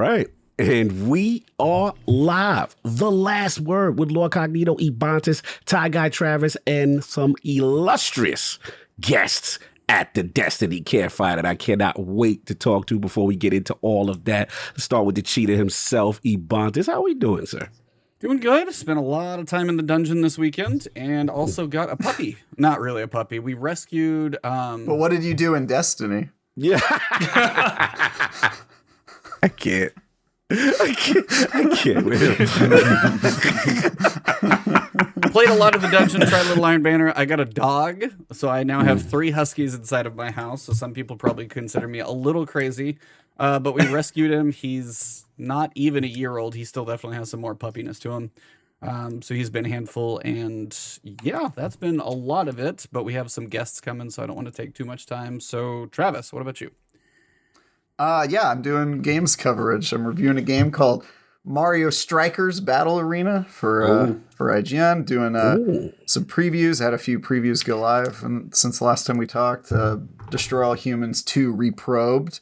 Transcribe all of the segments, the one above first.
right. And we are live. The Last Word with Lord Cognito, Ebontis, Ty Guy Travis, and some illustrious guests at the Destiny Campfire that I cannot wait to talk to before we get into all of that. Let's start with the cheater himself, Ebontis. How are we doing, sir? Doing good. Spent a lot of time in the dungeon this weekend and also got a puppy. Not really a puppy. We rescued... But what did you do in Destiny? Yeah. I can't with him. Played a lot of the dungeon, tried Little Iron Banner. I got a dog, so I now have 3 huskies inside of my house, so some people probably consider me a little crazy. But we rescued him. He's not even a year old. He still definitely has some more puppiness to him. So he's been a handful, and yeah, that's been a lot of it. But we have some guests coming, so I don't want to take too much time. So Travis, what about you? Yeah, I'm doing games coverage. I'm reviewing a game called Mario Strikers Battle Arena for IGN. Doing some previews. Had a few previews go live and since the last time we talked. Destroy All Humans 2 Reprobed.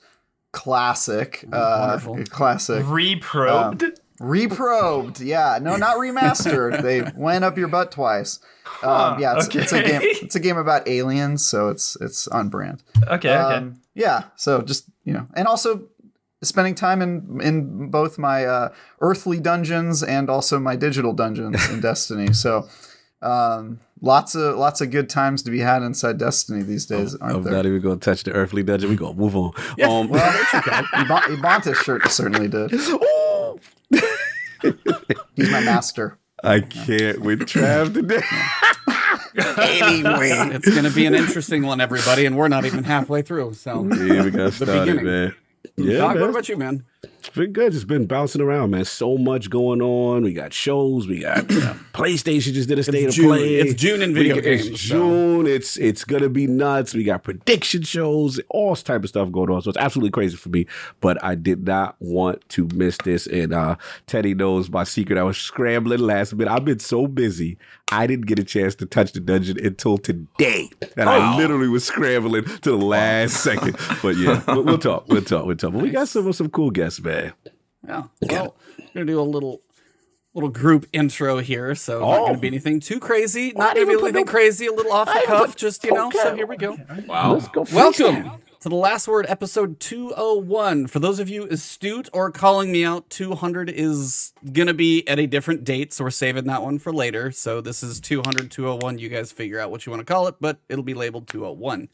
Classic. Classic. Reprobed? Reprobed, yeah. No, not remastered. They went up your butt twice. Yeah, it's a game about aliens, so it's on brand. Okay. Yeah, so just, and also spending time in both my earthly dungeons and also my digital dungeons in Destiny. So lots of good times to be had inside Destiny these days, aren't there? I'm not even going to touch the earthly dungeon. We're going to move on. Yeah, well, that's okay. Ebontis certainly did. He's my master. I can't with Trav today. Anyway, it's going to be an interesting one, everybody, and we're not even halfway through. So yeah, we got started, man. Yeah, Doc, man. what about you, man? It's been good. It's been bouncing around, man. So much going on. We got shows. We got PlayStation just did a state of play. It's June in video games. It's June. It's gonna be nuts. We got prediction shows, all type of stuff going on. So it's absolutely crazy for me. But I did not want to miss this. And Teddy knows my secret. I was scrambling last minute. I've been so busy. I didn't get a chance to touch the dungeon until today. And I literally was scrambling to the last second. But yeah, we'll talk. But we got some cool guests, man. Yeah. Well, we're going to do a little group intro here. So not going to be anything too crazy. Not going to be anything crazy, a little off the cuff. Just, so here we go. Wow. Let's go. Welcome to The Last Word, episode 201. For those of you astute or calling me out, 200 is going to be at a different date, so we're saving that one for later. So this is 200, 201. You guys figure out what you want to call it, but it'll be labeled 201.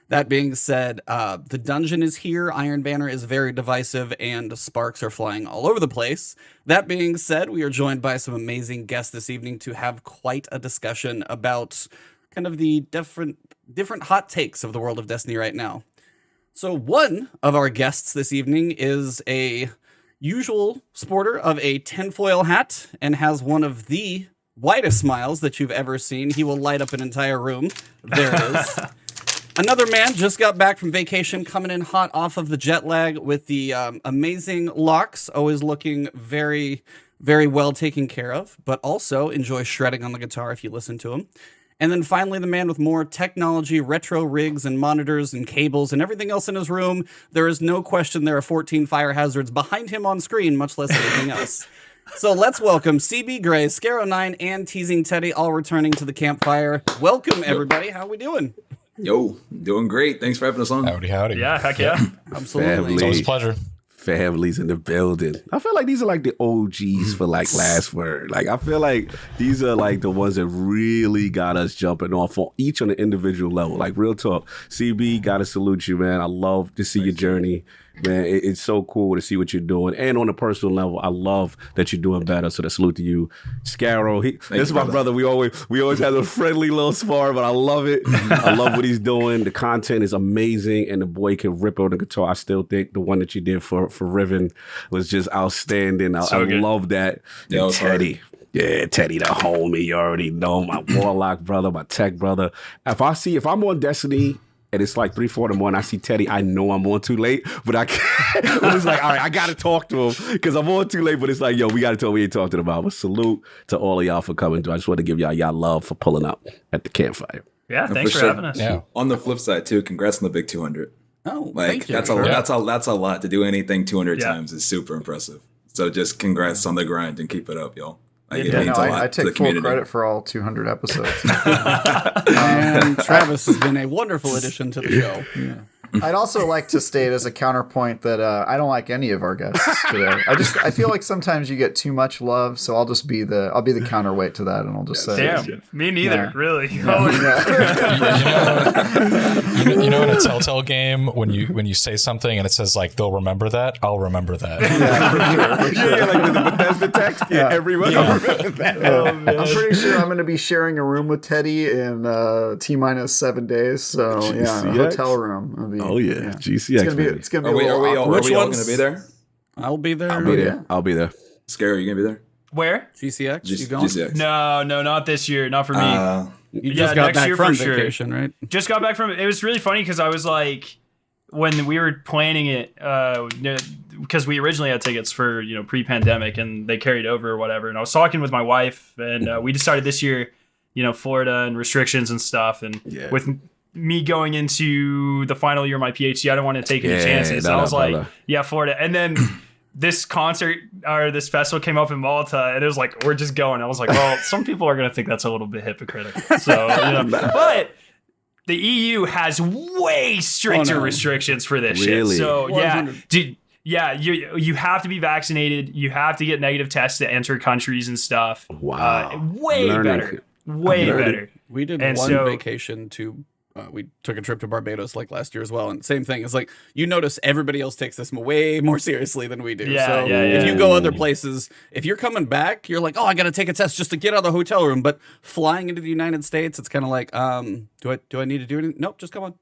That being said, the dungeon is here, Iron Banner is very divisive, and sparks are flying all over the place. That being said, we are joined by some amazing guests this evening to have quite a discussion about kind of the different hot takes of the world of Destiny right now. So one of our guests this evening is a usual sporter of a tinfoil hat and has one of the widest smiles that you've ever seen. He will light up an entire room. There it is. Another man just got back from vacation, coming in hot off of the jet lag with the amazing locks, always looking very, very well taken care of, but also enjoy shredding on the guitar if you listen to him. And then finally, the man with more technology, retro rigs and monitors and cables and everything else in his room. There is no question there are 14 fire hazards behind him on screen, much less anything else. So let's welcome CBgray, Skarrow9, and TeasingTeddy, all returning to the campfire. Welcome, everybody. How are we doing? Yo, doing great. Thanks for having us on. Howdy. Yeah, heck yeah. Absolutely. It's always a pleasure. Families in the building. I feel like these are like the OGs for like Last Word. Like I feel like these are like the ones that really got us jumping off on each on an individual level. Like real talk. CB, gotta salute you, man. I love to see your journey. Man, it's so cool to see what you're doing. And on a personal level, I love that you're doing better. So the salute to you. Skarrow, this is my brother. We always have a friendly little spar, but I love it. I love what he's doing. The content is amazing, and the boy can rip on the guitar. I still think the one that you did for Riven was just outstanding. I love that. Yeah, Teddy. Yeah, Teddy, the homie. You already know my Warlock brother, my tech brother. If I'm on Destiny and it's like 3-4 in the morning, I see Teddy, I know I'm on too late, but I can't. But it's like, all right, I got to talk to him because I'm on too late, but it's like, yo, we got to talk. We ain't talking about. But salute to all of y'all for coming through. I just want to give y'all love for pulling up at the campfire. Yeah, thanks for having us. Yeah. On the flip side, too, congrats on the big 200. Oh, Like thank you. that's a lot to do anything 200 Yeah. times is super impressive. So just congrats on the grind and keep it up, y'all. Like, it Yeah, means no, a lot I to the take full community. credit for all 200 episodes. And Travis has been a wonderful addition to the show. I'd also like to state as a counterpoint that I don't like any of our guests today. I feel like sometimes you get too much love, so I'll be the counterweight to that, and I'll just say, Damn, me neither. Yeah. Really. You know, in a Telltale game, when you say something and it says like they'll remember that, I'll remember that. Yeah, like the Bethesda text. Yeah, everyone. Yeah. I'm pretty sure I'm going to be sharing a room with Teddy in T-minus 7 days. So yeah, a GCX? hotel room. It'll be- Oh yeah, GCX. It's gonna be Are a we little all awkward. Which going ones? to be there? I'll be there. I'll be there. I'll be there. Skarrow, you going to be there? Where? GCX, you going? GCX. No, not this year. Not for me. You Yeah, just got next back year from for sure. vacation, right? Just got back from it. It was really funny because I was like, when we were planning it, because we originally had tickets for pre-pandemic and they carried over or whatever. And I was talking with my wife, and we decided this year, Florida and restrictions and stuff, and with me going into the final year of my PhD, I don't want to take any chances. I was like, yeah, Florida. And then this concert or this festival came up in Malta, and it was like, we're just going. I was like, well, some people are going to think that's a little bit hypocritical. So, but the EU has way stricter restrictions for this shit. So, 100. you have to be vaccinated. You have to get negative tests to enter countries and stuff. Wow. Way better. Way better. We did And one so- vacation to. We took a trip to Barbados like last year as well, and same thing. It's like you notice everybody else takes this way more seriously than we do. So if you go other places, if you're coming back, you're like, oh, I got to take a test just to get out of the hotel room. But flying into the United States, it's kind of like, do I need to do anything? Nope, just come on.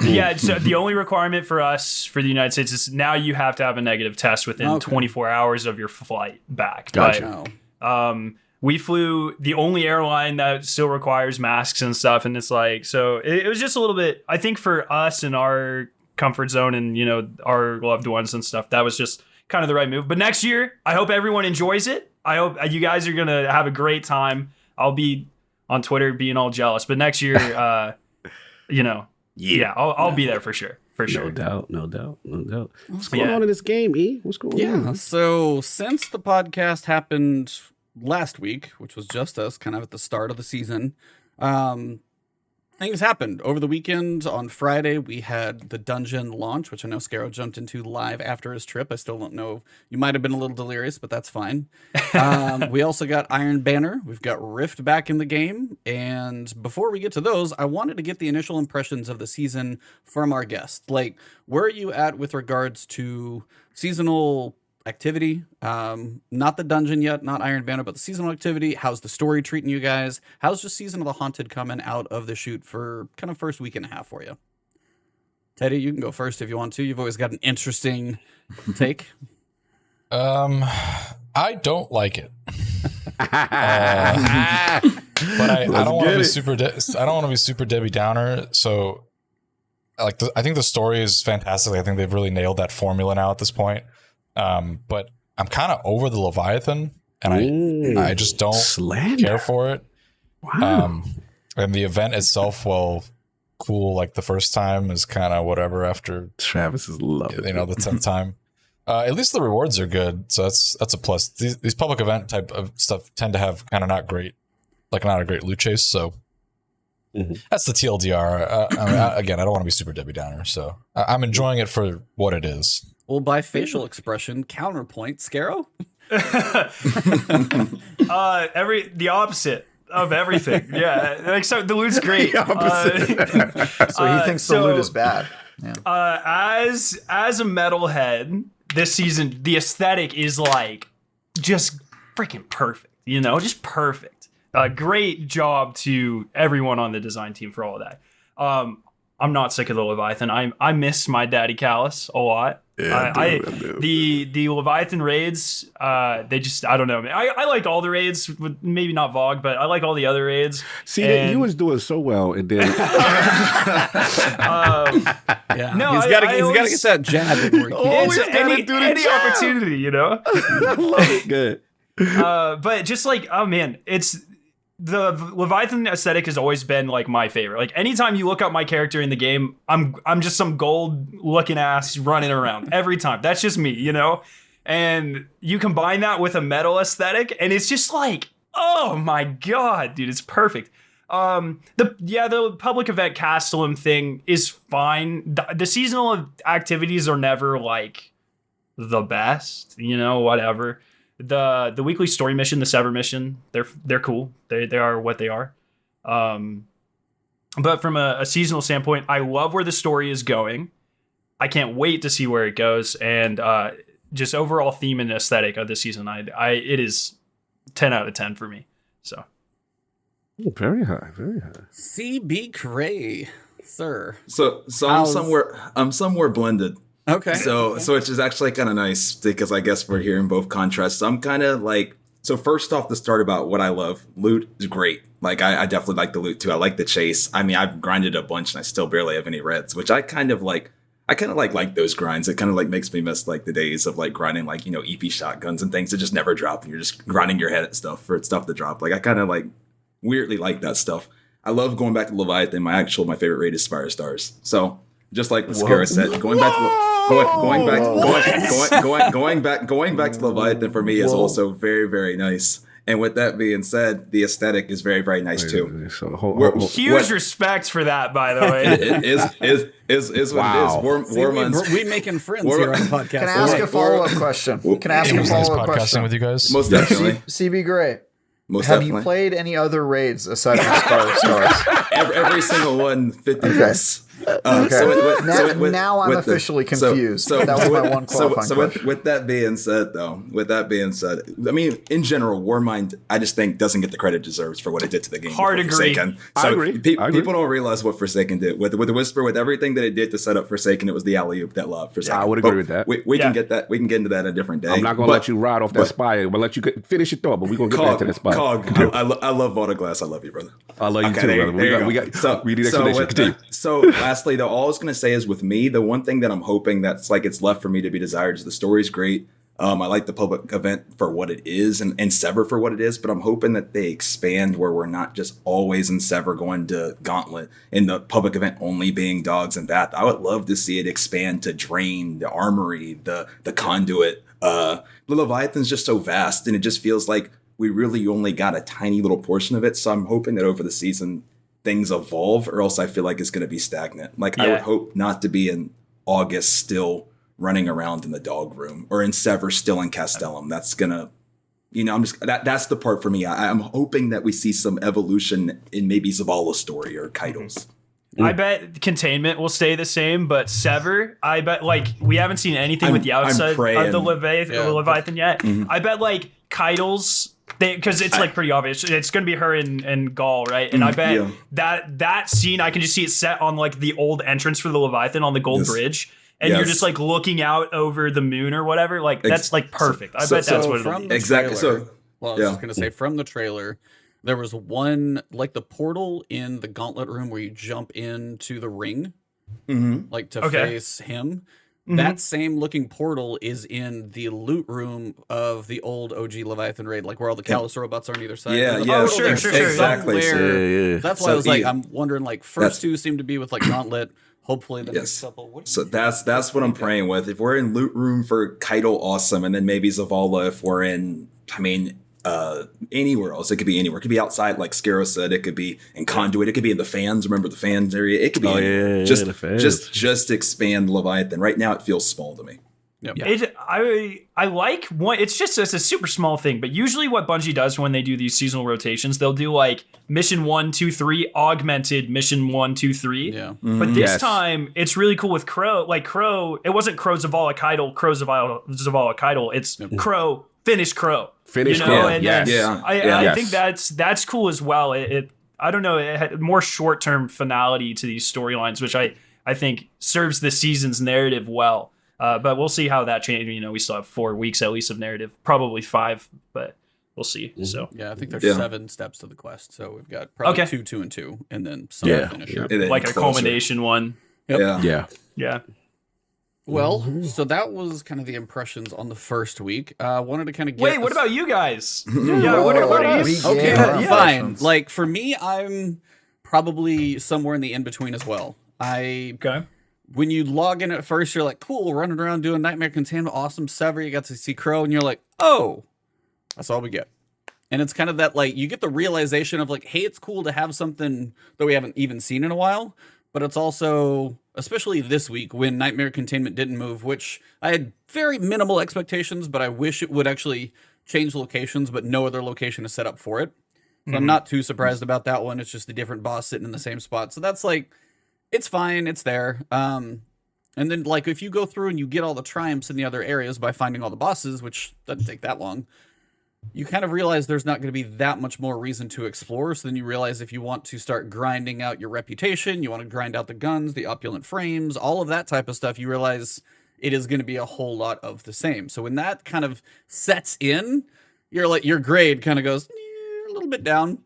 Yeah, so the only requirement for us for the United States is now you have to have a negative test within 24 hours of your flight back. Gotcha. But, we flew the only airline that still requires masks and stuff, and it's like, so it was just a little bit, I think for us in our comfort zone and our loved ones and stuff, that was just kind of the right move. But next year, I hope everyone enjoys it. I hope you guys are gonna have a great time. I'll be on Twitter being all jealous, but next year, I'll be there for sure. For sure. No doubt. What's going on in this game, E? What's going on? Yeah. So since the podcast happened last week, which was just us, kind of at the start of the season, things happened over the weekend. On Friday, we had the dungeon launch, which I know Skarrow jumped into live after his trip. I still don't know. You might have been a little delirious, but that's fine. We also got Iron Banner. We've got Rift back in the game. And before we get to those, I wanted to get the initial impressions of the season from our guests. Like, where are you at with regards to seasonal activity? Not the dungeon yet, not Iron Banner, but the seasonal activity. How's the story treating you guys? How's just Season of the Haunted coming out of the shoot for kind of first week and a half for you? Teddy, you can go first if you want to. You've always got an interesting take. I don't like it. But I don't want to be super. I don't want to be super Debbie Downer. So, I think the story is fantastic. I think they've really nailed that formula now at this point. But I'm kind of over the Leviathan, and I just don't care for it. Wow. And the event itself, well, cool. Like the first time is kind of whatever. After Travis is loving the 10th time. At least the rewards are good, so that's a plus. These public event type of stuff tend to have kind of not a great loot chase. So that's the TLDR. Again, I don't want to be super Debbie Downer, so I'm enjoying it for what it is. Well, by facial expression, counterpoint, Skarrow? The opposite of everything. Yeah. Like, so the loot's great. So he thinks the loot is bad. Yeah. As a metalhead, this season, the aesthetic is like just freaking perfect, just perfect. Great job to everyone on the design team for all of that. I'm not sick of the Leviathan. I miss my daddy Callus a lot. Yeah, the Leviathan raids, I don't know. I liked all the raids, maybe not Vogue, but I like all the other raids. See, you was doing so well, and then He's got to get that jab in where he can. Any opportunity, I love it. Good. But just like, oh man, it's the Leviathan aesthetic has always been like my favorite. Like anytime you look up my character in the game, I'm just some gold looking ass running around every time. That's just me, you know? And you combine that with a metal aesthetic and it's just like, oh my God, dude, it's perfect. The public event Castellum thing is fine. The seasonal activities are never like the best, you know, whatever. The weekly story mission, the Sever mission, they're cool. They are what they are. But from a seasonal standpoint, I love where the story is going. I can't wait to see where it goes, and just overall theme and aesthetic of this season, it is 10 out of 10 for me. So very high, very high. CBgray, sir. So I'm somewhere blended. Okay. So which is actually kind of nice because I guess we're hearing both contrasts. So I'm kind of like, so first off, to start about what I love, loot is great. Like I definitely like the loot too. I like the chase. I mean, I've grinded a bunch and I still barely have any reds, which I kind of like. I kind of like those grinds. It kind of like makes me miss like the days of like grinding like, you know, EP shotguns and things that just never drop and you're just grinding your head at stuff for stuff to drop. Like I kind of like weirdly like that stuff. I love going back to Leviathan. My favorite raid is Spire Stars. So just like Skarrow said, going back to Leviathan for me is also very, very nice. And with that being said, the aesthetic is very, very nice too. So huge respect for that, by the way. It is what it is. We making friends here on the podcast. Can I ask a follow-up question? Podcasting with you guys. Most definitely. CBgray. Most Have definitely. you played any other raids aside from Spire Stars? Every single one, 50 Okay. plus. Now I'm officially confused. That was my one qualifying question. With that being said, I mean, in general, Warmind, I just think doesn't get the credit it deserves for what it did to the game. Hard agree. Forsaken. I agree. People don't realize what Forsaken did. With the Whisper, with everything that it did to set up Forsaken, it was the alley-oop that loved Forsaken. I would agree with that. We can get that. We can get into that a different day. I'm not going to let you ride off that Spire. We'll let you finish your thought, but we're going to get back to that Spire. I love Vault of Glass. I love you, brother. I love you too, brother. We need explanation. Continue. So lastly, though, all I was going to say is with me, the one thing that I'm hoping that's like it's left for me to be desired is the story's great. I like the public event for what it is and Sever for what it is, but I'm hoping that they expand where we're not just always in Sever going to Gauntlet and the public event only being Dogs and Bath. I would love to see it expand to Drain, the Armory, the Conduit. The Leviathan's just so vast and it just feels like we really only got a tiny little portion of it. So I'm hoping that over the season things evolve or else I feel like it's going to be stagnant. Like I would hope not to be in August still running around in the dog room or in Sever still in Castellum. That's going to, you know, that's the part for me. I'm hoping that we see some evolution in maybe Zavala's story or Kaido's. I bet Containment will stay the same, but Sever, I bet like we haven't seen anything with the outside of the Leviathan yet. Mm-hmm. I bet like Kaido's, because it's like pretty obvious. It's going to be her and Gaul, right? And I bet that scene, I can just see it set on like the old entrance for the Leviathan on the Gold Bridge. And you're just like looking out over the moon or whatever. Like that's like perfect. I bet that's what it'll be. Exactly. Trailer, well, I was just going to say from the trailer, there was one, like the portal in the Gauntlet room where you jump into the ring, like to face him. That same looking portal is in the loot room of the old OG Leviathan raid, like where all the Callus robots are on either side. Sure. Exactly. That's why I was like, I'm wondering, like, first two seem to be with like Gauntlet. Hopefully the next couple. So that's what I'm praying with. If we're in loot room for Kaido, awesome, and then maybe Zavala if we're in, anywhere else. It could be anywhere. It could be outside, like Skarrow said. It could be in Conduit. It could be in the fans. Remember the fans area? It could be just expand Leviathan. Right now, it feels small to me. Yep. I like one. It's a super small thing, but usually what Bungie does when they do these seasonal rotations, they'll do like mission 1, 2, 3 augmented mission 1, 2, 3. Yeah. But this time it's really cool with Crow. Like Crow, it wasn't Crow Zavala Keitel, Crow Zavala Keitel. It's Crow. Finish Crow. Finish Crow. And I think that's cool as well. I don't know. It had more short term finality to these storylines, which I think serves the season's narrative well. But we'll see how that changes. You know, we still have 4 weeks at least of narrative, probably 5, but we'll see. So I think there's 7 steps to the quest. So we've got probably 2, 2, and 2, and then some finisher, like a culmination one. Yep. Yeah. Well, so that was kind of the impressions on the first week. Wanted to kind of get. Wait, what about you guys? Yeah, what are you? Okay, Yeah. fine. Like for me, I'm probably somewhere in the in between as well. Okay. When you log in at first, you're like, cool, we're running around doing Nightmare Containment, awesome Sever. You got to see Crow, and you're like, oh, that's all we get. And it's kind of that, like, you get the realization of like, hey, it's cool to have something that we haven't even seen in a while. But it's also, especially this week when Nightmare Containment didn't move, which I had very minimal expectations, but I wish it would actually change locations, but no other location is set up for it. So I'm not too surprised about that one. It's just a different boss sitting in the same spot. So that's like, it's fine. It's there. And then like, if you go through and you get all the triumphs in the other areas by finding all the bosses, which doesn't take that long, you kind of realize there's not going to be that much more reason to explore. So then you realize if you want to start grinding out your reputation, you want to grind out the guns, the opulent frames, all of that type of stuff, you realize it is going to be a whole lot of the same. So when that kind of sets in, you're like, your grade kind of goes a little bit down.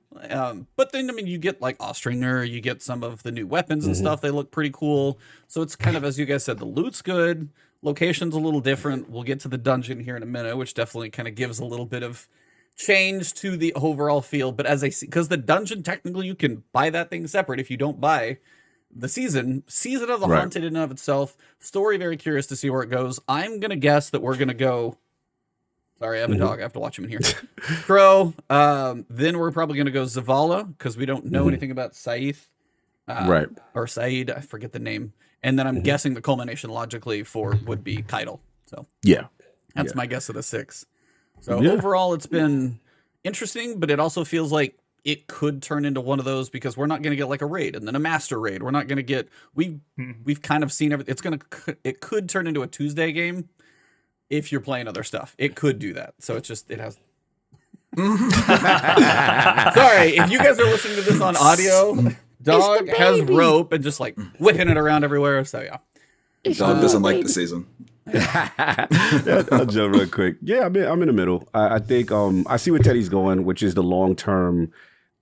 But then, I mean, you get like Ostringer, you get some of the new weapons and stuff. They look pretty cool. So it's kind of, as you guys said, the loot's good. Location's a little different. We'll get to the dungeon here in a minute, which definitely kind of gives a little bit of change to the overall feel. But as I see, because the dungeon, technically you can buy that thing separate if you don't buy the season of the Haunted in and of itself. Story, very curious to see where it goes. I'm going to guess that we're going to go. Sorry, I have a dog. I have to watch him in here. Crow. Then we're probably going to go Zavala because we don't know anything about Saith. Or Said. I forget the name. And then I'm guessing the culmination logically for would be Keitel. So that's my guess of the 6. So overall, it's been interesting, but it also feels like it could turn into one of those because we're not going to get like a raid and then a master raid. We're not going to get. We've kind of seen everything. It could turn into a Tuesday game if you're playing other stuff. It could do that. So it's just it has. Sorry, if you guys are listening to this on audio. Dog has rope and just like whipping it around everywhere. So yeah, Dog doesn't like the season. I'll jump real quick. Yeah, I'm in the middle. I think I see where Teddy's going, which is the long-term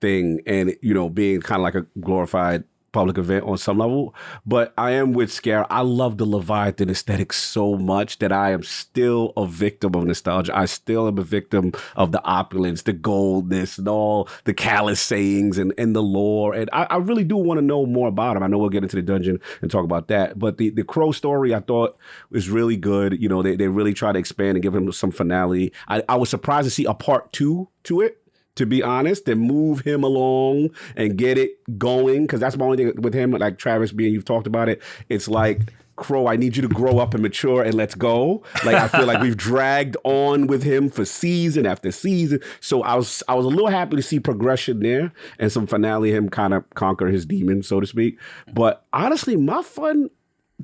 thing, and being kind of like a glorified public event on some level. But I am with Skarrow. I love the Leviathan aesthetic so much that I am still a victim of nostalgia. I still am a victim of the opulence, the goldness, and all the callous sayings and the lore. And I really do want to know more about him. I know we'll get into the dungeon and talk about that. But the Crow story I thought was really good. They really try to expand and give him some finale. I was surprised to see a part 2 to it, to be honest, and move him along and get it going. Because that's my only thing with him, like Travis being, you've talked about it. It's like, Crow, I need you to grow up and mature and let's go. Like, I feel like we've dragged on with him for season after season. So I was a little happy to see progression there and some finale, him kind of conquer his demon, so to speak. But honestly, my fun,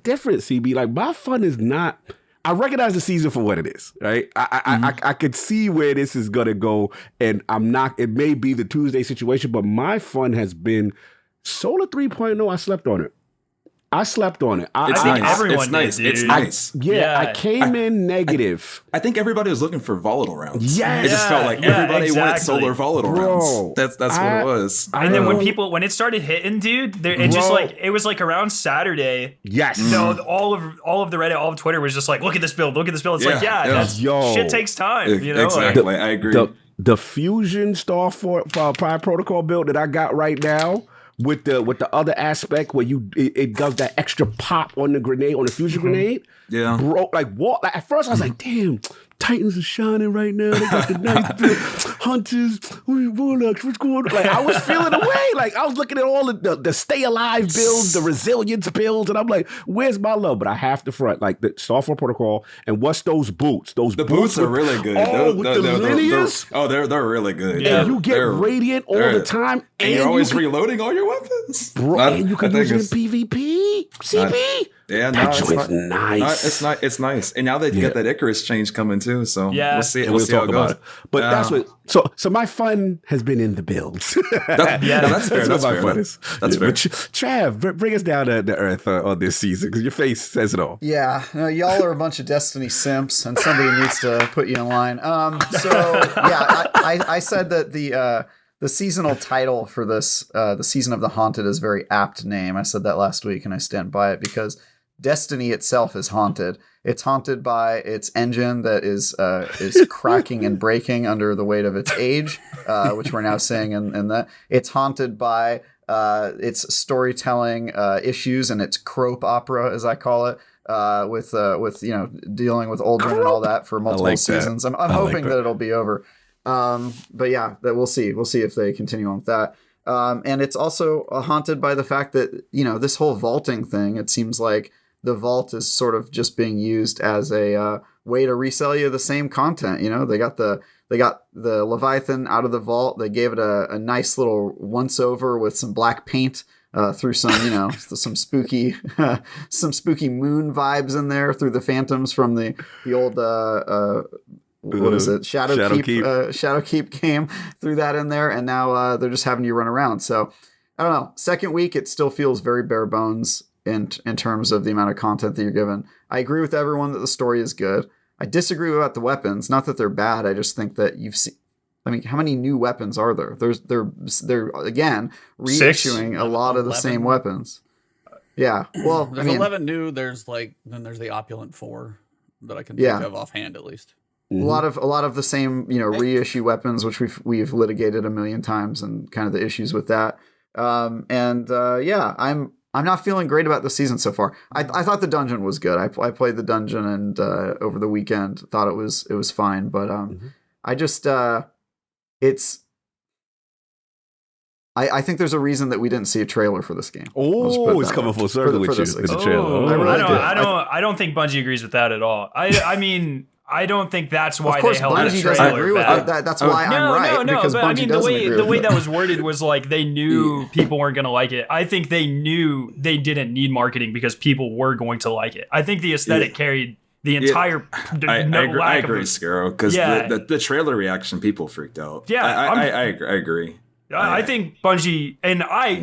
different, CB. Like, my fun is not... I recognize the season for what it is, right? I could see where this is gonna go, and I'm not. It may be the Tuesday situation, but my fun has been Solar 3.0. I slept on it. It's nice. Everyone nice. did, It's dude. nice. I came in negative. I think everybody was looking for volatile rounds. Yes. It just felt like everybody wanted exactly. solar volatile rounds. That's what it was. And then when it started hitting, dude, it was like around Saturday. Yes. All of the Reddit, all of Twitter was just like, look at this build. It's that's shit takes time. Exactly. I agree. The Fusion Prime Protocol build that I got right now. With the other aspect where it does that extra pop on the grenade, on the fusion grenade. Yeah. Bro, at first I was like, damn, Titans are shining right now. They got the nice hunters, warlocks, what's going on? Like, I was feeling away. Like, I was looking at all the stay alive builds, the resilience builds, and I'm like, where's my love? But I have to front, like, the Software Protocol, and what's those boots? The boots are really good. With the linears? They're really good. Yeah. And you get radiant all the time. And you're always reloading all your weapons. Bro, and you can use it in PvP. CB. That joint's nice. It's nice. And now they get that Icarus change coming too. So we'll see how it goes. But that's what. So my fun has been in the builds. That's fair. That's fair. That's fair. Trav, bring us down to earth on this season because your face says it all. Yeah, y'all are a bunch of Destiny simps, and somebody needs to put you in line. I said that the seasonal title for this, the Season of the Haunted, is a very apt name. I said that last week, and I stand by it because Destiny itself is haunted. It's haunted by its engine that is cracking and breaking under the weight of its age, which we're now seeing in that. It's haunted by its storytelling issues and its crope opera, as I call it, with dealing with Aldrin and all that for multiple seasons. I'm hoping that it'll be over. But yeah, that we'll see. We'll see if they continue on with that. And it's also haunted by the fact that, this whole vaulting thing, it seems like the vault is sort of just being used as a way to resell you the same content. They got the Leviathan out of the vault. They gave it a nice little once over with some black paint through some, some spooky moon vibes in there through the phantoms from the old what is it? Shadowkeep game, threw that in there, and now they're just having you run around. So I don't know. Second week, it still feels very bare bones in terms of the amount of content that you're given. I agree with everyone that the story is good. I disagree about the weapons. Not that they're bad. I just think that you've seen. I mean, how many new weapons are there? They're again reissuing a lot of the same weapons. Yeah. Well, there's 11 new. There's the opulent 4 that I can think of offhand at least. A lot of the same, reissue weapons, which we've litigated a million times, and kind of the issues with that. I'm not feeling great about the season so far. I thought the dungeon was good. I played the dungeon and over the weekend thought it was fine, but I just I think there's a reason that we didn't see a trailer for this game. Oh, it's coming full circle with the trailer. I don't think Bungie agrees with that at all. I mean, I don't think that's why they held Bungie the trailer agree with that. That's why I'm right. No, because but Bungie I mean, the way that was worded was like they knew people weren't going to like it. I think they knew they didn't need marketing because people were going to like it. I think the aesthetic carried the entire. I agree, Skarrow, because the trailer reaction, people freaked out. Yeah, I agree. I think Bungie and I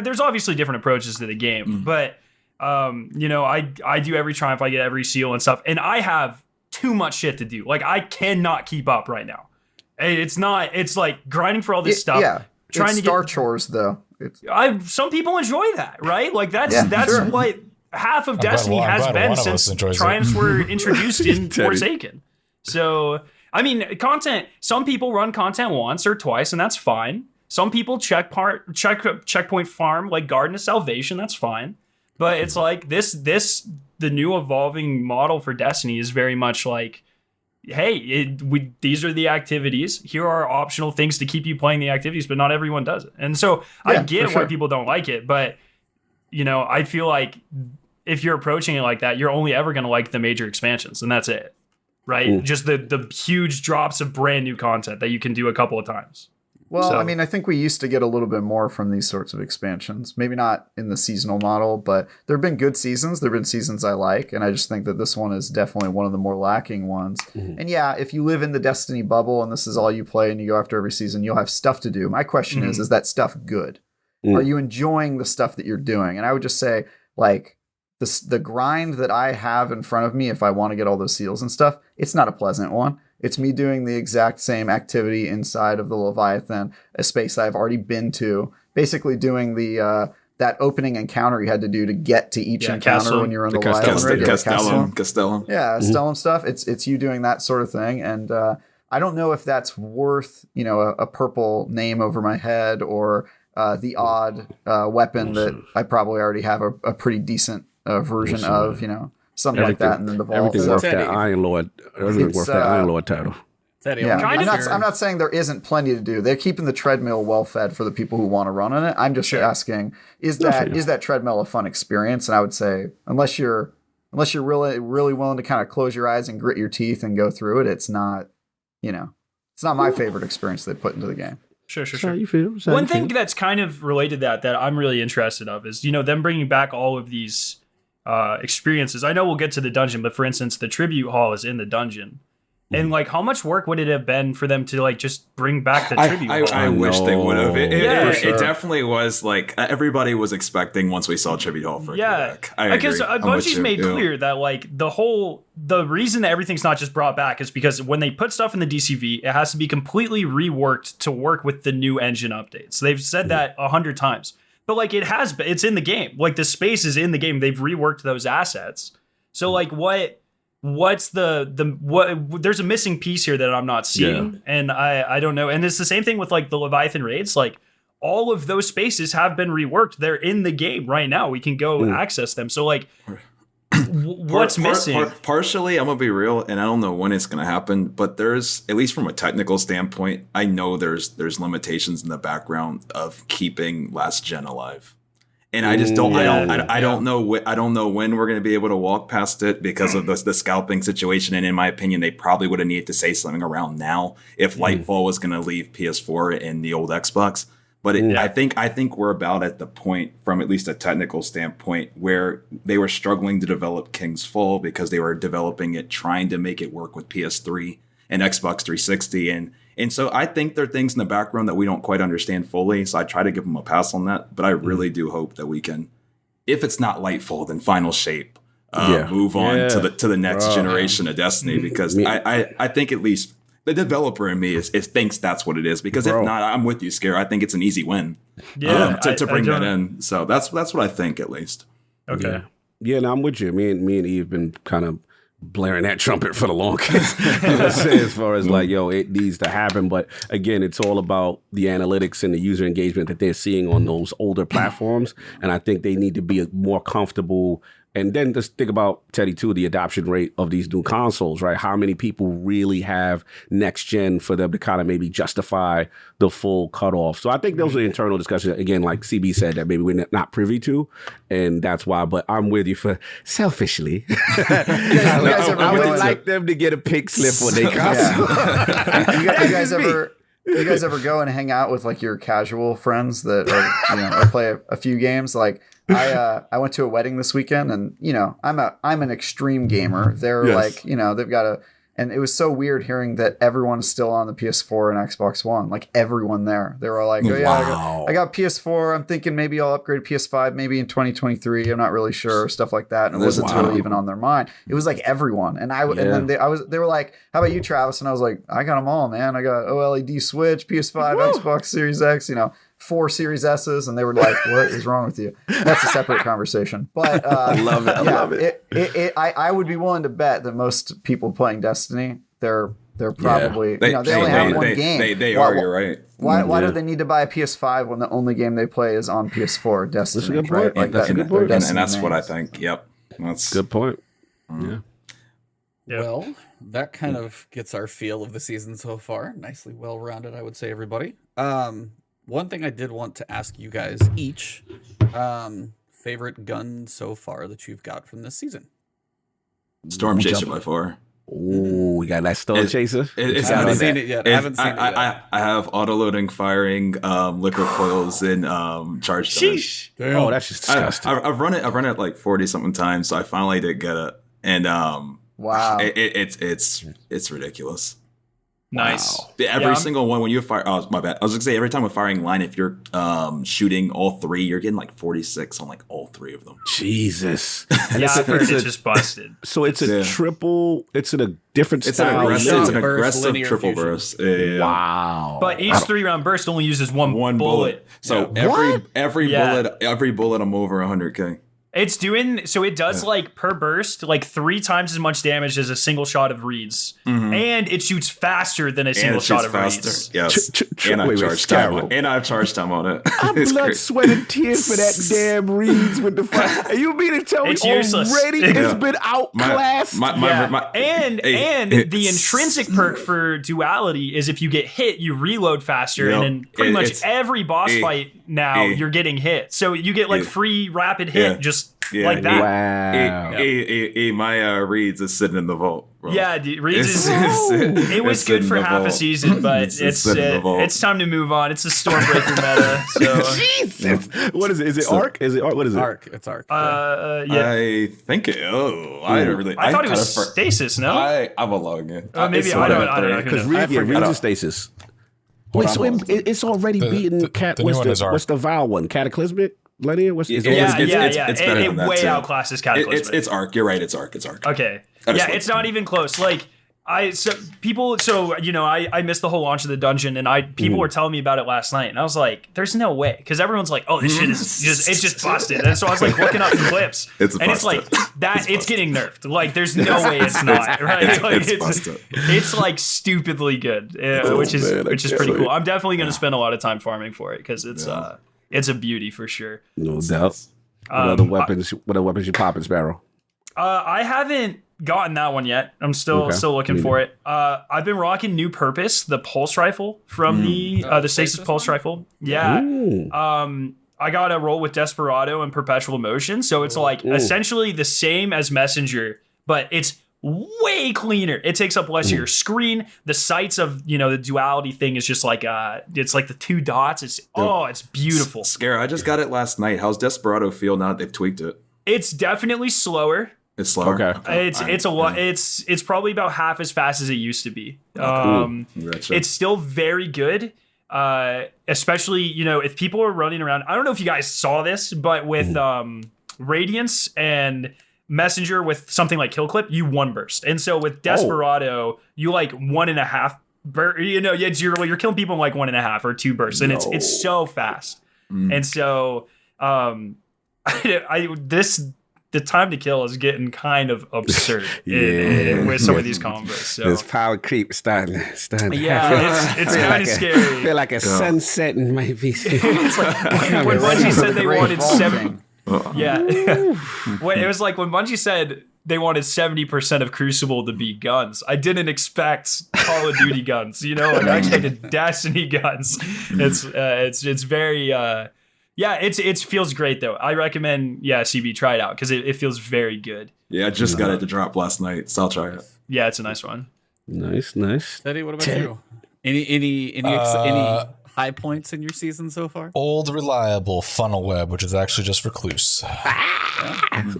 there's obviously different approaches to the game, but I do every triumph, I get every seal and stuff, and I have too much shit to do. Like I cannot keep up right now. It's like grinding for all this stuff. Yeah, trying to get chores though. Some people enjoy that, right? Like that's sure. What half of Destiny has been since triumphs were introduced in Forsaken. So. I mean, content, some people run content once or twice, and that's fine. Some people checkpoint farm, like Garden of Salvation, that's fine. But it's like the new evolving model for Destiny is very much like, hey, these are the activities. Here are optional things to keep you playing the activities, but not everyone does it. And so I get why people don't like it, but, I feel like if you're approaching it like that, you're only ever going to like the major expansions, and that's it. Right? Ooh. Just the huge drops of brand new content that you can do a couple of times. Well, I mean, I think we used to get a little bit more from these sorts of expansions. Maybe not in the seasonal model, but there have been good seasons. There have been seasons I like, and I just think that this one is definitely one of the more lacking ones. Mm-hmm. And yeah, if you live in the Destiny bubble and this is all you play and you go after every season, you'll have stuff to do. My question is that stuff good? Are you enjoying the stuff that you're doing? And I would just say, like, the grind that I have in front of me, if I want to get all those seals and stuff, it's not a pleasant one. It's me doing the exact same activity inside of the Leviathan, a space I've already been to, basically doing the that opening encounter you had to do to get to each encounter when you're in the Leviathan. Castellum. Yeah, Castellum stuff. It's you doing that sort of thing. And I don't know if that's worth, a purple name over my head or the odd weapon that I probably already have a pretty decent version of, something like that, and then the vault. Everything worth that Iron Lord. Everything worth that Iron Lord title. I'm not saying there isn't plenty to do. They're keeping the treadmill well fed for the people who want to run on it. I'm just asking, is that treadmill a fun experience? And I would say, unless you're really really willing to kind of close your eyes and grit your teeth and go through it, it's not, it's not my favorite experience they put into the game. Sure. You feel? One thing that's kind of related to that I'm really interested of is, them bringing back all of these experiences. I know we'll get to the dungeon, but for instance, the tribute hall is in the dungeon. And like, how much work would it have been for them to like just bring back the tribute hall? I wish they would have. It definitely was like everybody was expecting once we saw tribute hall for back. Because Bungie's made clear that like the reason that everything's not just brought back is because when they put stuff in the DCV, it has to be completely reworked to work with the new engine updates. They've said that 100 times. but like it's in the game. Like the space is in the game. They've reworked those assets. So like what's there's a missing piece here that I'm not seeing, and I don't know. And it's the same thing with like the Leviathan raids. Like all of those spaces have been reworked. They're in the game right now. We can go access them. So like what's missing? Partially, I'm gonna be real, and I don't know when it's gonna happen, but there's, at least from a technical standpoint, I know there's limitations in the background of keeping last gen alive. And I just don't. I don't know. I don't know when we're going to be able to walk past it because of the scalping situation. And in my opinion, they probably would have needed to say something around now if Lightfall was going to leave PS4 in the old Xbox. But I think we're about at the point, from at least a technical standpoint, where they were struggling to develop King's Fall because they were developing it, trying to make it work with PS3 and Xbox 360, and so I think there are things in the background that we don't quite understand fully. So I try to give them a pass on that. But I really do hope that we can, if it's not Lightfall, then Final Shape, move on to the next generation of Destiny. Because I think at least the developer in me thinks that's what it is. Because if not, I'm with you, Skarrow. I think it's an easy win to bring that in. So that's what I think, at least. Okay. Yeah, no, I'm with you. Me and Eve been kind of blaring that trumpet for the longest, as far as like, yo, it needs to happen. But again, it's all about the analytics and the user engagement that they're seeing on those older platforms. And I think they need to be more comfortable. And then just think about, Teddy, too, the adoption rate of these new consoles, right? How many people really have next gen for them to kind of maybe justify the full cutoff? So I think those are internal discussions, again, like CB said, that maybe we're not privy to. And that's why, but I'm with you for selfishly. I would like them to get a pink slip on their console. You guys ever go and hang out with like your casual friends that or play a few games? Like I went to a wedding this weekend, and I'm an extreme gamer. They're like, they've got and it was so weird hearing that everyone's still on the PS4 and Xbox One. Like everyone there, they were like, "Oh yeah, I got PS4. I'm thinking maybe I'll upgrade to PS5 maybe in 2023. I'm not really sure," stuff like that. And it wasn't really even on their mind. It was like everyone. And then they were like, "How about you, Travis?" And I was like, "I got them all, man. I got OLED Switch, PS5, Xbox Series X, 4 Series S's," and they were like, "What is wrong with you?" That's a separate conversation. But I love it. I love it. I would be willing to bet that most people playing Destiny, they're probably they only have one game. They are. You're right. Why do they need to buy a PS5 when the only game they play is on PS4? Destiny, that's a good point. Right? Like that's a good point. And that's what I think. Yep, that's a good point. Yeah. Well, that kind of gets our feel of the season so far. Nicely well rounded, I would say, everybody. One thing I did want to ask you guys each, favorite gun so far that you've got from this season? Storm Chaser by far. Oh, we got that Storm Chaser. I haven't seen it yet. I have auto-loading, firing, liquid coils, and charge times. Oh, that's just disgusting. I've run it like 40-something times, so I finally did get it. And wow, it's ridiculous. Nice. Wow. Every single one when you fire. Oh, my bad. I was gonna say every time with firing line, if you're shooting all three, you're getting like 46 on like all three of them. Jesus. I've heard it's just busted. So it's a triple. It's in a different style. It's an aggressive triple burst. Yeah. Wow. But each 3-round burst only uses one bullet. So every bullet, I'm over 100K. It's doing so. It does like per burst, like 3 times as much damage as a single shot of reeds, and it shoots faster than a single shot of reeds. Yes, and I've charged time on it. I'm blood, sweat, and tears for that damn reeds with the fire. And you mean to tell me already it's been outclassed? And the intrinsic perk for Duality is if you get hit, you reload faster, and in pretty much every boss fight now you're getting hit. So you get like free rapid hit just like that. Wow. My reeds is sitting in the vault. Bro. Yeah, Reeds is. It was good for half a season, but it's time to move on. It's a Stormbreaker meta. So. Jesus. What is it? Is it Arc? Is it Arc? What is it? Arc. It's Arc. Yeah. I think it. I don't really. I thought it was Stasis. No. I'm a login. Maybe I don't know. Because Reeds is Stasis. Wait, so it's already beaten. What's the Vow one? Cataclysmic. Linear? It's better than that way too. outclasses Cataclysmic. It's Arc. You're right. It's Arc. Okay. Yeah, it's not even close. Like I missed the whole launch of the dungeon, and people were telling me about it last night, and I was like, "There's no way," because everyone's like, "Oh, this shit is just busted," and so I was like looking up the clips, it's like that it's getting nerfed. Like, there's no way it's not right. Like, it's like stupidly good, which is pretty cool. I'm definitely gonna spend a lot of time farming for it because it's a beauty for sure. No doubt. What other weapons you popping, Sparrow? I haven't gotten that one yet. I'm still looking for it. I've been rocking New Purpose, the pulse rifle from the Stasis pulse rifle. Yeah. I got a roll with Desperado and Perpetual Motion, so it's like essentially the same as Messenger, but it's way cleaner. It takes up less of your screen. The sights of the duality thing is just like it's like the 2 dots. It's beautiful. Skarrow, I just got it last night. How's Desperado feel now that they've tweaked it? It's definitely slower. It's slower. Okay. It's a lot. It's probably about half as fast as it used to be. Gotcha. It's still very good. Especially if people are running around. I don't know if you guys saw this, but with Radiance and Messenger with something like Kill Clip, you 1 burst, and so with Desperado, you like 1.5. You're killing people in like 1.5 or 2 bursts, and it's so fast. And so the time to kill is getting kind of absurd with some of these combos. So this power creep starting. Yeah, it's kind of scary. I feel like a sunset and maybe. It's like when Bungie said they wanted 7. Yeah, it was like when Bungie said they wanted 70% of Crucible to be guns. I didn't expect Call of Duty guns. I expected Destiny guns. It's very. It feels great though. I recommend CB try it out because it feels very good. Yeah, I just got it to drop last night, so I'll try it. Yeah, it's a nice one. Nice. Teddy, what about you? Any high points in your season so far? Old reliable Funnel Web, which is actually just Recluse.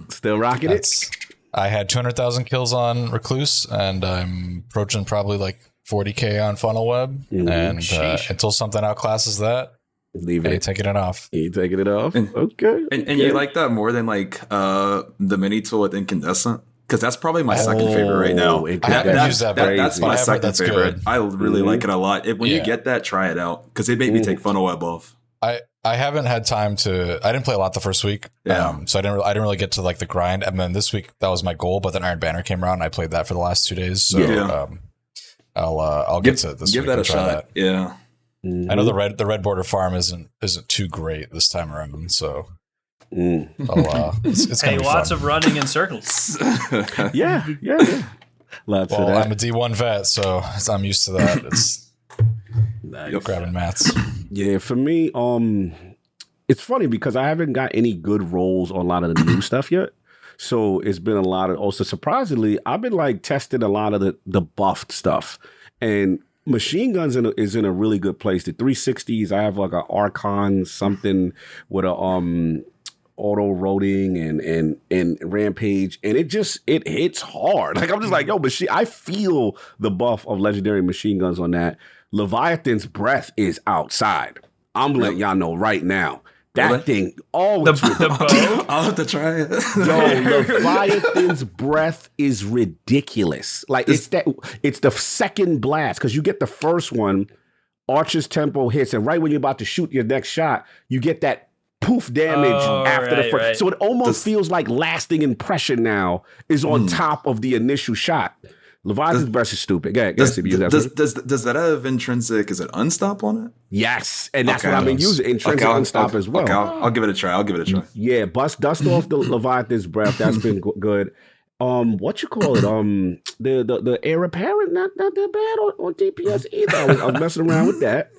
Still rocking it. I had 200,000 kills on Recluse, and I'm approaching probably like 40K on Funnel Web. And until something outclasses that, leave it. Taking it off. You taking it off? Okay. And you like that more than like the mini tool with Incandescent? Because that's probably my second favorite right now. I haven't used that, that's my second favorite. Good. I really like it a lot. When you get that, try it out because it made me take Funnel Web off. I haven't had time to. I didn't play a lot the first week, so I didn't really get to like the grind. And then this week that was my goal, but then Iron Banner came around and I played that for the last 2 days. So I'll get to this. Give week that a shot. That. Yeah. I know the red border farm isn't too great this time around, so it's hey, gonna be lots fun. of running in circles. Yeah. Lots of that. I'm a D1 vet, so I'm used to that. It's grabbing mats. Yeah, for me, it's funny because I haven't got any good rolls on a lot of the new stuff yet. So it's been a lot of. Also, surprisingly, I've been like testing a lot of the buffed stuff, and machine guns is in a really good place. The 360s, I have like an Archon something with a auto roading and rampage, and it hits hard. Like I'm just like, yo, I feel the buff of legendary machine guns on that. Leviathan's breath is outside. I'm letting y'all know right now. That thing always the bow. I'll have to try it. Yo, Leviathan's breath is ridiculous. Like it's the second blast because you get the first one, Archer's tempo hits, and right when you're about to shoot your next shot, you get that poof damage after the first. Right. So it almost feels like lasting impression now is on top of the initial shot. Leviathan's breath is stupid. Does that have intrinsic? Is it unstop on it? Yes, and that's what I've been using. Intrinsic unstop as well. Okay, I'll give it a try. Yeah, dust off the Leviathan's breath. That's been good. What you call it? The heir apparent not that bad on DPS either. I was messing around with that.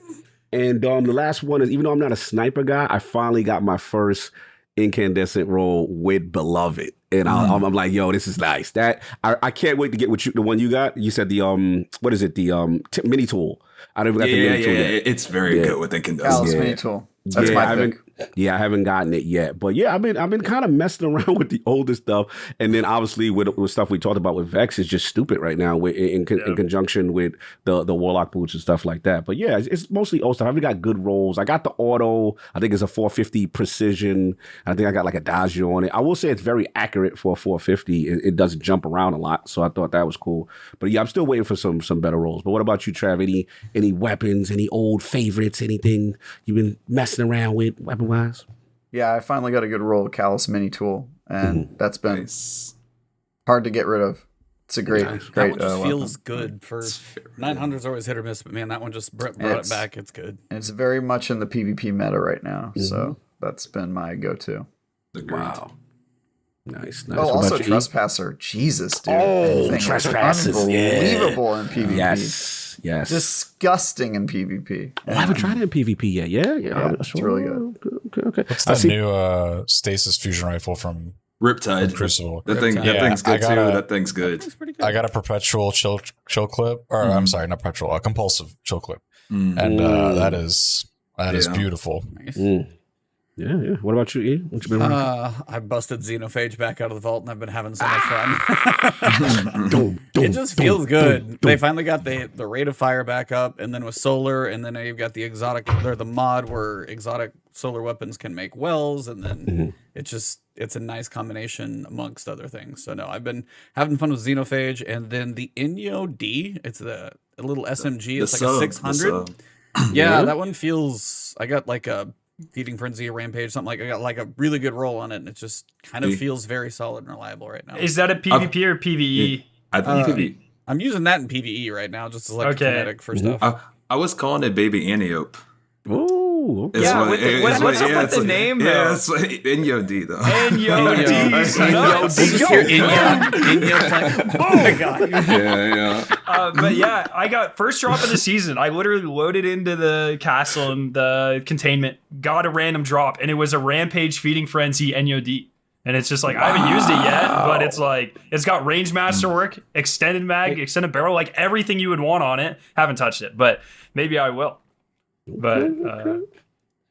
And the last one is, even though I'm not a sniper guy, I finally got my first incandescent roll with Beloved. And I'm like, yo, this is nice. That I can't wait to get the one you got. You said the what is it? The mini tool. I don't even got the mini tool yet. It's very good with incandescent. Callous mini tool. That's my pick. Yeah, I haven't gotten it yet, but yeah, I've been kind of messing around with the older stuff, and then obviously with stuff we talked about with Vex is just stupid right now in conjunction with the Warlock boots and stuff like that. But yeah, it's mostly old stuff. I haven't got good rolls. I got the auto. I think it's a 450 precision. I think I got like a Dagio on it. I will say it's very accurate for a 450. It doesn't jump around a lot, so I thought that was cool. But yeah, I'm still waiting for some better rolls. But what about you, Trav? Any weapons? Any old favorites? Anything you've been messing around with weapon wise? Yeah, I finally got a good roll of Callus Mini Tool, and that's been hard to get rid of. It's a great that one just weapon. feels good. For 900's always hit or miss, but man, that one just brought it back. It's good. And it's very much in the PvP meta right now, so that's been my go-to. Wow. Nice. Oh, also Trespasser. Jesus, dude. Oh, Trespassers. Unbelievable in PvP. Yes. Disgusting in PvP. I haven't tried it in PvP yet. Yeah, it's really good. Okay. What's that new stasis fusion rifle from Riptide. Crucible? That thing's good too. That thing's good. I got a perpetual chill clip, or I'm sorry, not perpetual, a compulsive chill clip, and that is beautiful. Nice. Yeah. What about you, E? What you been running? I busted Xenophage back out of the vault, and I've been having so much fun. It just feels good. They finally got the rate of fire back up, and then with solar, and then you've got the exotic, or the mod where exotic solar weapons can make wells, and then it's a nice combination amongst other things. So no, I've been having fun with Xenophage, and then the Inyo D. It's a little SMG. It's like a 600. Yeah, that one feels. I got like a Feeding Frenzy, a Rampage, something like I got like a really good roll on it, and it just kind of feels very solid and reliable right now. Is that a PvP or PvE? I think PvE. I'm using that in PvE right now, just as like kinetic for stuff. I was calling it Baby Antiope. Oh, okay. What's up with the name though? Yeah, it's like Inyo D though. Inyo D. Inyo. Oh my god. Yeah. But yeah, I got first drop of the season. I literally loaded into the castle and the containment, got a random drop, and it was a Rampage Feeding Frenzy Inyo D. And it's just like, I haven't used it yet, but it's like, it's got range masterwork, extended mag, extended barrel, like everything you would want on it. Haven't touched it, but maybe I will. But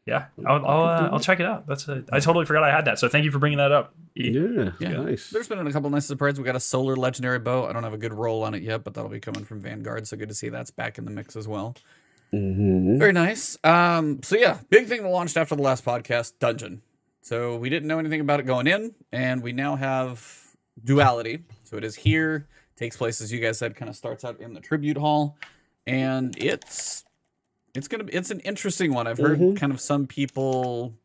yeah, I'll check it out. I totally forgot I had that. So thank you for bringing that up. Yeah, nice. There's been a couple nice surprises. We got a solar legendary bow. I don't have a good roll on it yet, but that'll be coming from Vanguard. So good to see that's back in the mix as well. Very nice. So yeah, big thing that launched after the last podcast, Dungeon. So we didn't know anything about it going in, and we now have Duality. So it is here, takes place, as you guys said, kind of starts out in the Tribute Hall, and it's an interesting one. I've heard kind of some people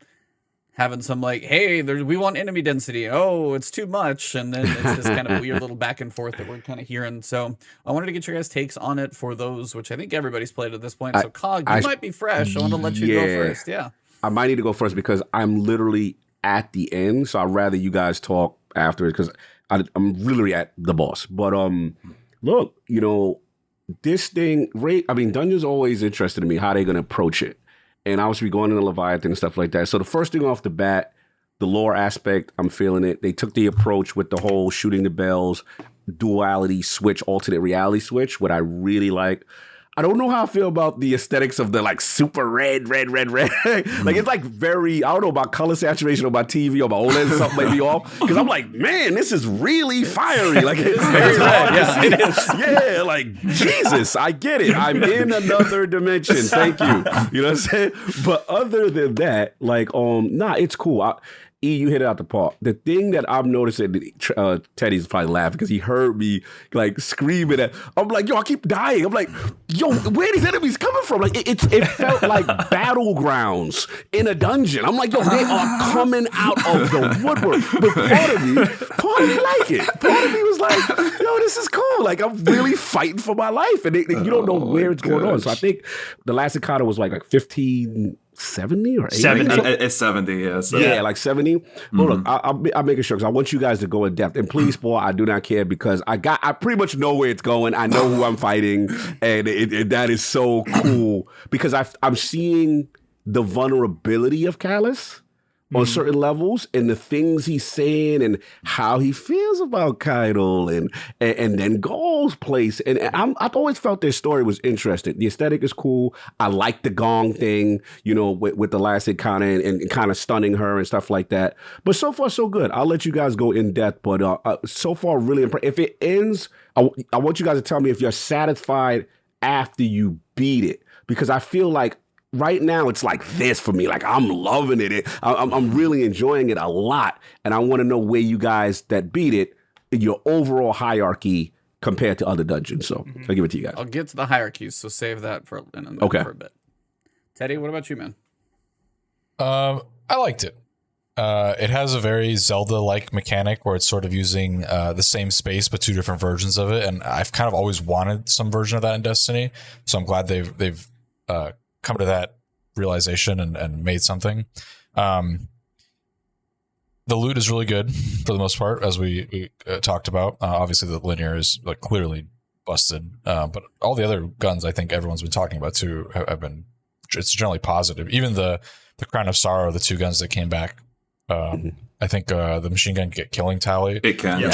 having some like, hey, we want enemy density. Oh, it's too much, and then it's this kind of weird little back and forth that we're kind of hearing. So I wanted to get your guys' takes on it for those, which I think everybody's played at this point. So Cog, you might be fresh. I want to let you go first. Yeah. I might need to go first because I'm literally at the end, so I'd rather you guys talk afterwards because I'm literally at the boss. But look, this thing, Dungeon's always interested in me, how they're going to approach it. And obviously going into Leviathan and stuff like that. So the first thing off the bat, the lore aspect, I'm feeling it. They took the approach with the whole shooting the bells, duality switch, alternate reality switch, what I really like. I don't know how I feel about the aesthetics of the like super red. Like it's like very, I don't know about color saturation on my TV or my OLED or something might be off. Because I'm like, man, this is really fiery. Like it's very red. Yeah, it is. Yeah, like Jesus, I get it. I'm in another dimension. Thank you. You know what I'm saying? But other than that, like, it's cool. E, you hit it out the park. The thing that I'm noticing, Teddy's probably laughing because he heard me like screaming at. I'm like, yo, I keep dying. I'm like, yo, where are these enemies coming from? Like, it felt like battlegrounds in a dungeon. I'm like, yo, they are coming out of the woodwork. But part of me like it. Part of me was like, yo, this is cool. Like, I'm really fighting for my life, and you don't know where it's going on. So I think the last encounter was like 1570 or 80? 70. It's 70, yeah. So. Yeah, like 70. Well, look, I'm making sure because I want you guys to go in depth. And please, boy, I do not care because I pretty much know where it's going. I know who I'm fighting, and that is so cool because I'm seeing the vulnerability of Callus, on certain levels, and the things he's saying and how he feels about Keitel and then Gaul's place. And I've always felt their story was interesting. The aesthetic is cool. I like the gong thing, with the last encounter and kind of stunning her and stuff like that. But so far, so good. I'll let you guys go in depth, but so far, really impressed. If it ends, I want you guys to tell me if you're satisfied after you beat it, because I feel like right now it's like this for me. Like I'm loving it. I'm really enjoying it a lot, and I want to know where you guys that beat it in your overall hierarchy compared to other dungeons. So I'll give it to you guys. I'll get to the hierarchies, so save that for a bit. Teddy, what about you, man? I liked it. It has a very Zelda-like mechanic where it's sort of using the same space but two different versions of it, and I've kind of always wanted some version of that in Destiny. So I'm glad they've come to that realization and made something. The loot is really good for the most part, as we talked about. Obviously, the linear is like clearly busted, but all the other guns I think everyone's been talking about too have been. It's generally positive. Even the Crown of Sorrow, the two guns that came back. I think the machine gun get killing tally. It can,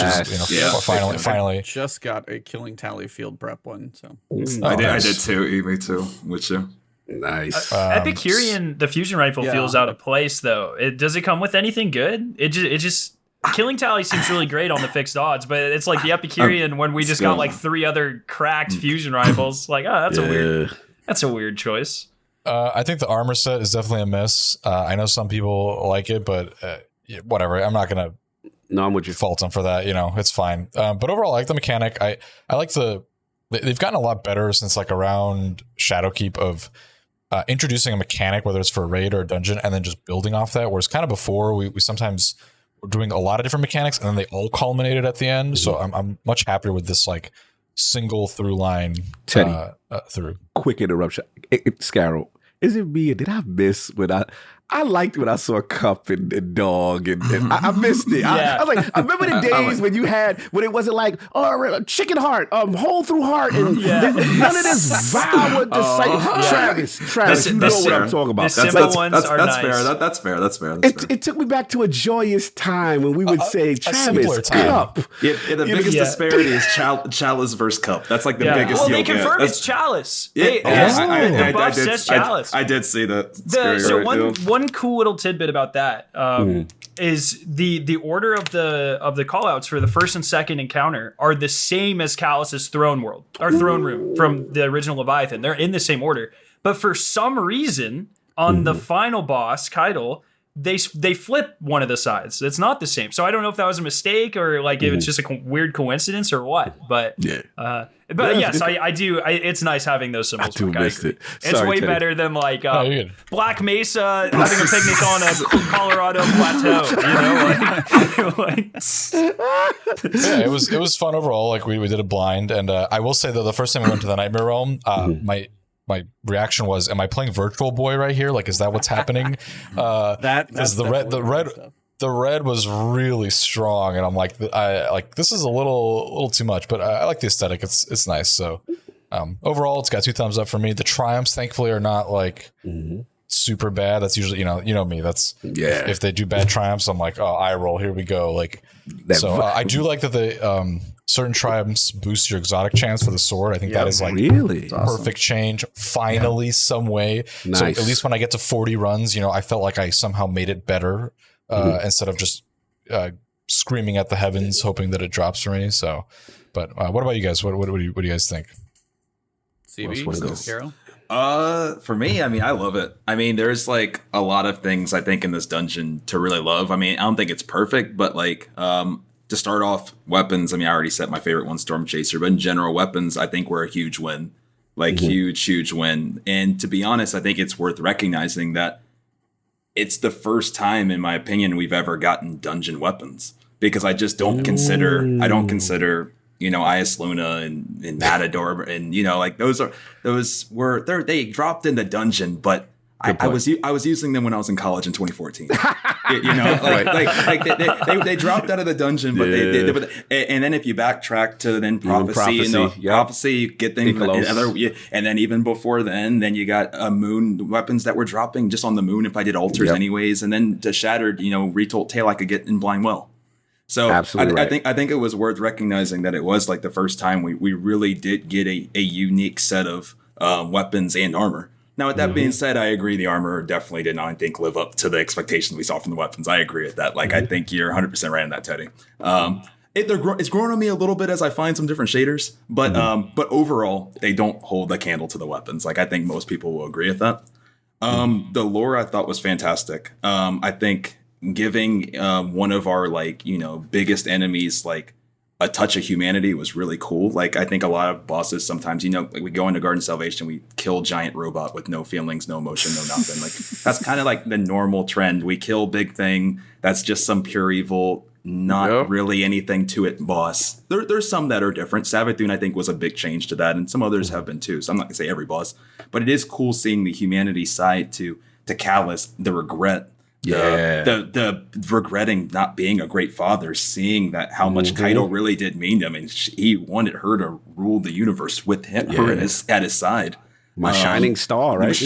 finally. Just got a killing tally field prep one. So I did too. Me too. With you. Nice. Epicurean, the fusion rifle feels out of place though. Does it come with anything good? It just killing tally seems really great on the fixed odds, but it's like the Epicurean when we just got like 3 other cracked fusion rifles. Like, that's a weird choice. I think the armor set is definitely a miss. I know some people like it, but whatever. I'm not gonna. No, I'm with you. Fault them for that. It's fine. But overall, I like the mechanic. I like they've gotten a lot better since like around Shadowkeep of introducing a mechanic, whether it's for a raid or a dungeon, and then just building off that. Whereas kind of before, we sometimes were doing a lot of different mechanics, and then they all culminated at the end. So I'm much happier with this like single through line. Teddy, through. Quick interruption. Skarrow, is it me or did I miss when I liked when I saw Cup and Dog and I missed it. I was like, I remember the days when it wasn't like, chicken heart, hole through heart, and none of this vowed Travis, you know what I'm talking about. The simple ones are nice. Fair. That's fair. It took me back to a joyous time when we would say Travis, Cup. The biggest disparity is Chalice versus Cup. That's like the biggest. Well, they confirmed it's Chalice. The buff says Chalice. I did see that. One cool little tidbit about that is the order of the callouts for the first and second encounter are the same as Callus's throne room from the original Leviathan. They're in the same order, but for some reason on the final boss, Keitel, they flip one of the sides. It's not the same. So I don't know if that was a mistake or like if it's just a weird coincidence or what. But yes, I do. It's nice having those symbols. I missed it. It's way better than like Black Mesa having a picnic on a Colorado plateau. It was fun overall. Like we did a blind, and I will say that the first time we went to the Nightmare Realm, my reaction was, am I playing Virtual Boy right here? Like, is that what's happening? That's the red was really strong, and I'm like, this is a little too much, but I like the aesthetic. It's nice. So overall, it's got 2 thumbs up for me. The triumphs, thankfully, are not like super bad. That's usually you know me. That's if they do bad triumphs, I'm like, oh, eye roll. Here we go. Like I do like that the certain triumphs boost your exotic chance for the sword. I think that is like really perfect change. Finally, some way. Nice. So at least when I get to 40 runs, I felt like I somehow made it better instead of just screaming at the heavens, hoping that it drops for me. So, but what about you guys? What do you guys think? CB, Skarrow? For me, I mean, I love it. I mean, there's like a lot of things I think in this dungeon to really love. I mean, I don't think it's perfect, but like, to start off, weapons, I mean, I already said my favorite one, Storm Chaser, but in general, weapons, I think were a huge win. Like, huge win. And to be honest, I think it's worth recognizing that it's the first time, in my opinion, we've ever gotten dungeon weapons. Because I just don't consider, Ias Luna and Matador, and, like, they dropped in the dungeon, but I was using them when I was in college in 2014. They dropped out of the dungeon, but and then if you backtrack to then prophecy, prophecy, you get things and then even before then you got moon weapons that were dropping just on the moon if I did altars anyways, and then to Shattered, retold tale I could get in Blind Well. So I think it was worth recognizing that it was like the first time we really did get a unique set of weapons and armor. Now, with that being said, I agree the armor definitely did not, I think, live up to the expectations we saw from the weapons. I agree with that. Like, I think you're 100% right on that, Teddy. It's growing on me a little bit as I find some different shaders, but overall, they don't hold a candle to the weapons. Like, I think most people will agree with that. The lore I thought was fantastic. I think giving one of our, biggest enemies, a touch of humanity was really cool. Like, I think a lot of bosses sometimes, we go into Garden Salvation, we kill giant robot with no feelings, no emotion, no nothing. Like, that's kind of like the normal trend. We kill big thing. That's just some pure evil, not really anything to it boss. There's some that are different. Savathun, I think, was a big change to that, and some others have been too. So I'm not gonna say every boss, but it is cool seeing the humanity side to Callus, the regret. The regretting not being a great father, seeing that how much Kaido really did mean to him, and he wanted her to rule the universe with him, her at his side. My shining star, right?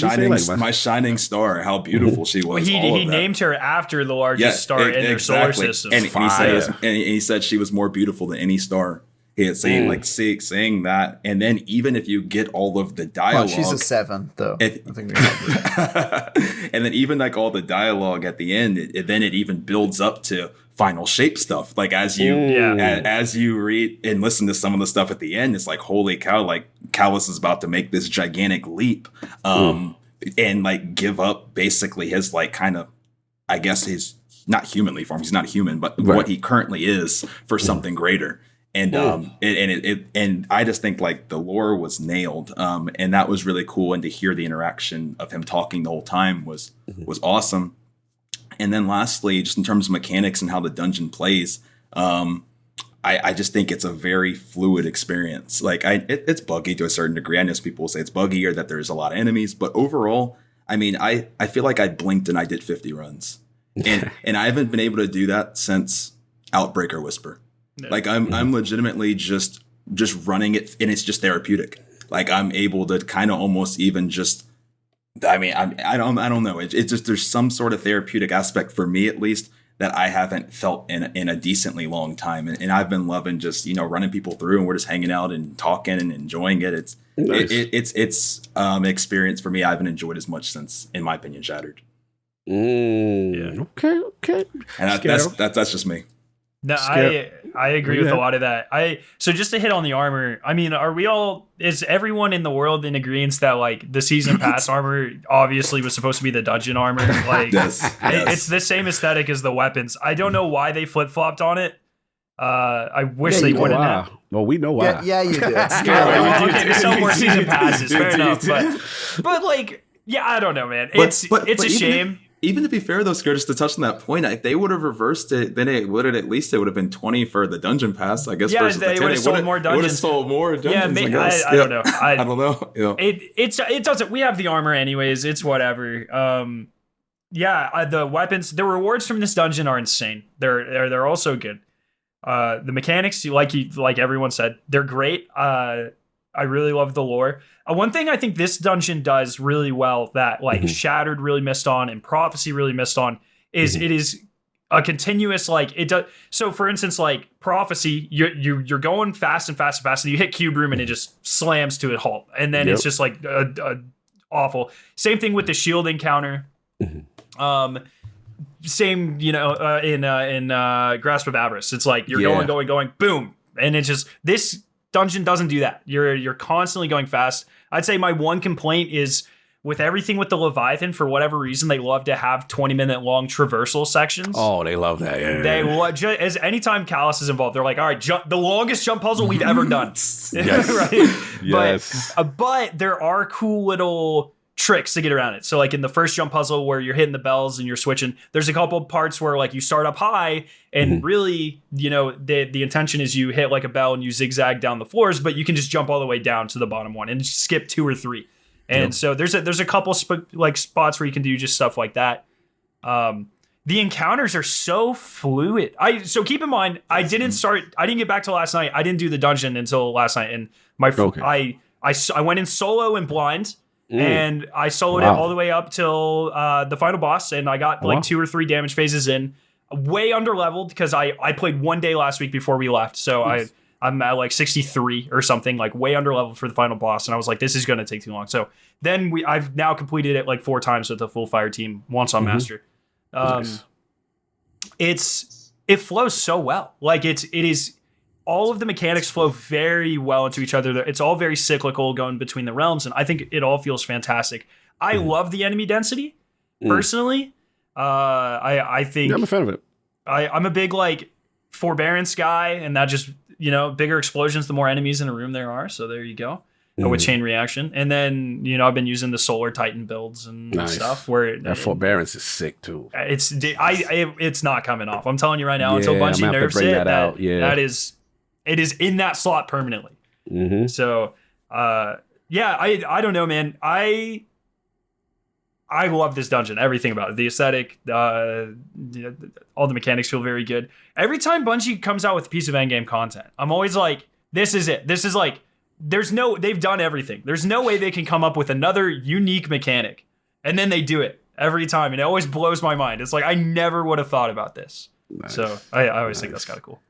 My shining star. How beautiful she was. He named her after the largest star in their solar system. And he said she was more beautiful than any star. He had saying that, and then even if you get all of the dialogue, she's a 7 though. I think and then even all the dialogue at the end, it even builds up to final shape stuff. Like as you read and listen to some of the stuff at the end, it's like, holy cow! Like Callus is about to make this gigantic leap, and give up basically his I guess his not humanly form. He's not human, but what he currently is for something greater. And and I just think the lore was nailed, and that was really cool. And to hear the interaction of him talking the whole time was awesome. And then lastly, just in terms of mechanics and how the dungeon plays, I just think it's a very fluid experience. It's buggy to a certain degree. I know people will say it's buggy or that there's a lot of enemies, but overall, I mean, I feel like I blinked and I did 50 runs, and I haven't been able to do that since Outbreak or Whisper. I'm legitimately just running it, and it's just therapeutic. I'm able to kind of almost even just, I mean, I don't know. It's just, there's some sort of therapeutic aspect for me, at least, that I haven't felt in a decently long time. And I've been loving just, running people through, and we're just hanging out and talking and enjoying it. It's nice. It's an experience for me I haven't enjoyed as much since, in my opinion, Shattered. Okay. And that's just me. No, I agree with a lot of that. So just to hit on the armor, I mean, is everyone in the world in agreement that the season pass armor obviously was supposed to be the dungeon armor? Yes. It's the same aesthetic as the weapons. I don't know why they flip-flopped on it. I wish they wouldn't have. Well, we know why. Yeah, you do. Okay, to sell more season passes, fair enough. But I don't know, man. It's a shame. Even to be fair, though, Skarrow, just to touch on that point, if they would have reversed it, then it would have been 20 for the dungeon pass, I guess. Yeah, they would have sold more dungeons. Would have sold more dungeons. Yeah, I don't know. I don't know. Yeah. It doesn't. We have the armor anyways. It's whatever. The weapons, the rewards from this dungeon are insane. They're also good. The mechanics, like everyone said, they're great. I really love the lore. One thing I think this dungeon does really well that Shattered really missed on and Prophecy really missed on is it is a continuous it does. So for instance, Prophecy, you're going fast and fast and fast, and you hit Cube Room and it just slams to a halt, and then it's just awful. Same thing with the shield encounter. Same, in Grasp of Avarice, it's you're going, boom, and it's just this dungeon doesn't do that. You're constantly going fast. I'd say my one complaint is with everything with the Leviathan, for whatever reason, they love to have 20-minute long traversal sections. Oh, they love that. Yeah. They as anytime Callus is involved, they're like, all right, the longest jump puzzle we've ever done. Yes. Right? Yes. But there are cool little tricks to get around it. So in the first jump puzzle where you're hitting the bells and you're switching, there's a couple parts where you start up high and really, the intention is you hit a bell and you zigzag down the floors, but you can just jump all the way down to the bottom one and skip 2 or 3. And so there's a couple spots where you can do just stuff like that. The encounters are so fluid. So keep in mind, I didn't get back to last night. I didn't do the dungeon until last night, and I went in solo and blind, and I soloed it all the way up till the final boss, and I got 2 or 3 damage phases in. Way under leveled because I played one day last week before we left, so I'm at like 63 or something, like way under leveled for the final boss, and I was like, this is gonna take too long. So then I've now completed it like 4 times with the full fire team once on master. Nice. It flows so well. Like it is all of the mechanics flow very well into each other. It's all very cyclical going between the realms, and I think it all feels fantastic. I love the enemy density personally. I think I'm a fan of it. I'm a big like forbearance guy, and that just bigger explosions the more enemies in a room there are. So there you go with chain reaction. And then I've been using the Solar Titan builds and stuff where that forbearance is sick too. It's not coming off. I'm telling you right now until Bungie nerfs it. That is it is in that slot permanently. So I don't know, man. I love this dungeon. Everything about it. The aesthetic, all the mechanics feel very good. Every time Bungie comes out with a piece of endgame content, I'm always like, this is it. This is like, they've done everything. There's no way they can come up with another unique mechanic. And then they do it every time. And it always blows my mind. It's like, I never would have thought about this. Nice. So I always think that's kind of cool.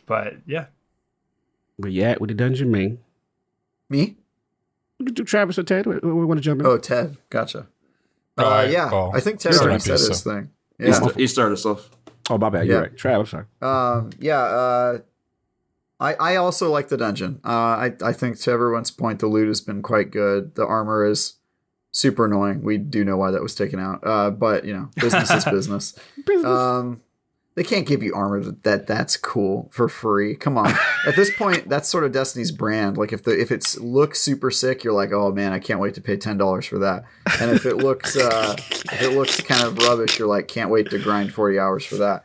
But yeah. Where you at with the dungeon, man? Me? We can do Travis or Ted. We want to jump in. Oh, Ted. Gotcha. I think Ted already said his thing. Yeah. He started us off. Oh, my bad. You're right. Travis, sorry. I also like the dungeon. I think to everyone's point, the loot has been quite good. The armor is super annoying. We do know why that was taken out. But, business is business. They can't give you armor that's cool for free. Come on. At this point, that's sort of Destiny's brand. Like if it looks super sick, you're like, oh man, I can't wait to pay $10 for that. And if it looks kind of rubbish, you're like, can't wait to grind 40 hours for that.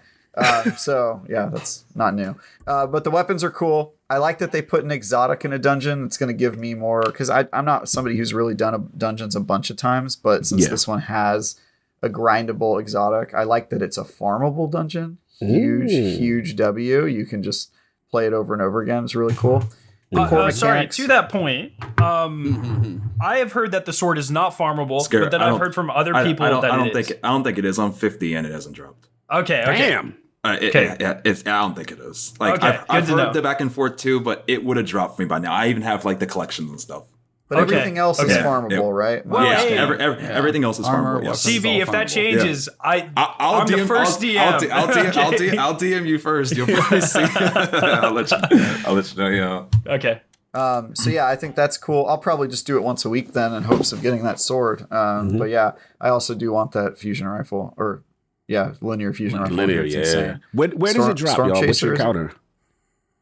So yeah, that's not new. But the weapons are cool. I like that they put an exotic in a dungeon. It's going to give me more because I'm not somebody who's really done dungeons a bunch of times, but since this one has a grindable exotic, I like that it's a farmable dungeon. Huge W. You can just play it over and over again. It's really cool. Sorry, to that point, I have heard that the sword is not farmable, but then I've heard from other people that I don't think it is. I'm 50 and it hasn't dropped. Okay. Damn. I don't think it is. Like I've heard the back and forth too, but it would have dropped me by now. I even have like the collections and stuff. But everything else is farmable, right? Well, everything else is farmable. CV, if that changes, I'm the first DM. I'll DM you first. You'll probably see. I'll let you know. Yeah. Okay. So yeah, I think that's cool. I'll probably just do it once a week then, in hopes of getting that sword. But yeah, I also do want that fusion rifle, or linear fusion rifle. Linear, yeah. Where does it drop, y'all? What's your counter?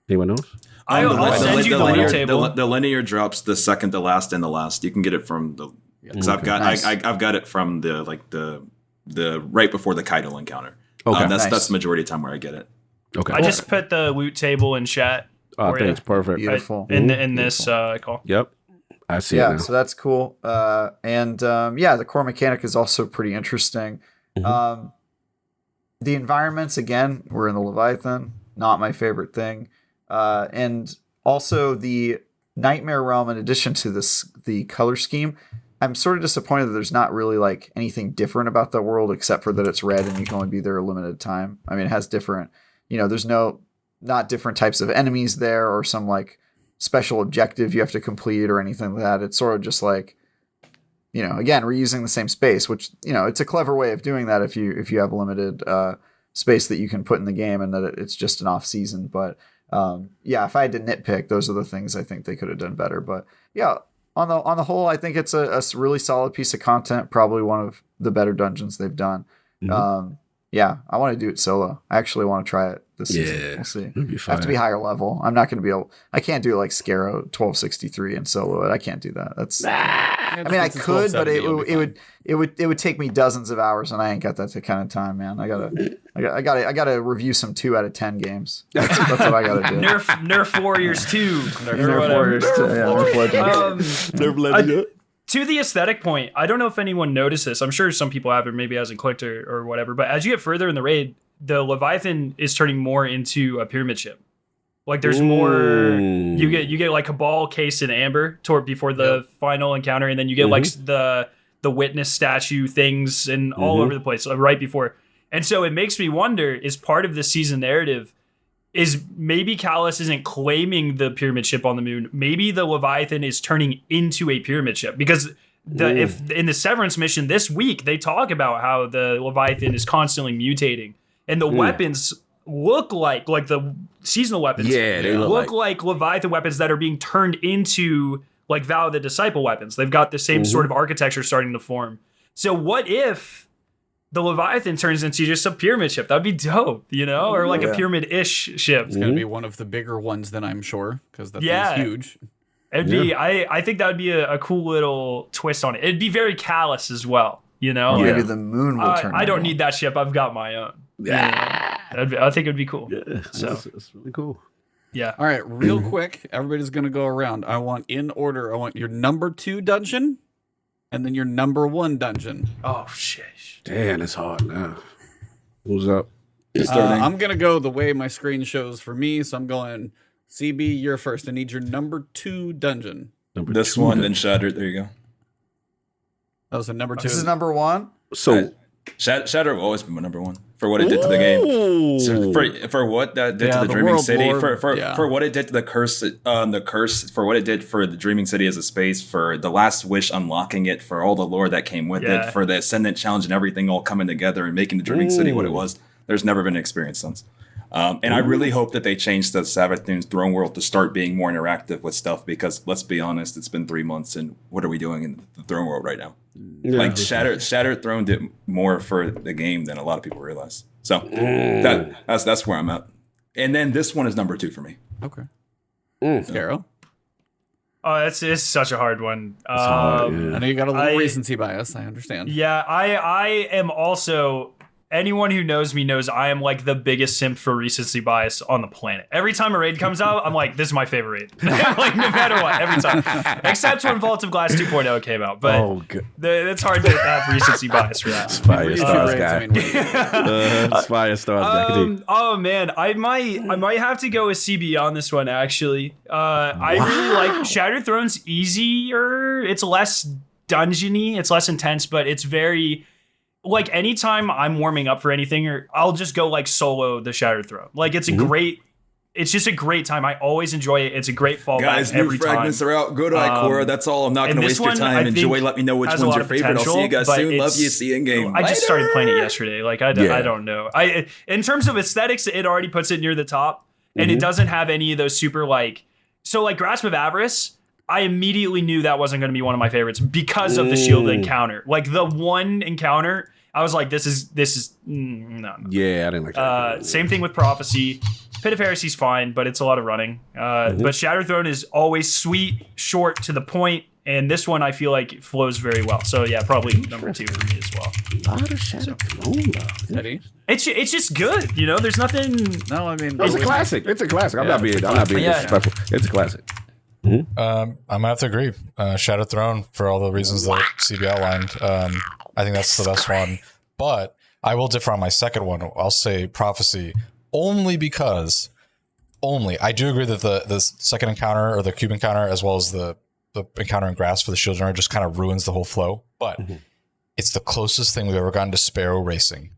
Anyone knows? I'll send you the linear table. The linear drops the second to last and the last. You can get it from the because I've got it from the right before the Kaido encounter. Okay, that's the majority of the time where I get it. Okay, I just put the loot table in chat. Oh, thanks, perfect, beautiful. In this call. Yep, I see. Yeah, so that's cool. The core mechanic is also pretty interesting. The environments, again, we're in the Leviathan. Not my favorite thing. And also the Nightmare Realm, in addition to the color scheme, I'm sort of disappointed that there's not really like anything different about that world except for that it's red and you can only be there a limited time. I mean, it has different, there's not different types of enemies there or some like special objective you have to complete or anything like that. It's sort of just like, again, reusing the same space, which, it's a clever way of doing that if you have limited space that you can put in the game and that it's just an off season. But if I had to nitpick, those are the things I think they could have done better. But yeah, on the whole, I think it's a really solid piece of content. Probably one of the better dungeons they've done. I want to do it solo. I actually want to try it this season. We'll see. I have to be higher level. I'm not going to be able. I can't do like Skarrow 1263 and solo it. I can't do that. That's. I mean, I could, but it would take me dozens of hours, and I ain't got that kind of time, man. I gotta I got to review some 2 out of 10 games. That's what I got to do. Nerf Warriors 2. Nerf Warriors 2. Yeah, Nerf Legends. Nerf Legends. To the aesthetic point, I don't know if anyone noticed this. I'm sure some people have, or maybe hasn't clicked or whatever. But as you get further in the raid, the Leviathan is turning more into a pyramid ship. Like there's more. You get like Cabal cased in amber before the final encounter, and then you get like the witness statue things and all over the place right before. And so it makes me wonder: is part of the season narrative is maybe Callus isn't claiming the pyramid ship on the moon? Maybe the Leviathan is turning into a pyramid ship because if in the Severance mission this week they talk about how the Leviathan is constantly mutating and the weapons look like the seasonal weapons. Yeah, they look like Leviathan weapons that are being turned into like Vow of the Disciple weapons. They've got the same sort of architecture starting to form. So what if the Leviathan turns into just a pyramid ship? That'd be dope, or like a pyramid-ish ship. It's gonna be one of the bigger ones then, I'm sure, because that thing's huge. It'd be. I think that would be a cool little twist on it. It'd be very Callous as well, Maybe the moon will turn. I don't need that ship. I've got my own. Yeah, I think it'd be cool. Yeah, so it's really cool. Yeah. All right, real quick, everybody's gonna go around. I want in order. I want your number 2 dungeon, and then your number 1 dungeon. Oh shit. Damn, it's hard now. Who's up? I'm gonna go the way my screen shows for me, so I'm going. CB, you're first. I need your number 2 dungeon. This one, then Shattered. There you go. That was a number 2. This is number 1. So Shattered will always be my number 1 for what it did to the game. So for what that did to the Dreaming City, for what it did to the curse, for what it did for the Dreaming City as a space, for the Last Wish unlocking it, for all the lore that came with it, for the Ascendant Challenge and everything all coming together and making the Dreaming City what it was. There's never been an experience since. And I really hope that they change the Savathun's Throne World to start being more interactive with stuff, because let's be honest, it's been 3 months and what are we doing in the Throne World right now? Yeah. Like Shattered Throne did more for the game than a lot of people realize. So that's where I'm at. And then this one is number 2 for me. Okay. Skarrow? Oh, it's such a hard one. Hard, I know you got a little recency bias. I understand. Yeah, I am also. Anyone who knows me knows I am like the biggest simp for recency bias on the planet. Every time a raid comes out, I'm like, this is my favorite raid. Like, no matter what, every time. Except when Vault of Glass 2.0 came out. But it's hard to have recency bias for that. Fire Stars guy. Fire Stars guy. Oh, man. I might have to go with CB on this one, actually. I really like Shattered Throne's easier. It's less dungeony. It's less intense, but it's very... Like, anytime I'm warming up for anything, or I'll just go, like, solo the Shattered Throne. Like, it's it's just a great time. I always enjoy it. It's a great fallback every time. Guys, new fragments are out. Go to Ikora. That's all. I'm not going to waste your time. Enjoy. Let me know which one's your favorite. I'll see you guys soon. Love you. See you in game. I just started playing it yesterday. Like, I don't know. In terms of aesthetics, it already puts it near the top. And it doesn't have any of those super, like... So, like, Grasp of Avarice... I immediately knew that wasn't going to be one of my favorites because of the shield encounter. Like the one encounter, I was like, this is no. Yeah, I didn't like that. Same thing with Prophecy. Pit of Heresy's fine, but it's a lot of running. But Shattered Throne is always sweet, short, to the point, and this one I feel like it flows very well. So yeah, probably number 2 for me as well. A lot of Shattered Throne, though. It's just good, There's nothing. No, I mean it's a classic. It's a classic. I'm not being disrespectful. It's a classic. I'm gonna have to agree. Shattered Throne, for all the reasons that CB outlined. I think that's the best one. But I will differ on my second one. I'll say Prophecy, only because I do agree that the second encounter, or the cube encounter, as well as the encounter in Grass for the shield runner, just kind of ruins the whole flow. But it's the closest thing we've ever gotten to Sparrow racing.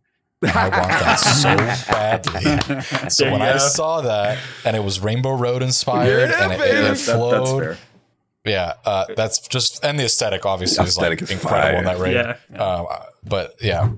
I want that so badly. So when I saw that, and it was Rainbow Road inspired, and it flowed. That's fair. Yeah, that's just, and the aesthetic obviously is like incredible in that raid. But yeah,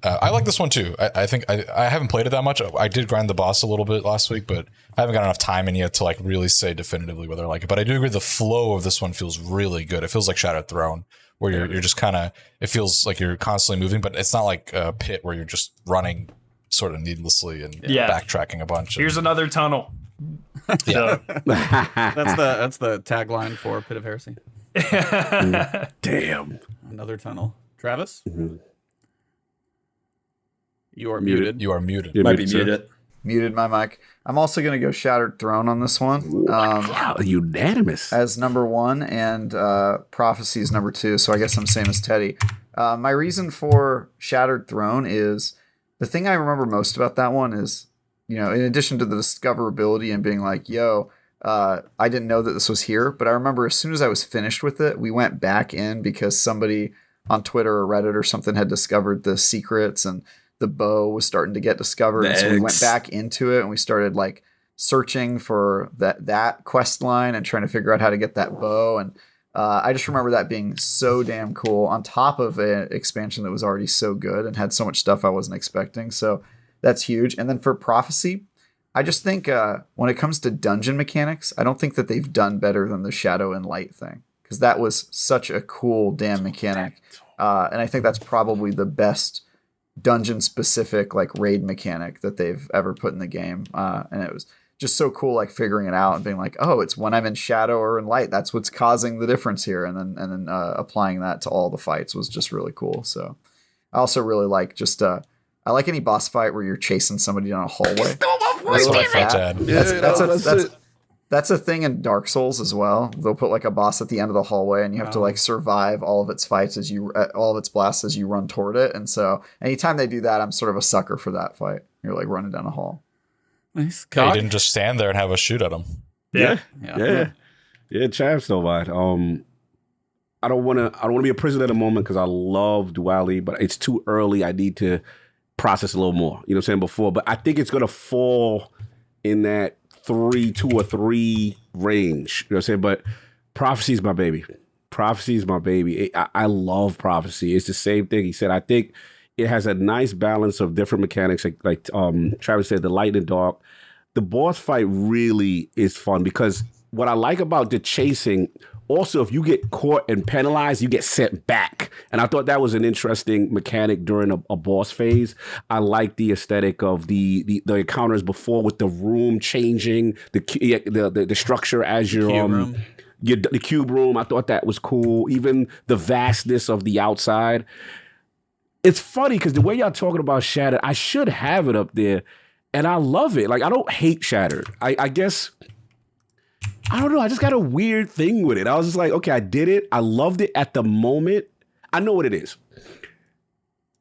I like this one too. I think I haven't played it that much. I did grind the boss a little bit last week, but I haven't got enough time in yet to like really say definitively whether I like it. But I do agree the flow of this one feels really good. It feels like Shattered Throne, where you're just kind of, it feels like you're constantly moving, but it's not like a Pit where you're just running sort of needlessly and backtracking a bunch. Here's another tunnel. Yeah. That's the tagline for Pit of Heresy. Damn. Another tunnel. Travis? You are muted. You are muted. You're Might be sir. muted. Muted my mic. I'm also going to go Shattered Throne on this one. Wow, unanimous. As number one, and Prophecy is number two. So I guess I'm same as Teddy. My reason for Shattered Throne is the thing I remember most about that one is, in addition to the discoverability and being like, yo, I didn't know that this was here. But I remember as soon as I was finished with it, we went back in because somebody on Twitter or Reddit or something had discovered the secrets, and the bow was starting to get discovered. And so we went back into it and we started like searching for that quest line and trying to figure out how to get that bow. And I just remember that being so damn cool on top of an expansion that was already so good and had so much stuff I wasn't expecting. So that's huge. And then for Prophecy, I just think when it comes to dungeon mechanics, I don't think that they've done better than the Shadow and Light thing, because that was such a cool damn mechanic. And I think that's probably the best dungeon specific like raid mechanic that they've ever put in the game. And it was just so cool, like figuring it out and being like, oh, it's when I'm in Shadow or in Light, that's what's causing the difference here. And then applying that to all the fights was just really cool. So I also really like I like any boss fight where you're chasing somebody down a hallway. That's a thing in Dark Souls as well. They'll put like a boss at the end of the hallway, and you have to like survive all of its fights all of its blasts as you run toward it. And so anytime they do that, I'm sort of a sucker for that fight. You're like running down a hall. Nice. Yeah, you didn't just stand there and have a shoot at him. Yeah. Chavs don't mind. I don't want to be a prisoner at the moment because I love Duality, but it's too early. I need to process a little more. You know what I'm saying? Before, but I think it's gonna fall in that 2 or 3 range. You know what I'm saying? But Prophecy is my baby. Prophecy is my baby. I love Prophecy. It's the same thing. He said, I think it has a nice balance of different mechanics. Like Travis said, the light and dark. The boss fight really is fun because what I like about the chasing, also, if you get caught and penalized, you get sent back. And I thought that was an interesting mechanic during a boss phase. I like the aesthetic of the encounters before with the room changing, the structure as you're the cube room. I thought that was cool. Even the vastness of the outside. It's funny because the way y'all talking about Shattered, I should have it up there, and I love it. Like, I don't hate Shattered. I guess, I don't know. I just got a weird thing with it. I was just like, okay, I did it. I loved it at the moment. I know what it is.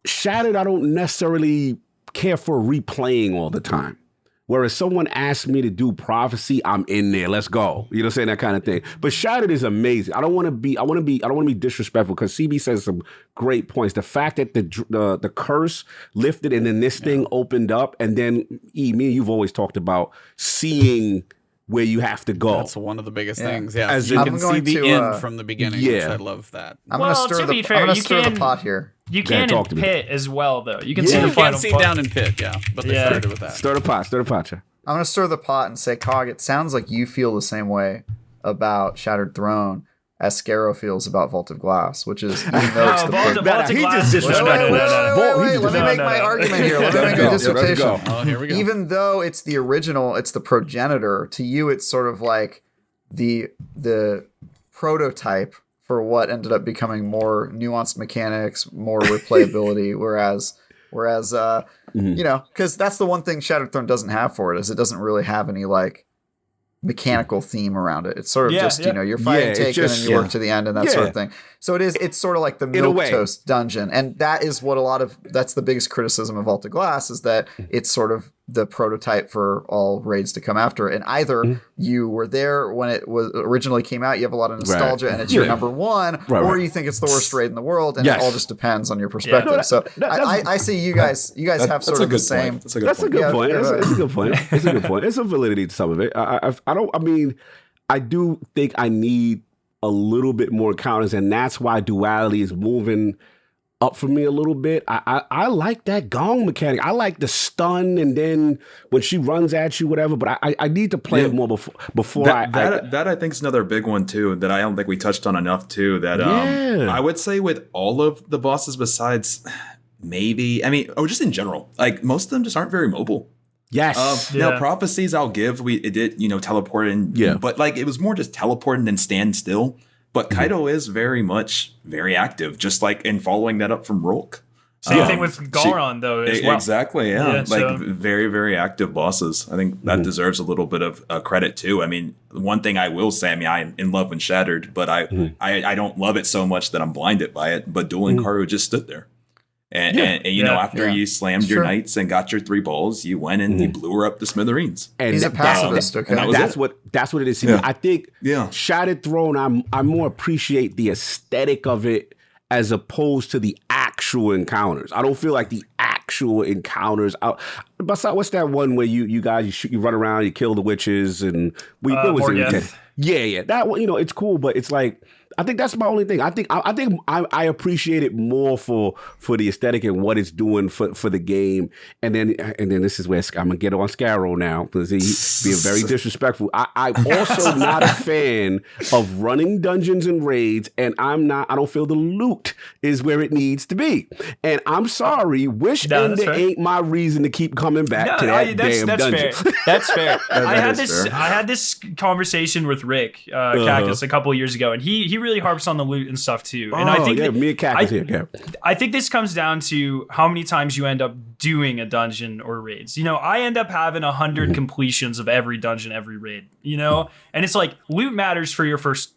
Shattered, I don't necessarily care for replaying all the time. Whereas someone asked me to do Prophecy, I'm in there. Let's go. You know what I'm saying? That kind of thing. But Shattered is amazing. I don't want to be disrespectful because CB says some great points. The fact that the curse lifted and then this thing opened up, and then me and you've always talked about seeing where you have to go. That's one of the biggest things. Yeah, As you in- can see the end from the beginning. Yeah. Which I love that. I'm gonna stir the pot here. You can talk in to me. Pit as well, though. You can You see the can final see part. down in Pit, yeah, but they Yeah. started with that. Stir the pot, Chan. I'm gonna stir the pot and say, Cog, it sounds like you feel the same way about Shattered Throne as Skarrow feels about Vault of Glass, which is even though it's the Vault of he Glass. just disrespectful. Let me make my argument here. Let me make a dissertation. Oh, here we go. Even though it's the original, it's the progenitor, to you it's sort of like the prototype for what ended up becoming more nuanced mechanics, more replayability, whereas you know, because that's the one thing Shattered Throne doesn't have for it, is it doesn't really have any like mechanical theme around it. It's sort of you're fighting taken and you work to the end and that sort of thing. So it's sort of like the milquetoast dungeon, and that is what that's the biggest criticism of Vault of Glass, is that it's sort of the prototype for all raids to come after. And either you were there when it was originally came out, you have a lot of nostalgia and it's your number one, or you think it's the worst raid in the world, and it all just depends on your perspective. I see you guys have sort of the same. That's a good point. It's a good point. It's a good point. There's some validity to some of it. I do think I need a little bit more encounters, and that's why Duality is moving up for me a little bit. I like that gong mechanic. I like the stun, and then when she runs at you, whatever. But I need to play it more before that I think is another big one too that I don't think we touched on enough too. That I would say with all of the bosses besides just in general, like most of them just aren't very mobile. Yes. Now Prophecies I'll give. It did, teleport and but like it was more just teleporting than stand still. But Kaido is very much very active, just like in following that up from Rolk. Same thing with Garon, though, as well. Exactly, yeah. Like, so, very, very active bosses. I think that deserves a little bit of credit, too. I mean, one thing I will say, I mean, I'm in love with Shattered, but I don't love it so much that I'm blinded by it. But Duel Linkaru just stood there. And you know, after you slammed your knights and got your 3 balls, you went and you blew her up to smithereens. And he's a pacifist, okay? That's what it is. Yeah. I think Yeah. Shattered Throne, I more appreciate the aesthetic of it as opposed to the actual encounters. I don't feel like the actual encounters. Besides, what's that one where you guys you run around, you kill the witches, and what was it? Yeah. That one, you know, it's cool, but it's like, I think that's my only thing. I think I appreciate it more for the aesthetic and what it's doing for the game. And then this is where I'm gonna get on Skarrow now because he's being very disrespectful. I'm also not a fan of running dungeons and raids, and I don't feel the loot is where it needs to be. And I'm sorry, Wish Ender ain't my reason to keep coming back to that damn dungeon. Fair. That's fair. I had this conversation with Rick Cactus a couple of years ago, and he really harps on the loot and stuff too. And I think me and Cactus here. I think this comes down to how many times you end up doing a dungeon or raids. You know, I end up having 100 completions of every dungeon, every raid. You know, and it's like loot matters for your first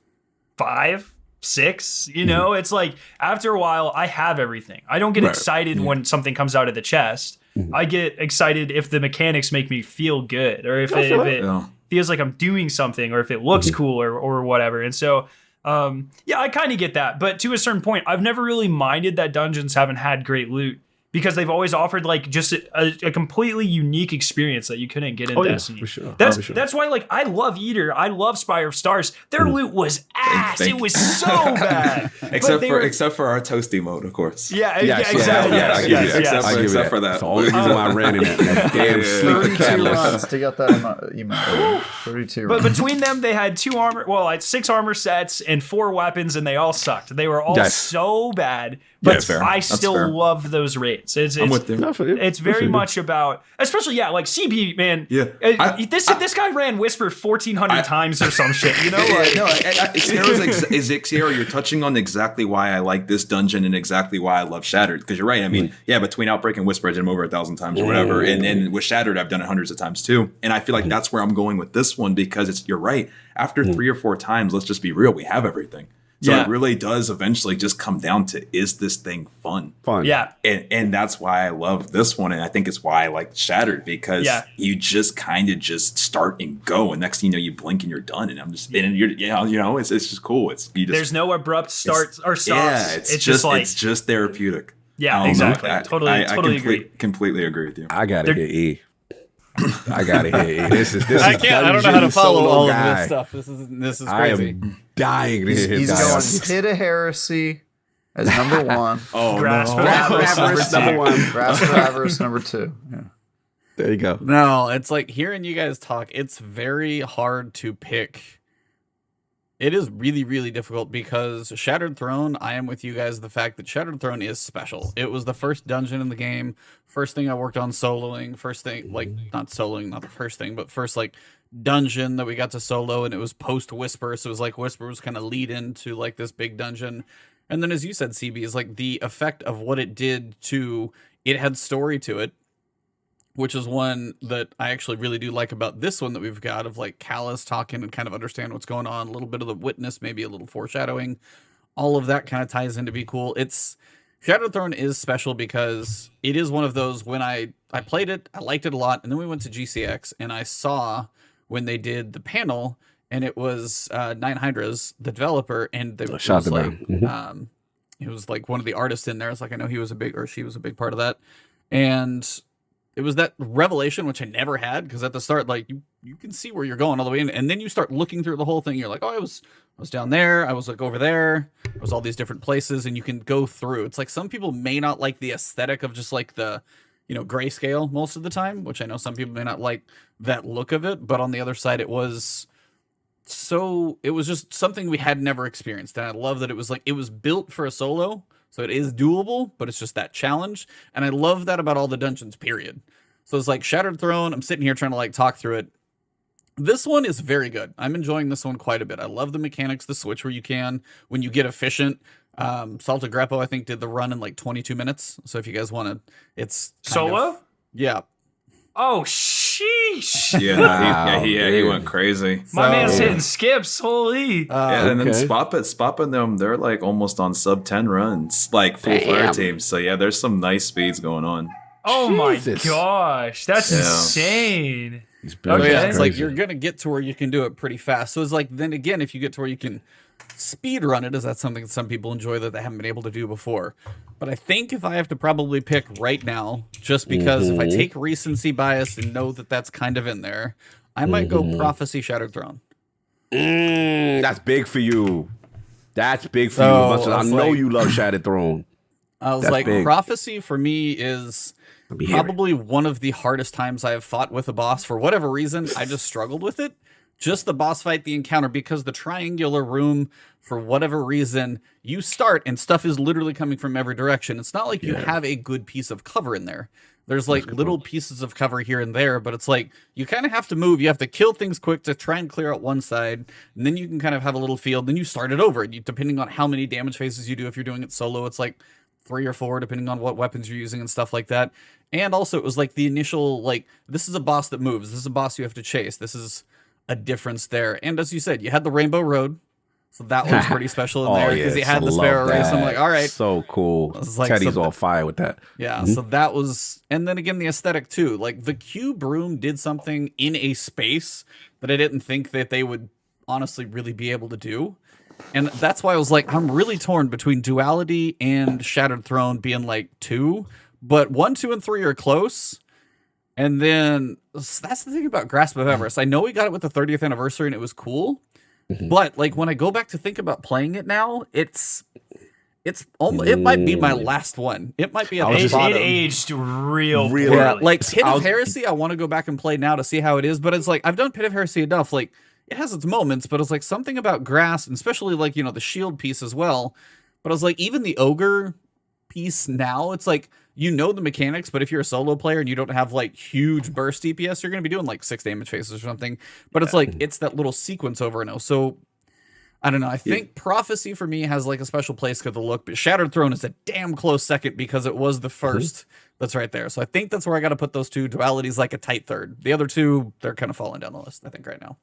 5, 6. You know, it's like after a while, I have everything. I don't get excited when something comes out of the chest. I get excited if the mechanics make me feel good, or if it feels like I'm doing something, or if it looks cool, or whatever. And so. I kind of get that, but to a certain point, I've never really minded that dungeons haven't had great loot because they've always offered like just a completely unique experience that you couldn't get in Destiny. For sure. That's why, like, I love Eater, I love Spire of Stars. Their loot was ass. It was so bad. Except for our toasty mode, of course. Exactly. Except for that. That's the only reason why I ran in that damn sleep 32 runs to get that email. 32 But runs. between them, they had 6 armor sets and 4 weapons, and they all sucked. They were all so bad. But I still love those raids. I'm with you. It's very much about, especially like CB, man. Yeah, this guy ran Whisper 1,400 times or some shit. You know, Skarrow, you're touching on exactly why I like this dungeon and exactly why I love Shattered. Because you're right. I mean, between Outbreak and Whisper, I did them over 1,000 times or whatever, and with Shattered, I've done it hundreds of times too. And I feel like that's where I'm going with this one because you're right. After 3 or 4 times, let's just be real, we have everything. So it really does eventually just come down to, is this thing fun? Yeah. And that's why I love this one. And I think it's why I like Shattered because you just kind of just start and go. And next thing you know, you blink and you're done. And I'm just, and you're, it's just cool. There's no abrupt starts or stops. Yeah, it's just therapeutic. Yeah, exactly. I totally agree. Completely agree with you. I got to hit E. I gotta hear it. This is I don't know how to follow all of this stuff. This is crazy. I am dying to hear his He's going Pit of Heresy as number 1. Grasp of Avarice number 1. Grasp of Avarice number 2. Yeah. There you go. No, it's like hearing you guys talk, it's very hard to pick. It is really, really difficult because Shattered Throne, I am with you guys, the fact that Shattered Throne is special. It was the first dungeon in the game, first thing I worked on soloing, first thing, like, not soloing, not the first thing, but first, like, dungeon that we got to solo, and it was post-Whisper, so it was like Whisper was kind of lead into, like, this big dungeon. And then, as you said, CB, is like the effect of what it did to, it had story to it, which is one that I actually really do like about this one that we've got, of like Callus talking and kind of understand what's going on, a little bit of the witness, maybe a little foreshadowing. All of that kind of ties in to be cool. Shattered Throne is special because it is one of those, when I played it, I liked it a lot, and then we went to GCX, and I saw when they did the panel, and it was Nine Hydras, the developer, and it was like one of the artists in there. It's like, I know she was a big part of that. And it was that revelation, which I never had, because at the start, like, you can see where you're going all the way in, and then you start looking through the whole thing. You're like, oh, I was down there, I was like over there, I was all these different places, and you can go through. It's like some people may not like the aesthetic of just like the, grayscale most of the time, which I know some people may not like that look of it, but on the other side, it was just something we had never experienced, and I love that it was built for a solo. So it is doable, but it's just that challenge. And I love that about all the dungeons, period. So it's like Shattered Throne. I'm sitting here trying to like talk through it. This one is very good. I'm enjoying this one quite a bit. I love the mechanics, the switch where you can, when you get efficient, Salta Greppo, I think, did the run in like 22 minutes. So if you guys want to, it's Solo? Yeah. Oh, sheesh. Yeah, he went crazy. My man's hitting skips. Holy. And then Spappa and them, they're like almost on sub 10 runs, like full fire teams. So yeah, there's some nice speeds going on. Oh Jesus. my gosh. That's insane. Okay, yeah, it's like you're going to get to where you can do it pretty fast. So it's like, then again, if you get to where you can speed run it, is that something that some people enjoy that they haven't been able to do before? But I think if I have to probably pick right now, just because if I take recency bias and know that that's kind of in there, I might go Prophecy Shattered Throne. That's big for you. That's big for you. As much as I know you love Shattered Throne. I was like, Prophecy for me is probably one of the hardest times I have fought with a boss. For whatever reason, I just struggled with it. Just the boss fight, the encounter, because the triangular room, for whatever reason, you start and stuff is literally coming from every direction. It's not like you have a good piece of cover in there. There's like little pieces of cover here and there, but it's like you kind of have to move. You have to kill things quick to try and clear out one side, and then you can kind of have a little field. Then you start it over, depending on how many damage phases you do. If you're doing it solo, it's like 3 or 4, depending on what weapons you're using and stuff like that. And also, it was like the initial, like, this is a boss that moves. This is a boss you have to chase. This is a difference there. And as you said, you had the Rainbow Road, so that was pretty special in there because he had the Sparrow race. I'm like, all right, so cool. Like, Teddy's on fire with that. Yeah, so that was, and then again the aesthetic too. Like the cube room did something in a space that I didn't think that they would honestly really be able to do. And that's why I was like, I'm really torn between Duality and Shattered Throne being like 2, but 1, 2, and 3 are close. And then that's the thing about Grasp of Everest. I know we got it with the 30th anniversary and it was cool, but like when I go back to think about playing it now, it's almost, it might be my last one. It might be at the bottom. It aged real poorly. Yeah, like Pit of Heresy, I want to go back and play now to see how it is, but it's like I've done Pit of Heresy enough. Like it has its moments, but it's like something about Grasp, and especially like, you know, the shield piece as well. But I was like, even the ogre piece now, it's like, you know the mechanics, but if you're a solo player and you don't have like huge burst DPS, you're going to be doing like 6 damage phases or something. But it's like, it's that little sequence over and over. So I don't know. I think Prophecy for me has like a special place because of the look, but Shattered Throne is a damn close second because it was the first that's right there. So I think that's where I got to put those two. Duality's like a tight third. The other two, they're kind of falling down the list, I think, right now.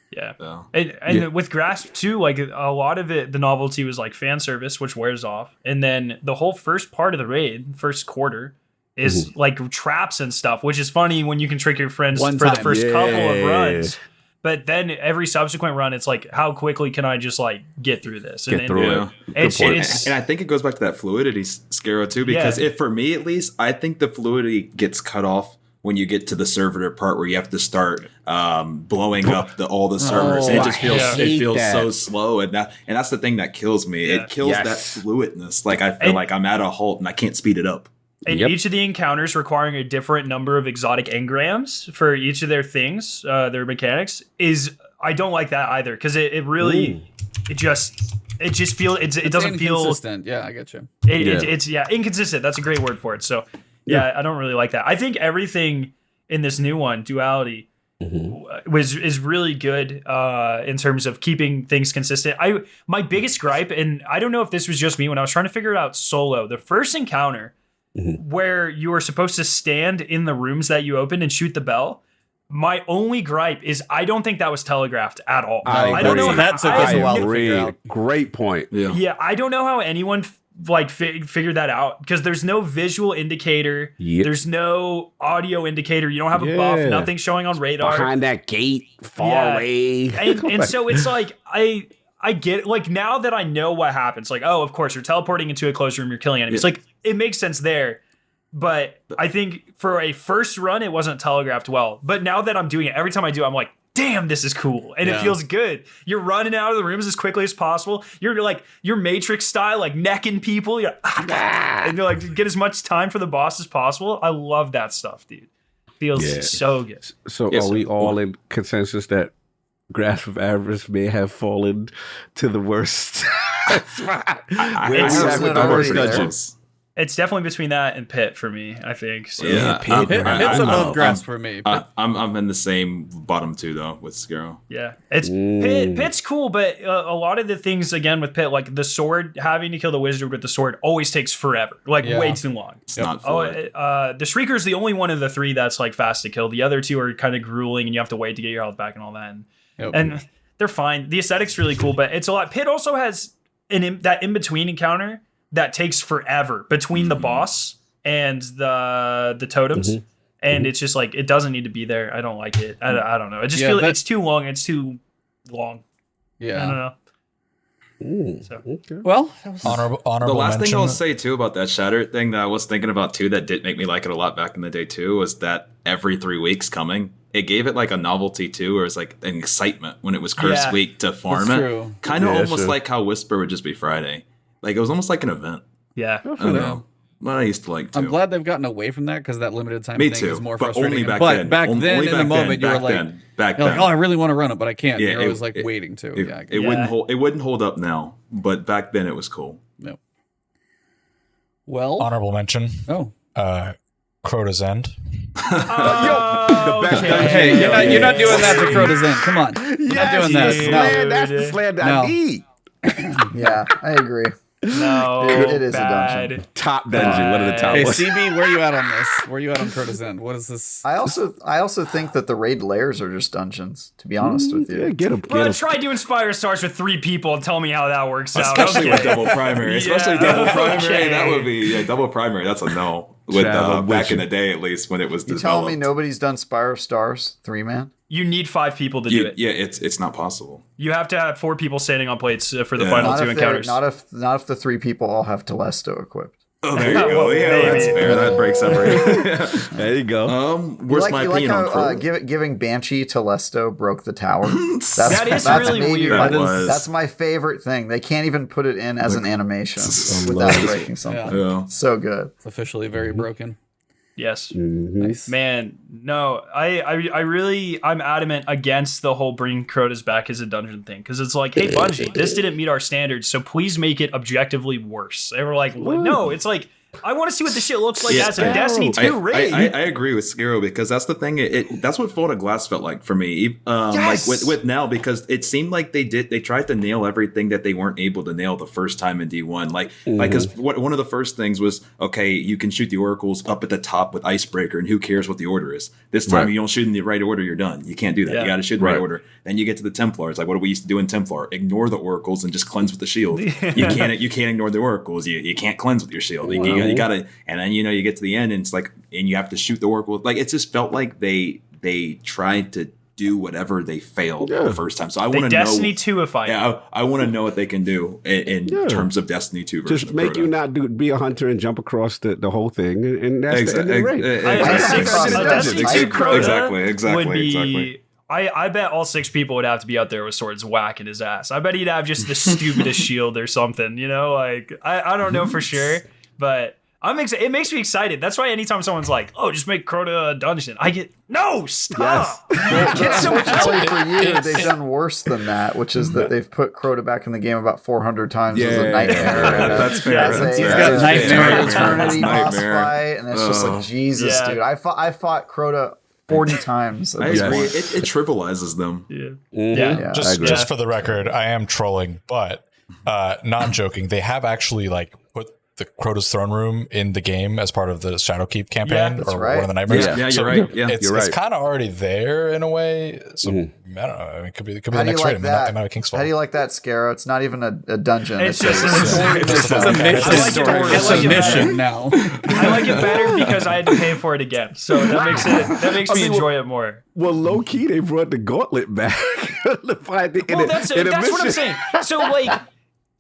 Yeah. And with Grasp too, like a lot of it, the novelty was like fan service, which wears off. And then the whole first part of the raid, first quarter, is like traps and stuff, which is funny when you can trick your friends for the first couple of runs. But then every subsequent run, it's like, how quickly can I just like get through this? And I think it goes back to that fluidity, Skarrow, too, because if for me at least, I think the fluidity gets cut off when you get to the servitor part where you have to start blowing up all the servers. It just feels so slow, and that's the thing that kills me. It kills that fluidness. Like I feel like I'm at a halt and I can't speed it up. And each of the encounters requiring a different number of exotic engrams for each of their things, their mechanics, I don't like that either, because it really it just feels it doesn't feel inconsistent. Yeah, I get you. It's inconsistent. That's a great word for it. So I don't really like that. I think everything in this new one, Duality, is really good in terms of keeping things consistent. My biggest gripe, and I don't know if this was just me when I was trying to figure it out solo, the first encounter where you are supposed to stand in the rooms that you opened and shoot the bell. My only gripe is I don't think that was telegraphed at all. I don't know. That took us a while to figure out. Great point. Yeah, I don't know how anyone figured that out, because there's no visual indicator. There's no audio indicator. You don't have a buff. Nothing showing on radar. Behind that gate, far away. And so it's like I get it. Like, now that I know what happens, like, oh, of course, you're teleporting into a closed room, you're killing enemies. Like, it makes sense there. But I think for a first run, it wasn't telegraphed well. But now that I'm doing it, every time I do, I'm like, damn, this is cool. And it feels good. You're running out of the rooms as quickly as possible. You're like, you're Matrix style, like necking people. You're and you're like, get as much time for the boss as possible. I love that stuff, dude. Feels so good. So are we all in consensus that Grasp of Avarice may have fallen to the worst spot? It's It's definitely between that and Pit for me, I think. So. Yeah, Pit's above grass for me. I'm in the same bottom two though with Skarrow. Yeah, it's Pit's cool, but a lot of the things again with Pit, like the sword, having to kill the wizard with the sword always takes forever, like way too long. It's not. The Shrieker's the only one of the three that's like fast to kill. The other two are kind of grueling, and you have to wait to get your health back and all that. And they're fine. The aesthetic's really cool, but it's a lot. Pit also has that in between encounter that takes forever between the boss and the totems. And it's just like, it doesn't need to be there. I don't like it. I don't know. I just feel it's too long. It's too long. Yeah. I don't know. So. Well, honorable the last mention. thing I'll say too about that Shattered thing that I was thinking about too that did make me like it a lot back in the day too was that every 3 weeks coming, it gave it like a novelty too, or it's like an excitement when it was Curse Week to farm it. Kind of almost like how Whisper would just be Friday. Like it was almost like an event. Yeah. I don't know. What I used to like too. I'm glad they've gotten away from that because that limited time Me thing too, is more but frustrating. only back but then. back Only then, in back the then, moment, you were back like, then, back you're then. like, oh, I really want to run it, but I can't. Yeah, It was like waiting to. It wouldn't hold up now, but back then it was cool. No. Well, Honorable mention. Oh. Crota's End. The best dungeon. Hey, you're not doing that to Crota's End. Come on. You're not doing that. No. That's the slander No. I need. Yeah, I agree. No, It is a bad. dungeon. Top dungeon. One of the top Hey, ones. CB, where you at on this? Where you at on Crota's End? What is this? I also think that the raid layers are just dungeons. To be honest with you, Yeah, get him. Well, try doing Spire Stars with 3 people and tell me how that works out. Especially with Okay. double primary. Especially Yeah, double primary. okay. That would be double primary. That's a no. With back in the day, at least when it was you developed. telling me nobody's done Spire of Stars 3-man? You need 5 people to do it. Yeah, it's not possible. You have to have 4 people standing on plates for the final 2 encounters. Not if the 3 people all have Telesto equipped. Oh, there you go. Well, Yeah, maybe. that's fair. That breaks every. There you go. Where's my opinion on Crow? Giving Banshee Telesto broke the tower. That is really maybe weird. That's my favorite thing. They can't even put it in as an animation without breaking something. Yeah. So good. It's officially very broken. Yes. Nice. Man, no, I'm adamant against the whole bring Crota's back as a dungeon thing because it's like, hey, Bungie, this didn't meet our standards, so please make it objectively worse. They were like, no, it's like, I want to see what this shit looks like as a Destiny 2 raid. I agree with Skarrow because that's the thing. That's what Fault of Glass felt like for me. Yes! Like with now, because it seemed like they tried to nail everything that they weren't able to nail the first time in D1. Like because one of the first things was, okay, you can shoot the oracles up at the top with Icebreaker, and who cares what the order is? This time you don't shoot in the right order, you're done. You can't do that. Yeah. You got to shoot in the right order. Then you get to the Templars. Like what do we used to do in Templar? Ignore the oracles and just cleanse with the shield. You can't ignore the oracles. You can't cleanse with your shield. You gotta. And then you get to the end and it's like, and you have to shoot the oracle. Like it just felt like they tried to do whatever they failed the first time. So I want to know Destiny 2-ify. Yeah, I want to know what they can do in terms of Destiny 2 version. Just make of you Crota. not be a hunter and jump across the whole thing, and that's the end of the raid. Destiny 2 Crota Exactly. would be. I bet all 6 people would have to be out there with swords whacking his ass. I bet he'd have just the stupidest shield or something. You know, like I don't know for sure, but. It makes me excited. That's why anytime someone's like, "Oh, just make Crota a dungeon," I get stop. It's so Fortunately for you, they've done worse than that, which is that they've put Crota back in the game about 400 times as a nightmare. That's fair. He's got nightmare. Eternity boss Nightmare. fight, and it's just like Jesus, dude. I fought Crota 40 times. I agree. It trivializes them. Yeah. Just for the record, I am trolling, but not joking. They have actually like put the Crota's throne room in the game as part of the Shadowkeep campaign that's or right. one of the nightmares. Yeah, you're right. Yeah, it's kind of already there in a way. So I don't know. I mean, it could be How the do you next like raid. that? It might be King's Fall. How do you like that, Skarrow? It's not even a dungeon. It's just It's a mission. It's a mission now. I like it better because I had to pay for it again. So that makes me enjoy it more. Well, low key, they brought the gauntlet back. That's what I'm saying. So like.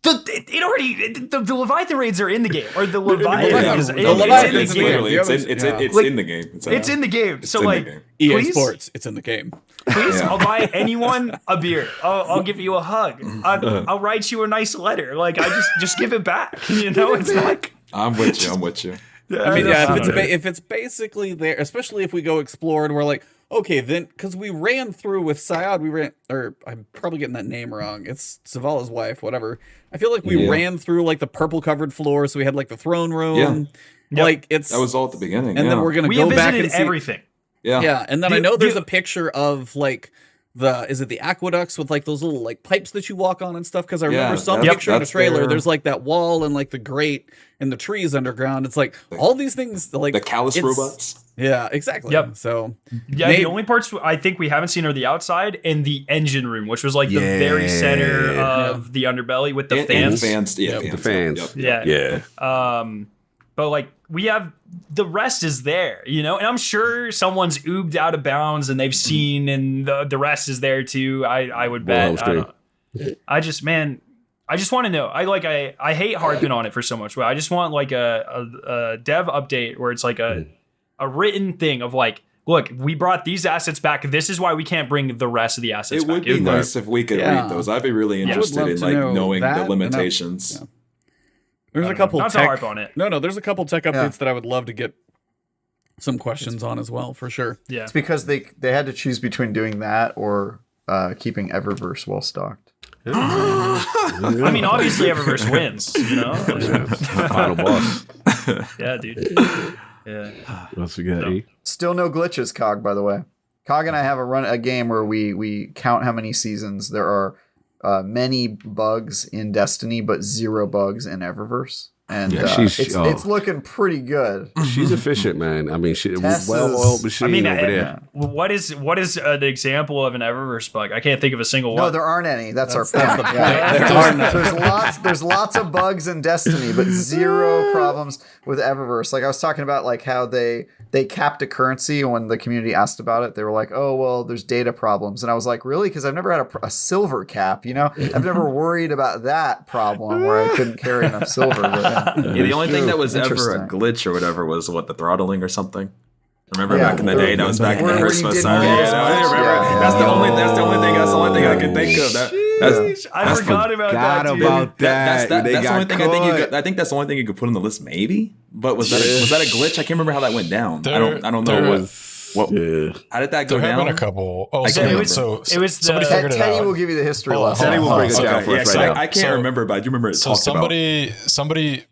The Leviathan raids are in the game, or the Leviathan is in the game. It's in the game. It's in the game. So like, EA please, Sports, it's in the game. Please, I'll buy anyone a beer. I'll give you a hug. I'll write you a nice letter. Like I just give it back. You know, it's like I'm with you. I mean, yeah, if it's basically there, especially if we go explore and we're like, okay, then because we ran through with Syod, or I'm probably getting that name wrong. It's Zavala's wife, whatever. I feel like we ran through like the purple covered floor, so we had like the throne room. Yeah. Like that was all at the beginning. and then we're gonna go back and see everything. Yeah, and then I know there's a picture of like is it the aqueducts with like those little like pipes that you walk on and stuff? Because I remember some picture in the trailer. There's like that wall and like the grate and the trees underground. It's like all these things like the callus robots. Yeah, exactly. Yep. So the only parts I think we haven't seen are the outside and the engine room, which was like the very center of the underbelly with the fans. The fans. Yeah. But like we have the rest is there, you know, and I'm sure someone's ooged out of bounds and they've seen, and the rest is there too. I would bet. I just want to know. I hate harping on it for so much, but I just want like a dev update where it's like a written thing of like, look, we brought these assets back. This is why we can't bring the rest of the assets back. It would be nice if we could read those. I'd be really interested in like knowing the limitations. There's a couple not to harp on it. No, there's a couple tech updates that I would love to get some questions on as well, for sure. Yeah. It's because they had to choose between doing that or keeping Eververse well stocked. I mean, obviously Eververse wins, you know? Final boss. Yeah, dude. Yeah. What else we got, E? Still no glitches, Cog, by the way. Cog and I have a game where we count how many seasons there are. Many bugs in Destiny, but 0 bugs in Eververse, and it's looking pretty good. She's efficient, man. I mean, well-oiled machine over there. What is an example of an Eververse bug? I can't think of a single one. No, there aren't any. That's our point. There's lots of bugs in Destiny, but 0 problems with Eververse. Like I was talking about, like how they capped a currency, and when the community asked about it, they were like, "Oh, well, there's data problems." And I was like, "Really?" Because I've never had a silver cap. You know, I've never worried about that problem where I couldn't carry enough silver. But, the only thing that was ever a glitch or whatever was the throttling or something. Remember back in the day? That was back in the Christmas time. That's the only thing I can think of. I forgot about that. That's the only thing I think that's the only thing you could put on the list, maybe. But was that a glitch? I can't remember how that went down. I don't know what. How did that go down? There have been a couple. Oh, it was somebody figured it out. Teddy will give you the history lesson. Teddy will break it down for us right now. I can't remember, but I do remember it talked about. Somebody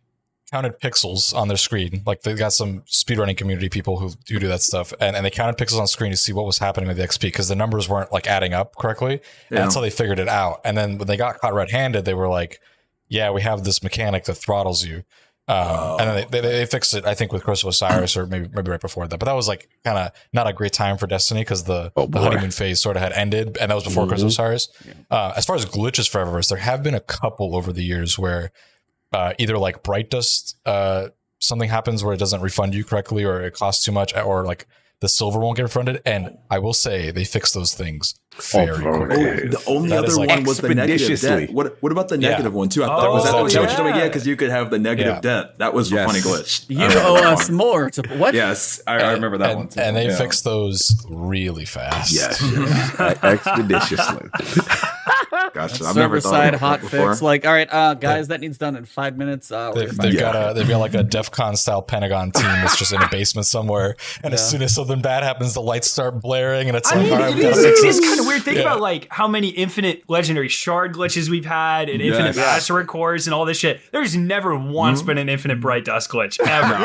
counted pixels on their screen. Like they got some speedrunning community people who do that stuff, and they counted pixels on screen to see what was happening with the XP because the numbers weren't like adding up correctly. And that's how they figured it out. And then when they got caught red-handed, they were like, "Yeah, we have this mechanic that throttles you." And then they fixed it, I think, with Curse of Osiris or maybe right before that. But that was like kind of not a great time for Destiny because the honeymoon phase sort of had ended, and that was before Curse of Osiris. As far as glitches for Eververse, there have been a couple over the years where either like Bright Dust, something happens where it doesn't refund you correctly, or it costs too much, or like the silver won't get refunded. And I will say they fix those things very quickly. The only other one was the negative debt. What about the negative one too? I thought was that what you're doing? Yeah, because you could have the negative debt. That was a funny glitch. You owe us more. What? Yes, I remember that one too. And they fixed those really fast. Yes. Expeditiously. Gotcha. I've Server side hot fix. Like, all right, guys, that needs done in 5 minutes. They've got like a DEF CON style Pentagon team that's just in a basement somewhere, and as soon as something bad happens, the lights start blaring, and it's like, all right, we gotta fix this. It's kind of weird. Think about like how many infinite legendary shard glitches we've had, and infinite mastery cores, and all this shit. There's never once been an infinite Bright Dust glitch ever.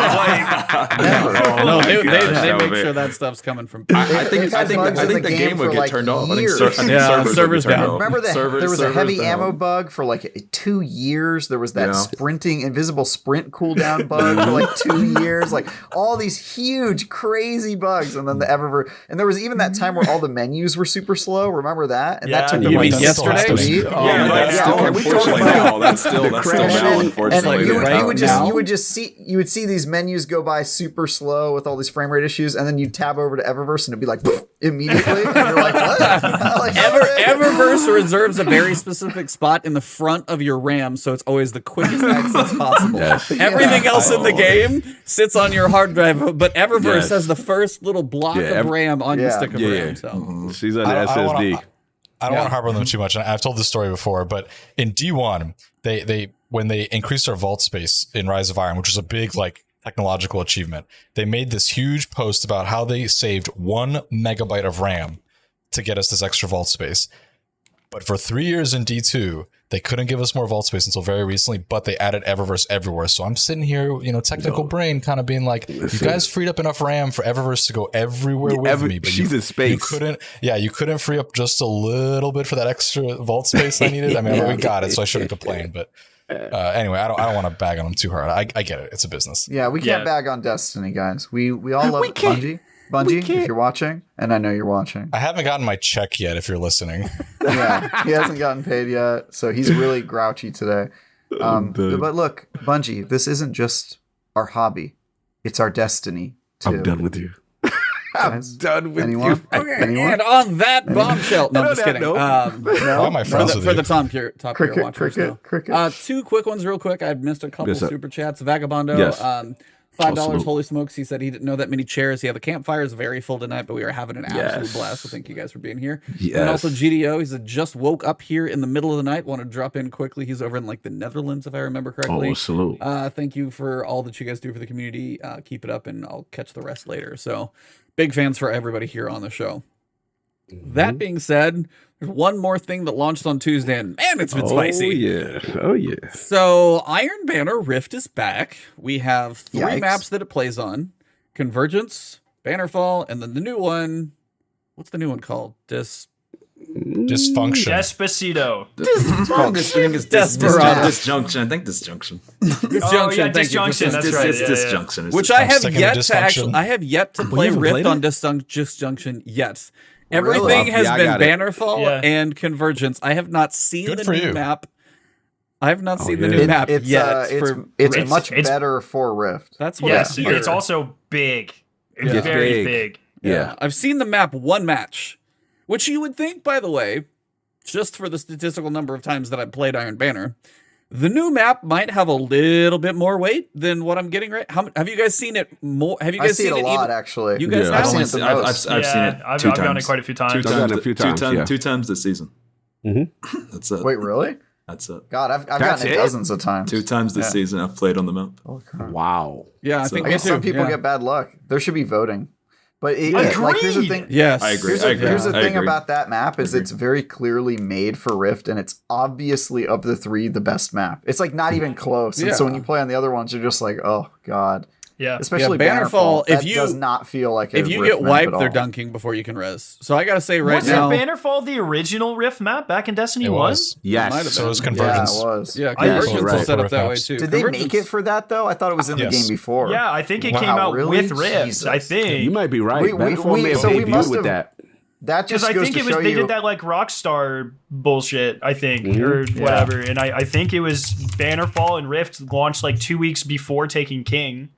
No, they make sure that stuff's coming from. I think the game would get turned off. I think servers down. Remember that there was a heavy ammo bug for like 2 years. There was that invisible sprint cooldown bug for like 2 years. Like all these huge, crazy bugs, and then the Eververse. And there was even that time where all the menus were super slow. Remember that? And that took them like yesterday. That's still now, unfortunately. You would see these menus go by super slow with all these frame rate issues, and then you tab over to Eververse and it'd be like immediately. And you're like, what? Like, Eververse reserves a very specific spot in the front of your RAM, so it's always the quickest access possible. Everything else in the game sits on your hard drive, but Eververse has the first little block of RAM on your stick of RAM. So. She's on the SSD. I don't want to harp on them too much, and I've told this story before, but in D1, they when they increased their vault space in Rise of Iron, which was a big like technological achievement. They made this huge post about how they saved 1 megabyte of RAM to get us this extra vault space. But for 3 years in D2, they couldn't give us more vault space until very recently, but they added Eververse everywhere. So I'm sitting here, technical brain kind of being like, you guys freed up enough RAM for Eververse to go everywhere with me. But she's in space. You couldn't free up just a little bit for that extra vault space I needed. I mean, we got it, so I shouldn't complain. But anyway, I don't want to bag on them too hard. I get it. It's a business. Yeah, we can't bag on Destiny, guys. We all love Bungie. Bungie, if you're watching, and I know you're watching. I haven't gotten my check yet if you're listening. Yeah, he hasn't gotten paid yet, so he's really grouchy today. But look, Bungie, this isn't just our hobby. It's our destiny, too. I'm done with you. I'm done with you. Okay, and on that bombshell. No, I'm just kidding. Why am I friends with For you? the top tier watchers. Cricket. 2 quick ones real quick. I missed a couple super chats. Vagabondo. Yes. $5, holy smokes. He said he didn't know that many chairs. Yeah, the campfire is very full tonight, but we are having an absolute blast. So thank you guys for being here. Yes. And also GDO, he said just woke up here in the middle of the night. Want to drop in quickly. He's over in like the Netherlands, if I remember correctly. Oh, salute. Thank you for all that you guys do for the community. Keep it up, and I'll catch the rest later. So big fans for everybody here on the show. That being said, there's one more thing that launched on Tuesday, and man, it's been spicy. Oh, yeah. So Iron Banner Rift is back. We have 3 Yikes. maps that it plays on. Convergence, Bannerfall, and then the new one. What's the new one called? Dysfunction. Despacito. Desperado. Disjunction. I think disjunction. Disjunction. Thank you. Disjunction. That's right. It's Yeah, disjunction. It's Which I have sticking to yet to Dysfunction. actually. I have yet to play haven't Rift played on it? Disjunction yet. Everything Yeah, has I been got it. Bannerfall Yeah. and Convergence. I have not seen Good the for new you. map. I have not seen the yeah. new map It's yet. it's Rift. much It's- better for Rift. That's what Yes, I hear. it's also big. It's Yeah. very Big. big. Yeah. I've seen the map one match, which you would think, by the way, just for the statistical number of times that I've played Iron Banner, the new map might have a little bit more weight than what I'm getting right. Have you guys seen it more? Have you I guys see seen it a lot, even- actually. You guys Yeah. I've have? seen it the most. I've seen it I've 2 times. done it quite a few times. I've done it a few times, yeah. 2 times this season. That's it. Wait, really? That's it. God, I've That's gotten it it? dozens of times. 2 times this season I've played on the map. Holy crap. Wow. Yeah, I think I me guess too. some people yeah. get bad luck. There should be voting. But here's the Agreed. thing. Yes, I agree. Here's the I thing agree. about that map is it's very clearly made for Rift, and it's obviously of the 3 the best map. It's like not even close. And so when you play on the other ones, you're just like, oh god. Yeah. Especially Yeah, Bannerfall. Bannerfall, if That you- does not feel like a If you Rift get map wiped, at they're all. dunking before you can res. So I gotta say right Wasn't now, Bannerfall the original Rift map back in Destiny It 1? was. Yes. Might have So it was been. Yeah, Convergence. it was. yeah, I Convergence you're right. is set up that way Rift. too. Did they make Convergence- it for that though? I thought it was in the Yes. game before. Yeah, I think it Wow, came out really? with Rift. Jesus. I think. You might be right. We- Bannerfall may have so we debuted must with have- that. That Because just I goes think to it was show they you. did that like Rockstar bullshit, I think, or whatever. And I think it was Bannerfall and Rift launched like 2 weeks before taking King.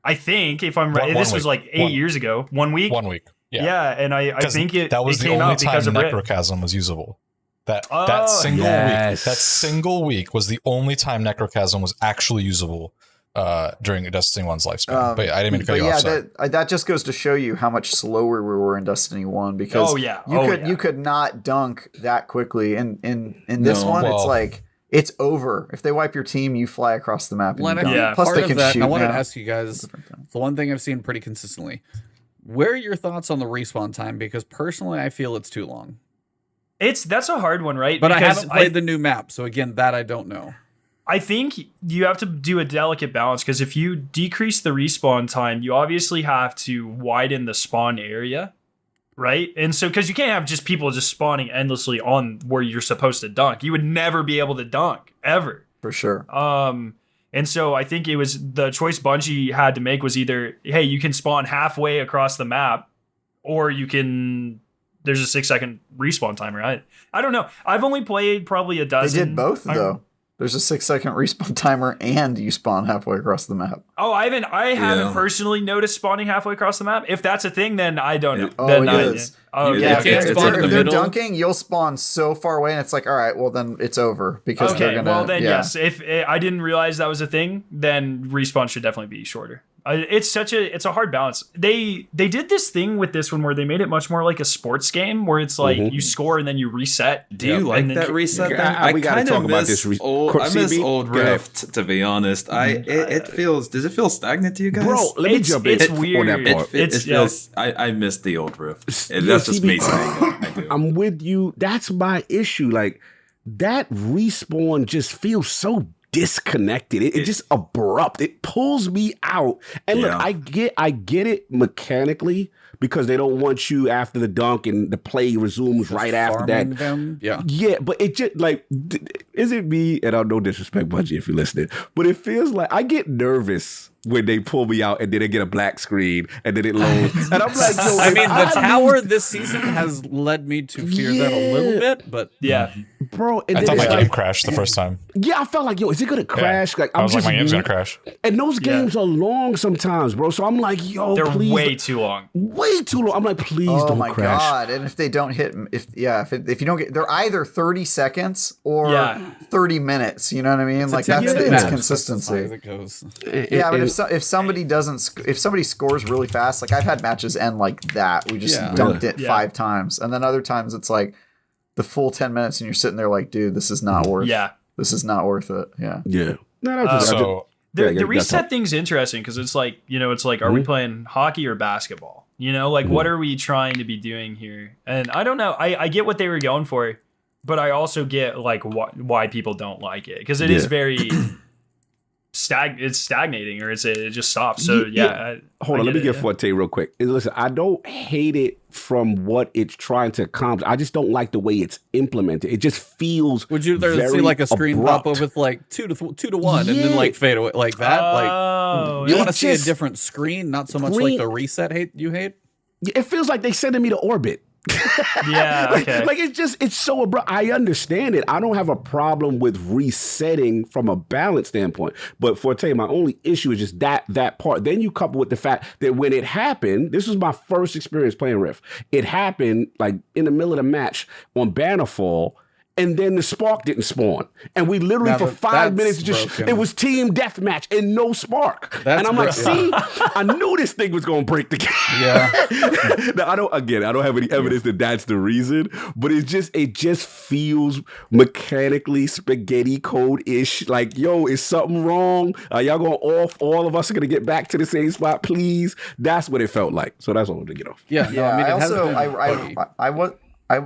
I think, if I'm right, One this was week. like 8 years ago. 1 week. 1 week. Yeah, and I 'Cause think that was it the came only out because time of Rift. Necrochasm was usable. That Oh, single yes. week. That single week was the only time Necrochasm was actually usable during Destiny 1's lifespan. But yeah, I didn't mean to cut you off. Sorry. that just goes to show you how much slower we were in Destiny 1 because Oh, yeah. you could not dunk that quickly. And in this No. one, it's Well- like it's over. If they wipe your team, you fly across the map and Well, you and I dunk. think Plus part they of can that, shoot I wanted now. to ask you guys, the one thing I've seen pretty consistently, where are your thoughts on the respawn time? Because personally, I feel it's too long. That's a hard one, right? But I Because haven't played the new map, so again, that I don't know. I think you have to do a delicate balance because if you decrease the respawn time, you obviously have to widen the spawn area, right? And so, because you can't have just people just spawning endlessly on where you're supposed to dunk. You would never be able to dunk, ever. For sure. And so I think it was the choice Bungie had to make was either, hey, you can spawn halfway across the map, or you can. There's a 6-second respawn timer. I don't know. I've only played probably a They dozen. did both though. There's a 6-second respawn timer and you spawn halfway across the map. Oh, I haven't Yeah. personally noticed spawning halfway across the map. If that's a thing, then I don't know. Oh, then it I, is. Oh, You yeah. can't if spawn in they're, the if they're middle. dunking, you'll spawn so far away, and it's like, all right, well then it's over because they're Okay, gonna. well then yeah. yes. If I didn't realize that was a thing, then respawn should definitely be shorter. It's a hard balance. They did this thing with this one where they made it much more like a sports game where it's like you score and then you reset. Do you like that reset thing? We gotta talk about this. I miss old Rift, to be honest. Does it feel stagnant to you guys? Bro, let me jump in. It's weird. It feels. I miss the old Rift. That's just me saying it. I do. I'm with you. That's my issue. Like that respawn just feels so disconnected. It just abrupt. It pulls me out. And look, I get it mechanically because they don't want you after the dunk and the play resumes right after that. Them. Yeah. Yeah, but it just like, is it me? And I no disrespect, Bungie, if you're listening, but it feels like I get nervous when they pull me out and then they get a black screen and then it loads. And I'm like, yo, I mean, the tower this season has led me to fear that a little bit, but yeah. Bro, and I thought my game crashed the first time. Yeah, I felt like, yo, is it gonna crash? Yeah. Like I was like, my game's gonna crash. And those games are long sometimes, bro. So I'm like, yo, they're please, way too long. Way too long. I'm like, please don't crash. Oh my god! And if they don't hit, if you don't get, they're either 30 seconds or 30 minutes. You know what I mean? Like that's the inconsistency. As it goes. Yeah, but if somebody if somebody scores really fast, like I've had matches end like that. We just dunked it 5 times, and then other times it's like the full 10 minutes, and you're sitting there like, dude, this is not worth. This is not worth it. Yeah. Yeah. No, the reset thing's interesting because it's like, are we playing hockey or basketball? Like what are we trying to be doing here? And I don't know. I get what they were going for, but I also get like why people don't like it because it is very. It's stagnating or it just stops. So hold on, let me get Forte real quick. Listen, I don't hate it from what it's trying to accomplish. I just don't like the way it's implemented. It just feels. Would you rather see like a screen pop up with like 2 to 1 and then like fade away like that? You want to see a different screen, not so much like the reset you hate. It feels like they sending me to orbit. Okay. Like it's so abrupt. I understand it. I don't have a problem with resetting from a balance standpoint. But Forte, my only issue is just that part. Then you couple with the fact that when it happened, this was my first experience playing Rift. It happened like in the middle of the match on Bannerfall. And then the spark didn't spawn. And we literally for 5 minutes it was team deathmatch and no spark. And I'm like, see, I knew this thing was gonna break the game. Yeah. Now, I don't have any evidence that that's the reason, but it just feels mechanically spaghetti code-ish. Like, yo, is something wrong? Are y'all going off? All of us are gonna get back to the same spot, please. That's what it felt like. So that's all I wanted to get off. Yeah. No, I mean,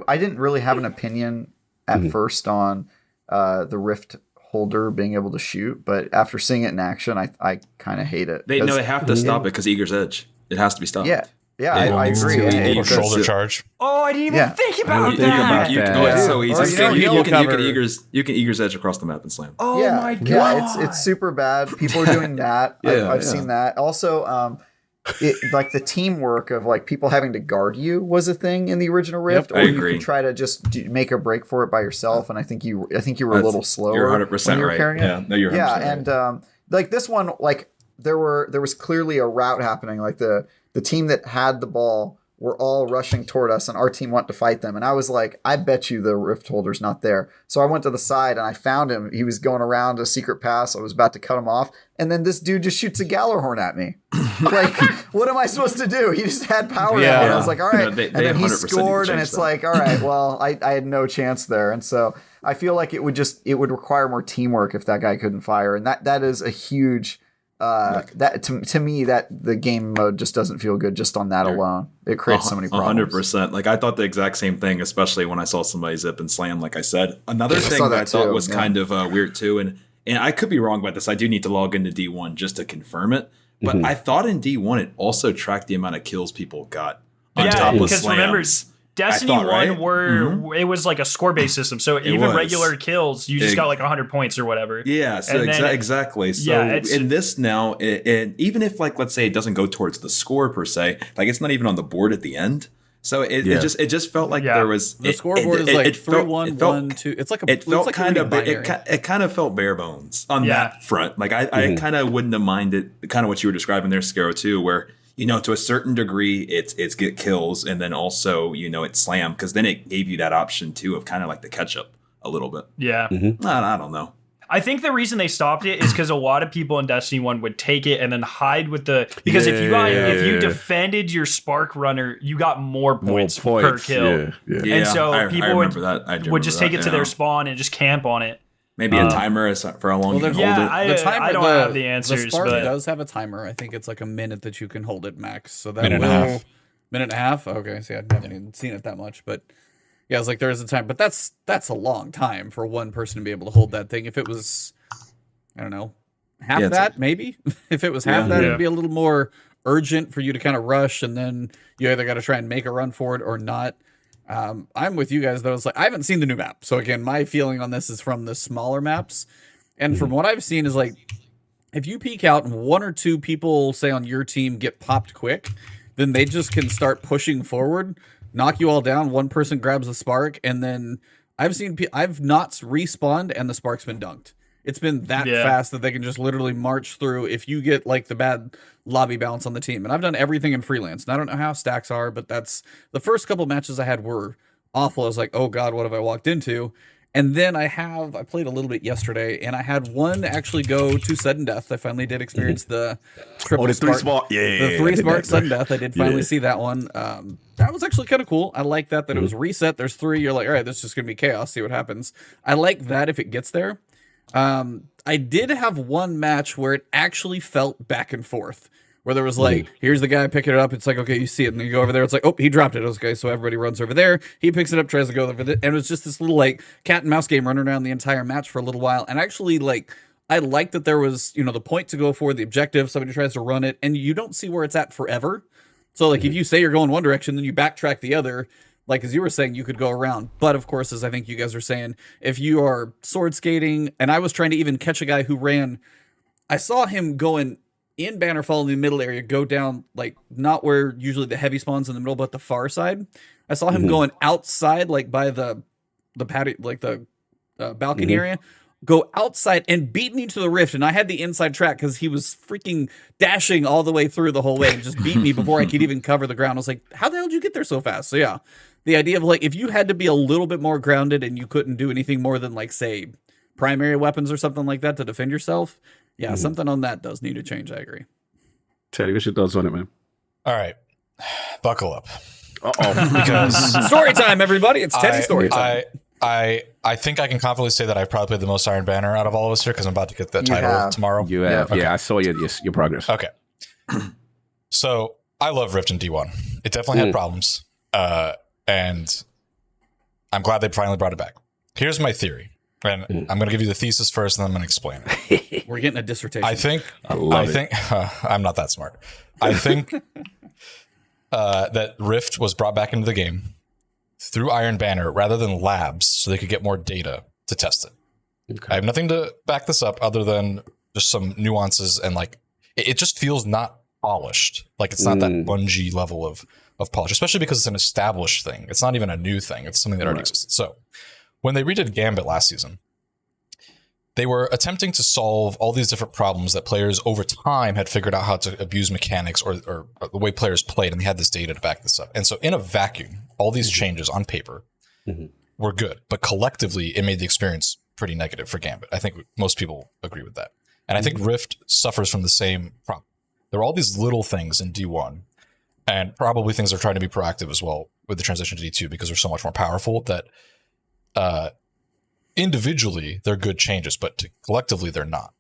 I didn't really have an opinion at first on the Rift holder being able to shoot, but after seeing it in action, I kind of hate it. They have to stop it because Eager's Edge. It has to be stopped. I agree. Or shoulder charge. Oh, I didn't even think about that. It's so easy. You can Eager's Edge across the map and slam. Oh my god. Yeah, it's super bad. People are doing that. I've seen that. Also, like the teamwork of like people having to guard you was a thing in the original Rift, or you could try to just make a break for it by yourself. And I think you were a little slower. You're 100% right. Yeah, no, you're 100% right. And like this one, like there was clearly a route happening. Like the team that had the ball were all rushing toward us, and our team wanted to fight them. And I was like, I bet you the Rift holder's not there. So I went to the side and I found him. He was going around a secret pass. I was about to cut him off. And then this dude just shoots a Gallarhorn at me. Like, what am I supposed to do? He just had power. And I was like, all right. They and then he scored, and it's that. like, all right, well, I had no chance there. And so I feel like it would require more teamwork if that guy couldn't fire. And that is a huge... that to me, that the game mode just doesn't feel good just on that alone. It creates so many problems. 100%. Like I thought the exact same thing, especially when I saw somebody zip and slam. Like I said, another thing that I thought was kind of weird too, and I could be wrong about this. I do need to log into D1 just to confirm it. But I thought in D1 it also tracked the amount of kills people got on top of slams. Remember, Destiny 1 where it was like a score-based system. So even regular kills, you just got like 100 points or whatever. Yeah, so exactly. So in this now, and even if like, let's say it doesn't go towards the score per se, like it's not even on the board at the end. So it just felt like there was... The scoreboard is like 3-1-1-2. It's like a... It felt kind of... It kind of felt bare bones on that front. Like I kind of wouldn't have minded kind of what you were describing there, Skarrow, too, where... to a certain degree, it's get kills, and then also, it's slam, because then it gave you that option, too, of kind of like the catch-up a little bit. Yeah. I don't know. I think the reason they stopped it is because a lot of people in Destiny 1 would take it and then hide with the because if you defended your Spark Runner, you got more points per kill. And so people would just take it to their spawn and just camp on it. Maybe a timer for how long you can hold it. The timer, I don't have the answers. The Spark but does have a timer. I think it's like a minute that you can hold it max. So that minute and a half. Okay, see, I haven't even seen it that much, but yeah, it's like there is a time, but that's a long time for one person to be able to hold that thing. If it was, I don't know, half that maybe. If it was half that, it'd be a little more urgent for you to kind of rush, and then you either got to try and make a run for it or not. I'm with you guys though. It's like I haven't seen the new map, so again, my feeling on this is from the smaller maps, and from what I've seen is like if you peek out and one or two people say on your team get popped quick, then they just can start pushing forward. Knock you all down. One person grabs a spark, and then I've not respawned, and the spark's been dunked. It's been that fast that they can just literally march through if you get like the bad lobby balance on the team. And I've done everything in freelance, and I don't know how stacks are, but that's the first couple matches I had were awful. I was like, oh god, what have I walked into? And then I played a little bit yesterday, and I had one actually go to sudden death. I finally did experience the triple the spark. the 3 spark sudden death. I did finally see that one. That was actually kind of cool. I like that it was reset. There's 3. You're like, all right, this is just going to be chaos. See what happens. I like that if it gets there. I did have one match where it actually felt back and forth. Where there was like, here's the guy picking it up. It's like, okay, you see it. And then you go over there. It's like, oh, he dropped it. Okay, so everybody runs over there. He picks it up, tries to go over there. And it was just this little like cat and mouse game running around the entire match for a little while. And actually, like, I liked that there was, the point to go for, the objective. Somebody tries to run it. And you don't see where it's at forever. So, like, if you say you're going one direction, then you backtrack the other. Like, as you were saying, you could go around. But, of course, as I think you guys are saying, if you are sword skating, and I was trying to even catch a guy who ran, I saw him going in Bannerfall in the middle area, go down, like, not where usually the heavy spawns in the middle, but the far side. I saw him going outside, like, by the patio, like, the balcony area, go outside and beat me to the rift. And I had the inside track because he was freaking dashing all the way through the whole way and just beat me before I could even cover the ground. I was like, how the hell did you get there so fast? So, yeah, the idea of, like, if you had to be a little bit more grounded and you couldn't do anything more than, like, say, primary weapons or something like that to defend yourself, yeah, something on that does need to change. I agree. Teddy, what's your thoughts on it, man? All right, buckle up. Because story time, everybody. It's Teddy story time. I think I can confidently say that I've probably played the most Iron Banner out of all of us here because I'm about to get that title tomorrow. You have, Okay. I saw your progress. Okay, so I love Rift in D1. It definitely had problems, and I'm glad they finally brought it back. Here's my theory. And I'm going to give you the thesis first, and then I'm going to explain it. We're getting a dissertation. I think I'm not that smart. I think that Rift was brought back into the game through Iron Banner rather than labs, so they could get more data to test it. Okay. I have nothing to back this up other than just some nuances, and like it just feels not polished. Like it's not that Bungie level of polish, especially because it's an established thing. It's not even a new thing. It's something that already existed. So when they redid Gambit last season, they were attempting to solve all these different problems that players over time had figured out how to abuse mechanics or the way players played, and they had this data to back this up. And so in a vacuum, all these changes on paper were good, but collectively it made the experience pretty negative for Gambit. I think most people agree with that. And I think Rift suffers from the same problem. There are all these little things in D1, and probably things they're trying to be proactive as well with the transition to D2 because they're so much more powerful that individually they're good changes, but collectively they're not.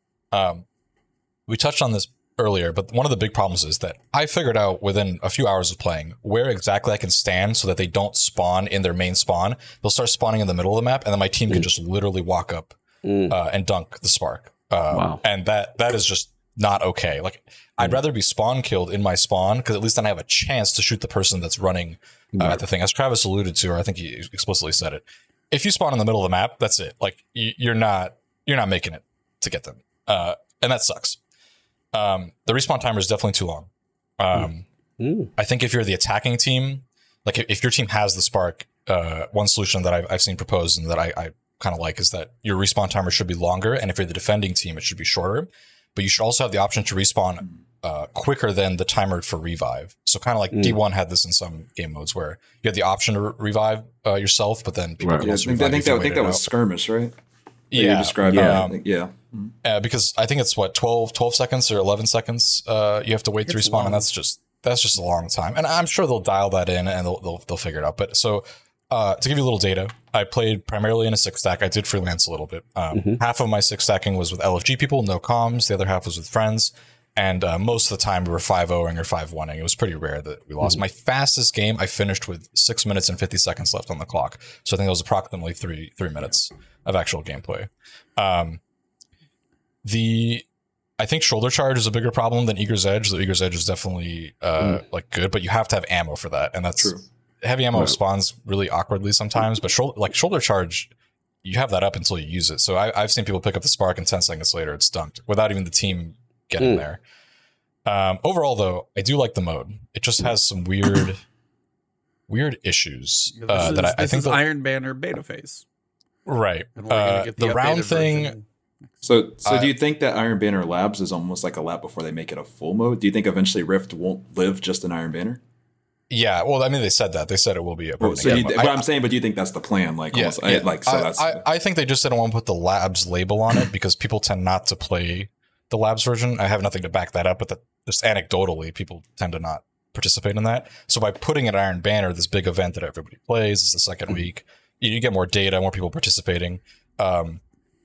We touched on this earlier, but one of the big problems is that I figured out within a few hours of playing where exactly I can stand so that they don't spawn in their main spawn. They'll start spawning in the middle of the map, and then my team can just literally walk up and dunk the spark. And that is just not okay. Like I'd rather be spawn killed in my spawn because at least then I have a chance to shoot the person that's running at the thing. As Travis alluded to, or I think he explicitly said it. If you spawn in the middle of the map, that's it. Like you're not making it to get them, and that sucks. The respawn timer is definitely too long. I think if you're the attacking team, like if your team has the spark, one solution that I've seen proposed and that I kind of like is that your respawn timer should be longer, and if you're the defending team, it should be shorter. But you should also have the option to respawn quicker than the timer for revive. So kind of like D1 had this in some game modes where you had the option to revive yourself, but then people could also revive. I think that was skirmish, right? You described because I think it's what 12 seconds or 11 seconds you have to wait to respawn, and that's just a long time. And I'm sure they'll dial that in and they'll figure it out. But so to give you a little data, I played primarily in a 6-stack. I did freelance a little bit. Half of my 6-stacking was with LFG people, no comms. The other half was with friends. And most of the time we were 5-0ing or 5-1ing. It was pretty rare that we lost. My fastest game I finished with 6 minutes and 50 seconds left on the clock. So I think that was approximately three minutes of actual gameplay. I think shoulder charge is a bigger problem than Eager's Edge. The Eager's Edge is definitely like good, but you have to have ammo for that, and that's true. Heavy ammo spawns really awkwardly sometimes, but shoulder charge, you have that up until you use it. So I've seen people pick up the spark and 10 seconds later it's dunked without even the team getting there. Overall, though, I do like the mode. It just has some weird issues I think Iron Banner beta phase. Right. The round thing. Version. So do you think that Iron Banner Labs is almost like a lab before they make it a full mode? Do you think eventually Rift won't live just in Iron Banner? Yeah, well, I mean, they said that. They said it will be a but I'm saying, but do you think that's the plan? Like, yeah, almost, I think they just didn't want to put the Labs label on it because people tend not to play the Labs version. I have nothing to back that up, but just anecdotally, people tend to not participate in that. So by putting it Iron Banner, this big event that everybody plays, it's the second week, you get more data, more people participating.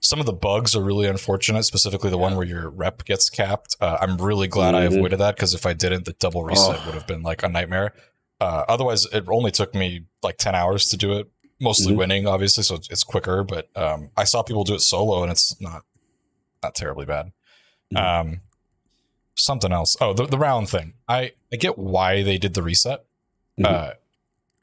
Some of the bugs are really unfortunate, specifically the one where your rep gets capped. I'm really glad I avoided that because if I didn't, the double reset would have been like a nightmare. Otherwise, it only took me like 10 hours to do it, mostly winning, obviously, so it's quicker. But I saw people do it solo, and it's not terribly bad. Something else. Oh, the round thing. I get why they did the reset.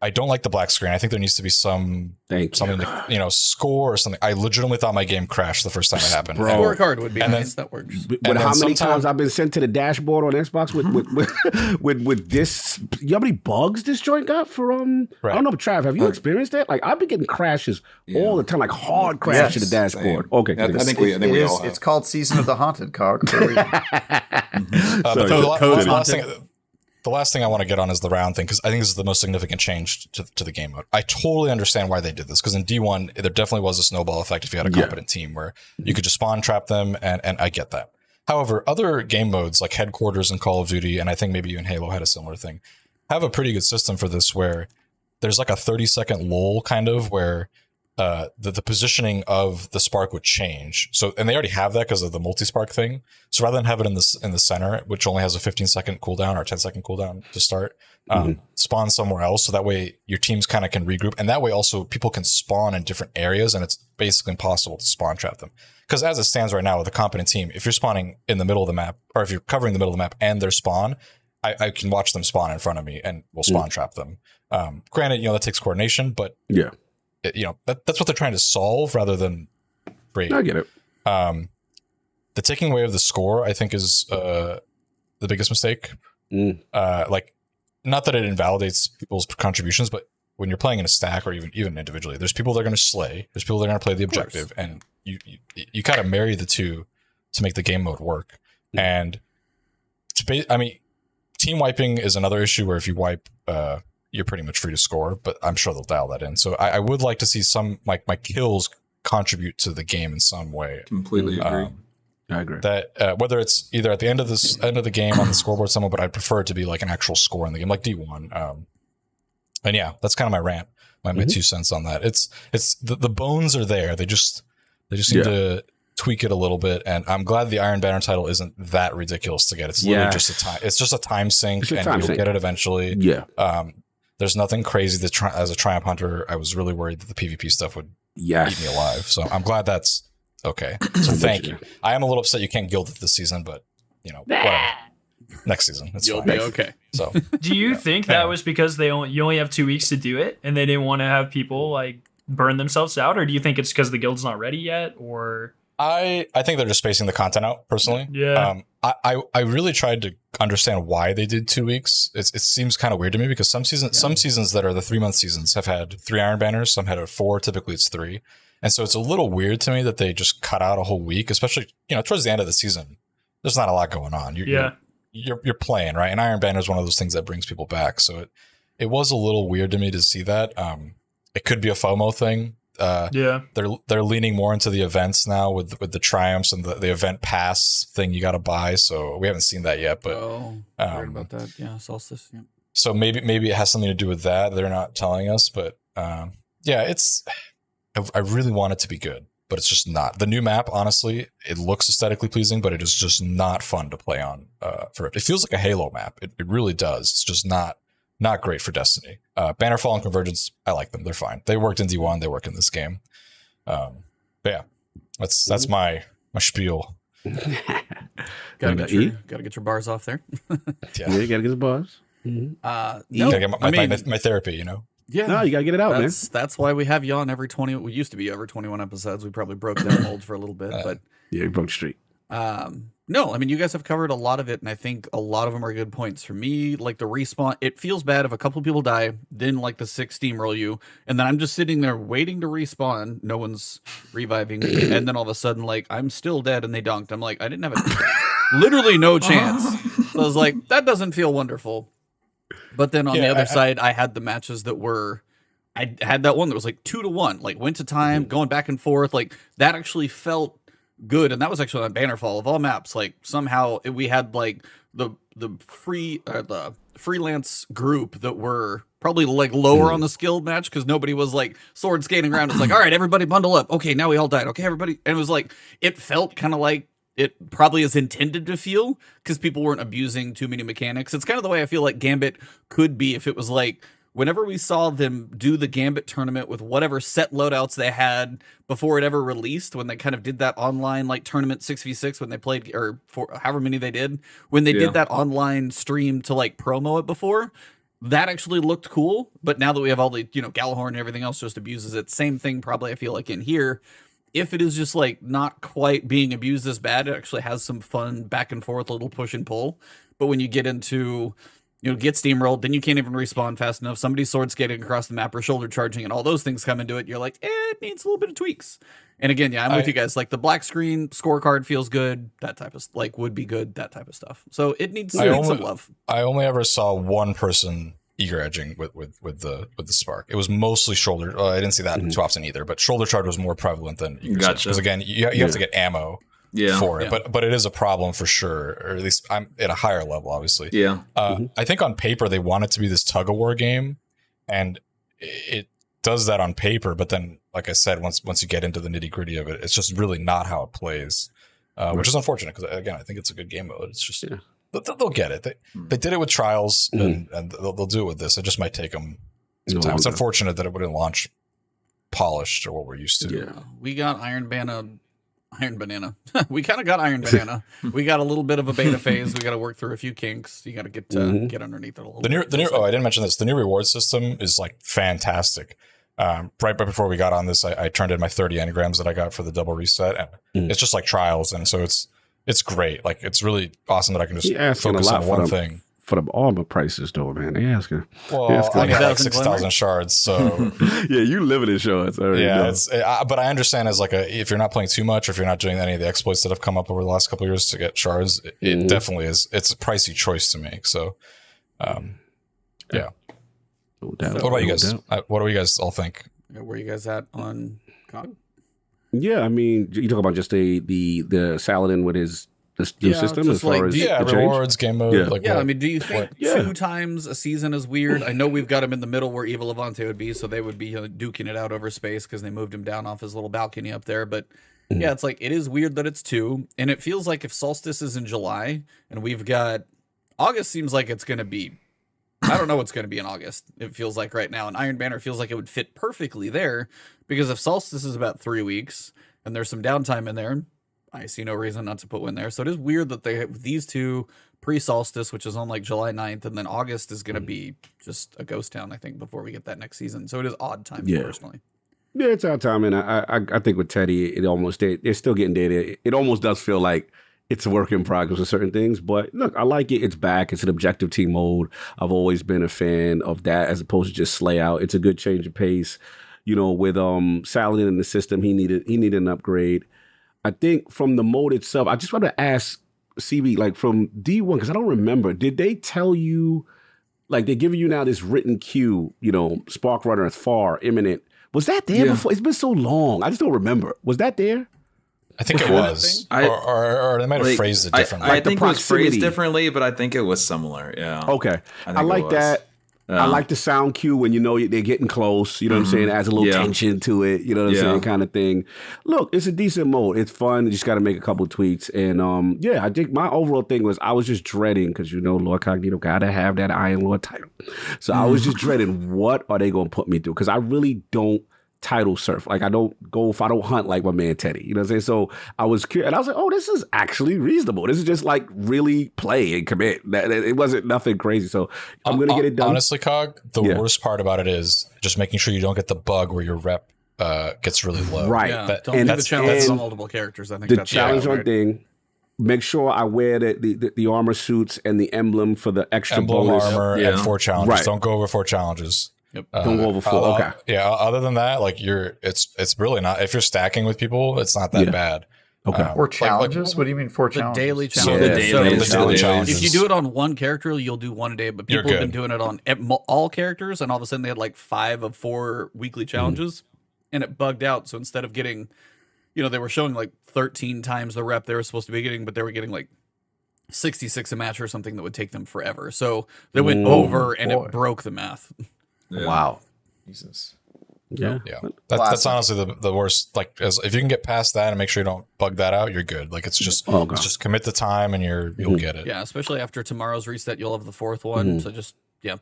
I don't like the black screen. I think there needs to be something to, score or something. I legitimately thought my game crashed the first time it happened. Scorecard would be nice. That works. But how many times I've been sent to the dashboard on Xbox with this? You know how many bugs this joint got for I don't know, but Trav, have you experienced that? Like I've been getting crashes all the time, like hard crash to the dashboard. Same. Okay, I think we all have. It's called Season of the Haunted, Cog. The last thing I want to get on is the round thing, because I think this is the most significant change to the game mode. I totally understand why they did this, because in D1, there definitely was a snowball effect if you had a competent team where you could just spawn trap them, and I get that. However, other game modes like Headquarters and Call of Duty, and I think maybe even Halo had a similar thing, have a pretty good system for this where there's like a 30-second lull kind of where the positioning of the spark would change. So, and they already have that because of the multi-spark thing. So rather than have it in the center, which only has a 15-second cooldown or 10-second cooldown to start, spawn somewhere else. So that way your teams kind of can regroup. And that way also people can spawn in different areas and it's basically impossible to spawn trap them. Because as it stands right now with a competent team, if you're spawning in the middle of the map, or if you're covering the middle of the map and their spawn, I can watch them spawn in front of me and we'll spawn trap them. Granted, that takes coordination, but that's what they're trying to solve rather than break. I get it. The taking away of the score, I think, is the biggest mistake. Like, not that it invalidates people's contributions, but when you're playing in a stack or even individually, there's people that are going to slay. There's people that are going to play the objective, and you kind of marry the two to make the game mode work. And team wiping is another issue where if you wipe, you're pretty much free to score, but I'm sure they'll dial that in. So I would like to see some my kills contribute to the game in some way. Completely agree. I agree. That whether it's either at the end of the game on the scoreboard somewhere, but I'd prefer it to be like an actual score in the game, like D1. And yeah, that's kind of my rant, my 2 cents on that. It's the bones are there. They just need to tweak it a little bit, and I'm glad the Iron Banner title isn't that ridiculous to get. It's literally just a time. It's just a time sink, and you'll get it eventually. Yeah. There's nothing crazy that as a Triumph Hunter, I was really worried that the PvP stuff would eat me alive. So I'm glad that's okay. So thank you. I am a little upset you can't guild it this season, but whatever. Next season, you'll be okay. So, do you think that was because you only have 2 weeks to do it, and they didn't want to have people like burn themselves out, or do you think it's because the guild's not ready yet, or? I think they're just spacing the content out personally. Yeah. I really tried to understand why they did 2 weeks. It seems kind of weird to me because some seasons that are the 3-month seasons have had 3 Iron Banners, some had 4. Typically it's 3. And so it's a little weird to me that they just cut out a whole week, especially, towards the end of the season. There's not a lot going on. You're playing, right? And Iron Banner is one of those things that brings people back. So it was a little weird to me to see that. It could be a FOMO thing. they're leaning more into the events now with the triumphs and the event pass thing you got to buy. So we haven't seen that yet, but heard about that. Yeah, Solstice. Yeah. So maybe it has something to do with that. They're not telling us, but I really want it to be good, but it's just not. The new map, honestly, it looks aesthetically pleasing, but it is just not fun to play on. It feels like a Halo map. It really does. It's just not great for Destiny. Bannerfall and Convergence, I like them. They're fine. They worked in D1. They work in this game. But yeah, that's my spiel. Gotta get your bars off there. Yeah, you gotta get the bars. No, gotta get my therapy, Yeah, no, you gotta get it out, man. That's why we have you on every 20. We used to be over 21 episodes. We probably broke that mold for a little bit, but yeah, you broke the streak. No, I mean, you guys have covered a lot of it, and I think a lot of them are good points. For me, like the respawn, it feels bad if a couple of people die, then like the 6 steamroll you, and then I'm just sitting there waiting to respawn. No one's reviving me, and then all of a sudden, like, I'm still dead, and they dunked. I'm like, I didn't have literally no chance. So I was like, that doesn't feel wonderful. But then on the other side, I had the matches that were, I had that one that was like 2-1, like went to time, going back and forth. Like that actually felt good. And that was actually on Bannerfall of all maps. Like somehow we had like the freelance group that were probably like lower on the skill match because nobody was like sword skating around. It's like, all right, everybody bundle up. Okay, now we all died. Okay, everybody. And it was like, it felt kind of like it probably is intended to feel because people weren't abusing too many mechanics. It's kind of the way I feel like Gambit could be if it was like whenever we saw them do the Gambit tournament with whatever set loadouts they had before it ever released, when they kind of did that online like tournament 6v6 when they played, or for however many they did, when they did that online stream to like promo it before, that actually looked cool. But now that we have all the, Gallahorn and everything else just abuses it, same thing probably I feel like in here. If it is just like not quite being abused as bad, it actually has some fun back and forth, a little push and pull. But when you get into, get steamrolled, then you can't even respawn fast enough. Somebody's sword skating across the map or shoulder charging and all those things come into it. You're like, it needs a little bit of tweaks. And again, I'm with you guys. Like the black screen scorecard feels good. That type of would be good. That type of stuff. So it needs some love. I only ever saw one person eager edging with the spark. It was mostly shoulder. I didn't see that too often either, but shoulder charge was more prevalent than eager edge because again, you have to get ammo for it. But it is a problem for sure, or at least I'm at a higher level, obviously. Yeah. I think on paper they want it to be this tug of war game, and it does that on paper. But then, like I said, once you get into the nitty gritty of it, it's just really not how it plays, which is unfortunate because again, I think it's a good game mode. It's just. Yeah. They'll get it. They did it with Trials, and they'll do it with this. It just might take them some time. It's unfortunate that it wouldn't launch polished or what we're used to. Yeah, we got Iron Banana. We kind of got Iron Banana. We got a little bit of a beta phase. We got to work through a few kinks. You got to get underneath it a little bit. The new. Oh, I didn't mention this. The new reward system is like fantastic. Right before we got on this, I turned in my 30 engrams that I got for the double reset, and it's just like Trials, and so it's great. Like it's really awesome that I can just focus on one thing. For the armor prices, though, man, they asking. Well, I got like 6,000 shards, so yeah, you live in shards. But I understand as if you're not playing too much, or if you're not doing any of the exploits that have come up over the last couple of years to get shards, it definitely is. It's a pricey choice to make. So, yeah. No doubt. What about you guys? What do you guys all think? Where are you guys at on COD? Yeah, I mean, you talk about just the Saladin with his new system as far as rewards, game mode. I mean, do you think 2 times a season is weird? I know we've got him in the middle where Evil Levante would be, so they would be duking it out over space because they moved him down off his little balcony up there. But yeah, it's like it is weird that it's 2, and it feels like if Solstice is in July and we've got August, seems like it's going to be. I don't know what's going to be in August. It feels like right now, and Iron Banner feels like it would fit perfectly there because if Solstice is about 3 weeks and there's some downtime in there, I see no reason not to put one there. So it is weird that they have these 2 pre-Solstice, which is on like July 9th, and then August is going to be just a ghost town, I think, before we get that next season. So it is odd time personally. Yeah, it's odd time, and I think with Teddy, they're still getting data. It almost does feel like it's a work in progress with certain things, but look, I like it. It's back. It's an objective team mode. I've always been a fan of that as opposed to just slay out. It's a good change of pace. With Saladin in the system, he needed an upgrade. I think from the mode itself, I just want to ask CB, like from D1, because I don't remember, did they tell you, like they're giving you now this written queue, Spark Runner is far, imminent, Was that there before? It's been so long. I just don't remember. Was that there? I think it was, or they might have phrased it differently. I think it was phrased differently, but I think it was similar. Yeah. Okay. I like that. I like the sound cue when you know they're getting close. You know what I'm saying? It adds a little tension to it. You know what I'm saying? Kind of thing. Look, it's a decent mode. It's fun. You just got to make a couple tweaks. And I think my overall thing was I was just dreading because Lord Cognito got to have that Iron Lord title. So I was just dreading what are they going to put me through? Because I really don't title surf. Like I don't hunt like my man Teddy. You know what I'm saying? So I was curious and I was like, oh, this is actually reasonable. This is just like really play and commit. It wasn't nothing crazy. So I'm going to get it done. Honestly, Cog, the worst part about it is just making sure you don't get the bug where your rep gets really low. Right. Yeah, don't do the challenge on multiple characters. I think the that's challenge on thing. Make sure I wear the armor suits and the emblem for the extra bonus. Armor and 4 challenges. Right. Don't go over 4 challenges. Yep. Don't go over 4. Okay. Yeah. Other than that, like it's really not. If you're stacking with people, it's not that bad. Okay. 4 challenges? What do you mean 4 challenges? Daily So challenges. the daily challenges. If you do it on one character, you'll do 1 a day. But people have been doing it on all characters, and all of a sudden they had like 5 of 4 weekly challenges, and it bugged out. So instead of getting, they were showing like 13 times the rep they were supposed to be getting, but they were getting like 66 a match or something that would take them forever. So they went over, and it broke the math. Yeah. Wow. Jesus. Yeah. That's honestly the worst. Like, if you can get past that and make sure you don't bug that out, you're good. Like, it's just commit the time and you'll get it. Yeah, especially after tomorrow's reset, you'll have the 4th one. So just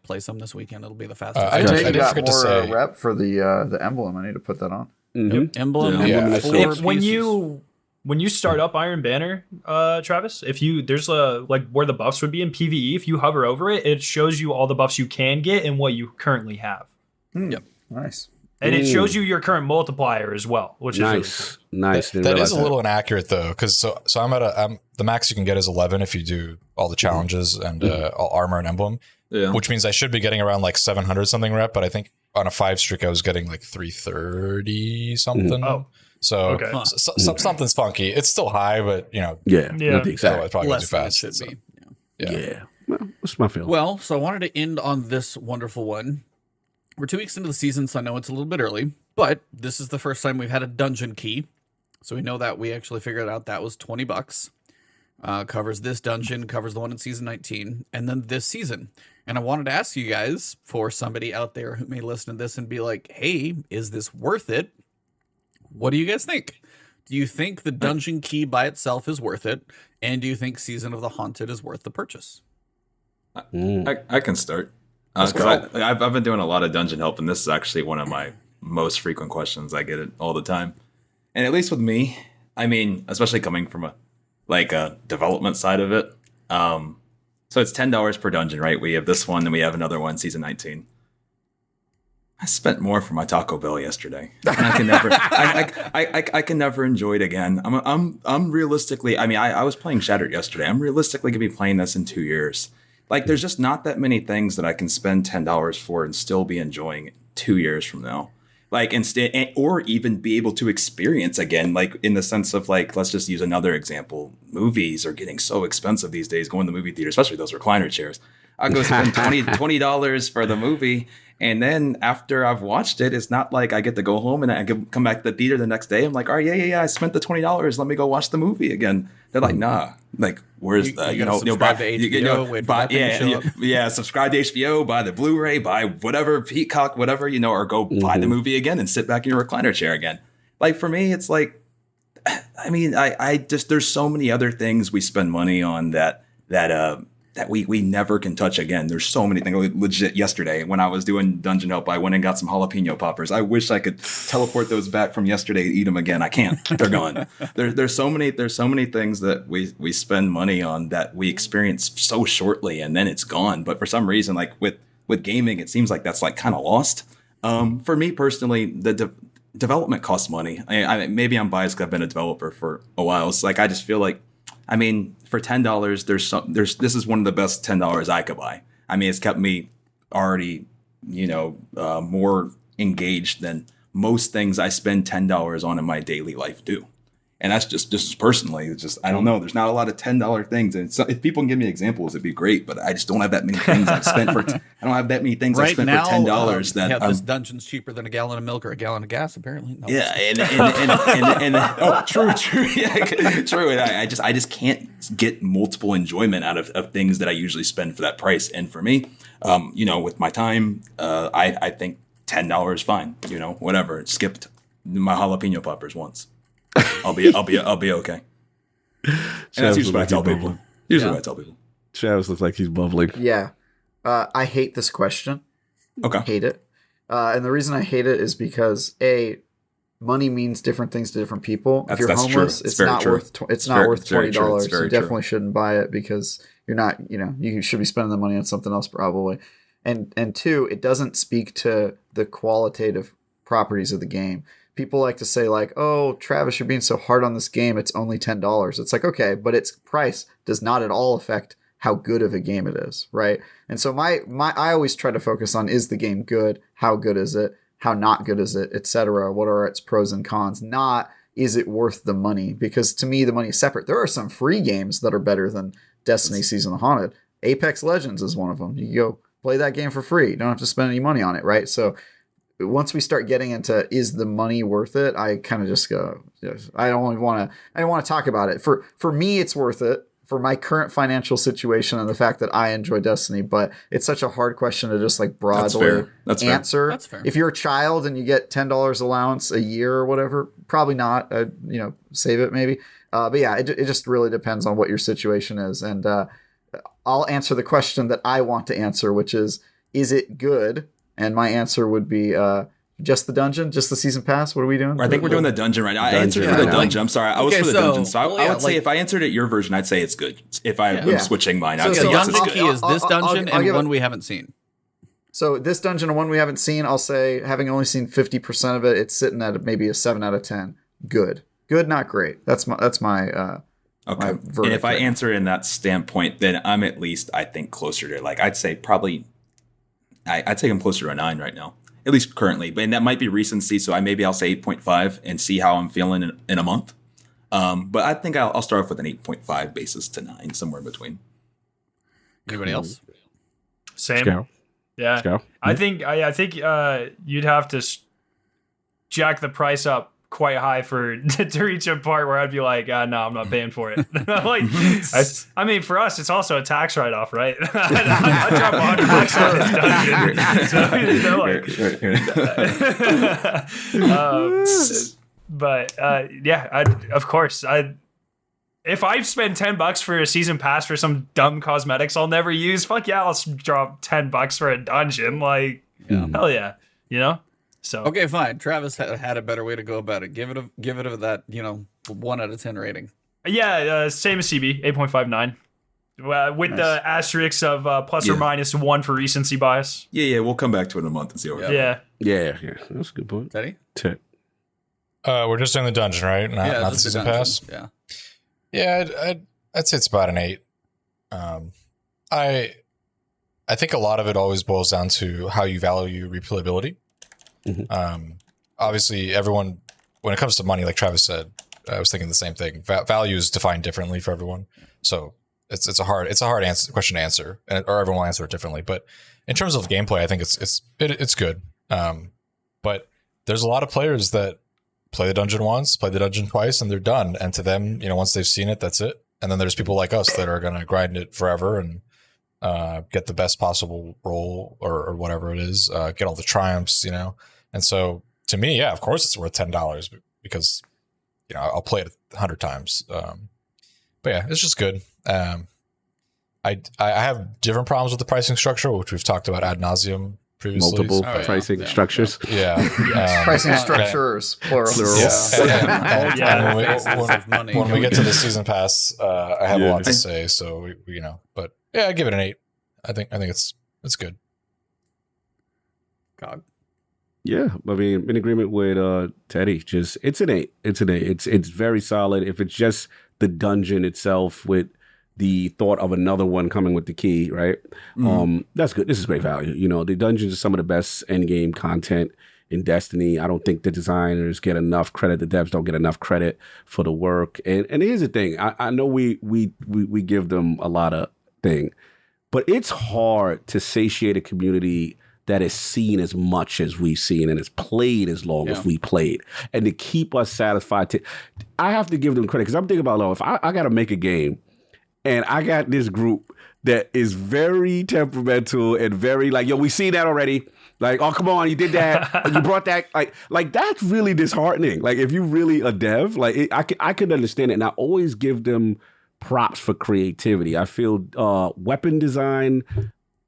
play some this weekend. It'll be the fastest. I did forget to say rep for the emblem. I need to put that on. Emblem. Yeah. When you start up Iron Banner, Travis, there's like where the buffs would be in PvE, if you hover over it, it shows you all the buffs you can get and what you currently have. Yep. Nice. And it shows you your current multiplier as well, which is really cool. Nice. That is a little inaccurate though, because so I'm the max you can get is 11 if you do all the challenges and all armor and emblem, which means I should be getting around like 700 something rep, but I think on a 5 streak I was getting like 330 something. Oh. So something's funky. It's still high, but not the exact. Probably less too than it fast. should be. Yeah. Well, what's my feeling? Well, so I wanted to end on this wonderful one. We're 2 weeks into the season, so I know it's a little bit early, but this is the first time we've had a dungeon key. So we know that we actually figured out that was $20. Covers this dungeon, covers the one in season 19, and then this season. And I wanted to ask you guys, for somebody out there who may listen to this and be like, hey, is this worth it? What do you guys think? Do you think the dungeon key by itself is worth it? And do you think Season of the Haunted is worth the purchase? I can start. I've been doing a lot of dungeon help, and this is actually one of my most frequent questions. I get it all the time. And at least with me, I mean, especially coming from a development side of it. So it's $10 per dungeon, right? We have this one, and we have another one, season 19. I spent more for my Taco Bell yesterday, and I can never, I can never enjoy it again. I'm realistically, I mean, I was playing Shattered yesterday. I'm realistically gonna be playing this in 2 years. Like, there's just not that many things that I can spend $10 for and still be enjoying 2 years from now. Like, instead, or even be able to experience again, like in the sense of like, let's just use another example. Movies are getting so expensive these days. Going to the movie theater, especially those recliner chairs. I go spend $20 for the movie. And then after I've watched it, it's not like I get to go home and I can come back to the theater the next day. I'm like, all right, yeah, I spent the $20. Let me go watch the movie again. They're like, nah, like, where's the, subscribe to HBO, subscribe to HBO, buy the Blu-ray, buy whatever, Peacock, whatever, or go buy the movie again and sit back in your recliner chair again. Like, for me, it's like, I mean, I just, there's so many other things we spend money on that we never can touch again. There's so many things. Legit, yesterday when I was doing dungeon help, I went and got some jalapeno poppers. I wish I could teleport those back from yesterday and eat them again. I can't. They're gone. There's so many things that we spend money on that we experience so shortly and then it's gone. But for some reason, like with gaming, it seems like that's like kind of lost. For me personally, the development costs money. I maybe I'm biased because I've been a developer for a while. It's like I just feel like, I mean, for $10, this is one of the best $10 I could buy. I mean, it's kept me already, more engaged than most things I spend $10 on in my daily life do. And that's just personally, it's just, I don't know. There's not a lot of $10 things. And so if people can give me examples, it'd be great. But I just don't have that many things I've spent for, I don't have that many things I've spent now, for $10 that this dungeon's cheaper than a gallon of milk or a gallon of gas, apparently. No, yeah. And oh, true. Yeah, true. And I just can't get multiple enjoyment out of things that I usually spend for that price. And for me, with my time, I think $10 is fine. Whatever. It skipped my jalapeno poppers once. I'll be okay. And that's usually what I tell people. What I tell people. Travis looks like he's bubbling. Yeah. I hate this question. Okay. I hate it. And the reason I hate it is because money means different things to different people. If you're homeless, true. it's not worth $20. You definitely true. shouldn't buy it because you're not, you should be spending the money on something else probably. And two, it doesn't speak to the qualitative properties of the game. People like to say like, oh, Travis, you're being so hard on this game. It's only $10. It's like, okay, but its price does not at all affect how good of a game it is, right? And so I always try to focus on, is the game good? How good is it? How not good is it? Etc. What are its pros and cons? Not, is it worth the money? Because to me, the money is separate. There are some free games that are better than Destiny Season of the Haunted. Apex Legends is one of them. You can go play that game for free. You don't have to spend any money on it, right? So once we start getting into, is the money worth it? I kind of just go, I don't want to talk about it. For me, it's worth it for my current financial situation and the fact that I enjoy Destiny, but it's such a hard question to just like broadly answer. That's fair. If you're a child and you get $10 allowance a year or whatever, probably not, save it maybe. But yeah, it just really depends on what your situation is. And I'll answer the question that I want to answer, which is it good? And my answer would be just the dungeon, just the season pass. What are we doing? I think we're doing the dungeon right now. I answered for the dungeon. I'm sorry. I was for the dungeon. So I would say if I answered it your version, I'd say it's good. If I'm switching mine, I'd say yes, it's dungeon good. key is this dungeon and one we haven't seen. So this dungeon and one we haven't seen, I'll say, having only seen 50% of it, it's sitting at maybe a 7 out of 10. Good, not great. That's my okay. My And if I answer in that standpoint, then I'm at least, I think, closer to, like, I'd say probably, I'd say I'm closer to a 9 right now, at least currently. But that might be recency, so I'll say 8.5 and see how I'm feeling in a month. But I think I'll start off with an 8.5 basis to 9, somewhere in between. Anybody else? Same. Skarrow. Yeah. Skarrow? I think you'd have to jack the price up quite high to reach a part where I'd be like, no, I'm not paying for it. Like, I mean, for us, it's also a tax write-off, right? I drop $100 on this dungeon. But of course, if I spend $10 for a season pass for some dumb cosmetics I'll never use, fuck yeah, I'll drop $10 for a dungeon. Like, hell yeah, So okay, fine. Travis had a better way to go about it. Give it that 1 out of 10 rating. Yeah, same as CB, 8.59. With Nice. the asterisk of plus or minus 1 for recency bias. Yeah, we'll come back to it in a month and see how we're Yeah. Yeah, that's a good point. Teddy? We're just in the dungeon, right? Not the just season dungeon. pass. Yeah. Yeah, I'd say it's about an 8. I think a lot of it always boils down to how you value replayability. Mm-hmm. Obviously, everyone, when it comes to money, like Travis said, I was thinking the same thing. Value is defined differently for everyone, so it's a hard question to answer, or everyone will answer it differently. But in terms of gameplay, I think it's good. But there's a lot of players that play the dungeon once, play the dungeon twice, and they're done. And to them, once they've seen it, that's it. And then there's people like us that are going to grind it forever and get the best possible role or whatever it is, get all the triumphs, And so to me, yeah, of course it's worth $10 because, I'll play it 100 times. But yeah, it's just good. I have different problems with the pricing structure, which we've talked about ad nauseum previously. Multiple pricing structures. Yeah. Pricing structures, plural. When we get to the season pass, I have a lot to say. So but yeah, I give it an 8. I think it's good. God. Yeah, I mean, in agreement with Teddy. It's an 8. It's an 8. It's very solid. If it's just the dungeon itself with the thought of another one coming with the key, right? That's good. This is great value. The dungeons are some of the best end game content in Destiny. I don't think the designers get enough credit. The devs don't get enough credit for the work. And here's the thing. I know we give them a lot of thing, but it's hard to satiate a community that is seen as much as we've seen and is played as long as we played, and to keep us satisfied. I have to give them credit, because I'm thinking about, if I got to make a game and I got this group that is very temperamental and very like, yo, we see that already. Like, oh, come on, you did that. You brought that. Like that's really disheartening. Like, if you really a dev, like I could understand it. And I always give them props for creativity. I feel weapon design,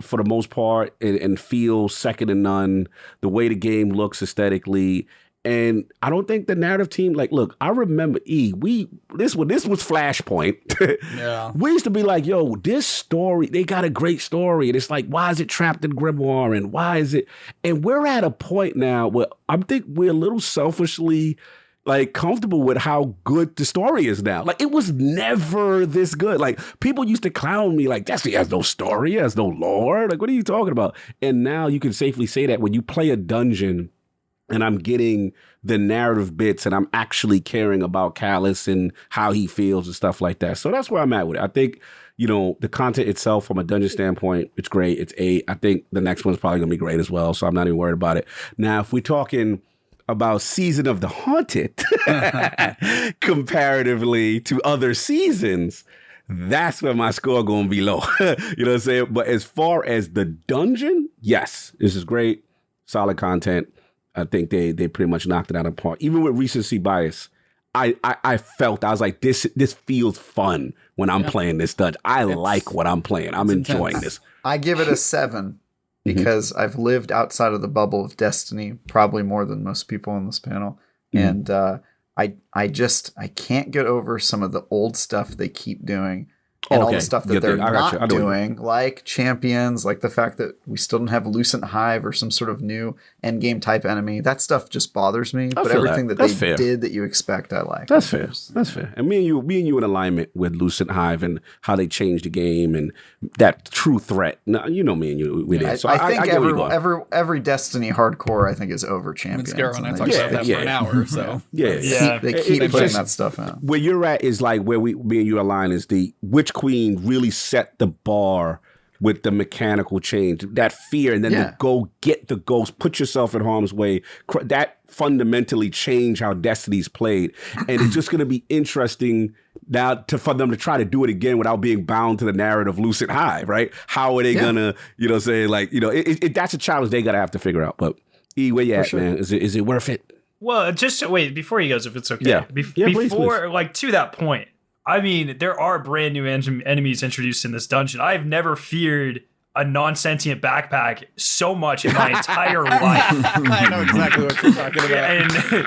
for the most part, and feel second to none. The way the game looks aesthetically. And I don't think the narrative team, like, look, I remember this was Flashpoint. Yeah. We used to be like, yo, this story, they got a great story. And it's like, why is it trapped in Grimoire? And why is it? And we're at a point now where I think we're a little selfishly like comfortable with how good the story is now. Like, it was never this good. Like, people used to clown me like, Destiny has no story, it has no lore. Like, what are you talking about? And now you can safely say that when you play a dungeon and I'm getting the narrative bits and I'm actually caring about Callus and how he feels and stuff like that. So that's where I'm at with it. I think, the content itself from a dungeon standpoint, it's great. It's 8. I think the next one's probably going to be great as well. So I'm not even worried about it. Now, if we're talking about Season of the Haunted comparatively to other seasons, that's where my score going to be low. You know what I'm saying? But as far as the dungeon, yes, this is great. Solid content. I think they pretty much knocked it out of the park. Even with recency bias, I felt, I was like, this feels fun when I'm playing this dungeon. I like what I'm playing. I'm enjoying this. I give it a 7 because I've lived outside of the bubble of Destiny probably more than most people on this panel. And I can't get over some of the old stuff they keep doing. And all the stuff that they're not doing, like champions, like the fact that we still don't have Lucent Hive or some sort of new endgame type enemy. That stuff just bothers me. But everything that they did that you expect, I like. That's fair. That's fair. And me and you in alignment with Lucent Hive and how they changed the game and that true threat. Now, you know me and you, we did. So I think every Destiny hardcore, I think, is over champions. Skarrow9 talked about that for an hour. So they keep putting that stuff out. Where you're at is like where me and you align is the Witch Queen really set the bar with the mechanical change, that fear, and then to go get the ghost, put yourself in harm's way. That fundamentally changed how Destiny's played, and it's just going to be interesting now for them to try to do it again without being bound to the narrative Lucent Hive, right? How are they gonna, say like, that's a challenge they gotta have to figure out. But where you at, man? Is it worth it? Well, just wait before he goes, if it's okay. Yeah. Before, please. Like, to that point. I mean, there are brand new enemies introduced in this dungeon. I've never feared a non-sentient backpack so much in my entire life. I know exactly what you're talking about. And the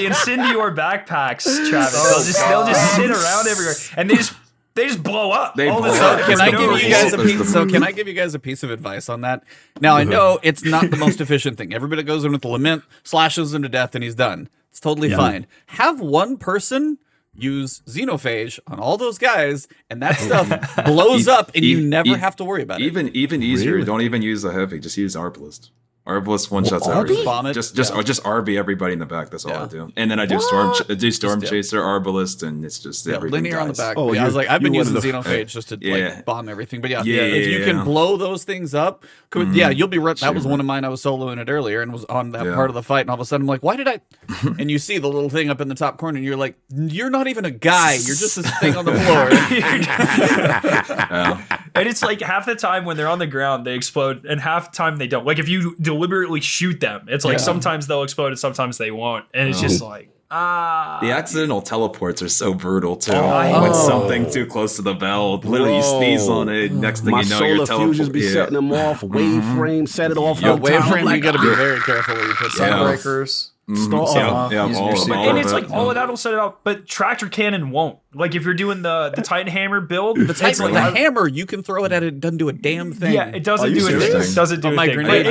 Incendior backpacks, Travis, they'll just sit around everywhere, and they just blow up. Can I give you guys a piece of advice on that? Now, I know it's not the most efficient thing. Everybody goes in with the lament, slashes him to death, and he's done. It's totally fine. Have one person use Xenophage on all those guys, and that stuff blows up, and you never have to worry about it. Even easier, really? Don't even use the heavy. Just use Arbalist. Arbalist one shots everything. Just RB everybody in the back. That's all I do. And then I do Storm Chaser, Arbalist, and it's just everything linear dies. on the back. I was like, I've been using Xenophage just to bomb everything. But if you can blow those things up, you'll be right. That was one of mine. I was soloing it earlier and was on that part of the fight, and all of a sudden I'm like, why did I? And you see the little thing up in the top corner, and you're like, you're not even a guy. You're just this thing on the floor. And it's like half the time when they're on the ground they explode, and half the time they don't. Like, if you deliberately shoot them, it's like sometimes they'll explode and sometimes they won't, and it's just like the accidental teleports are so brutal too. When something too close to the bell, literally you sneeze on it, next thing you know your fusions be setting them off. Waveframe set it off. Waveframe, you got to be very careful where you put Sunbreakers. And it's like all of that'll set it up, but Tractor Cannon won't. Like, if you're doing the Titan Hammer build, the hammer, you can throw it at it doesn't do a damn thing. Yeah, it doesn't do anything. It doesn't do anything. Grenade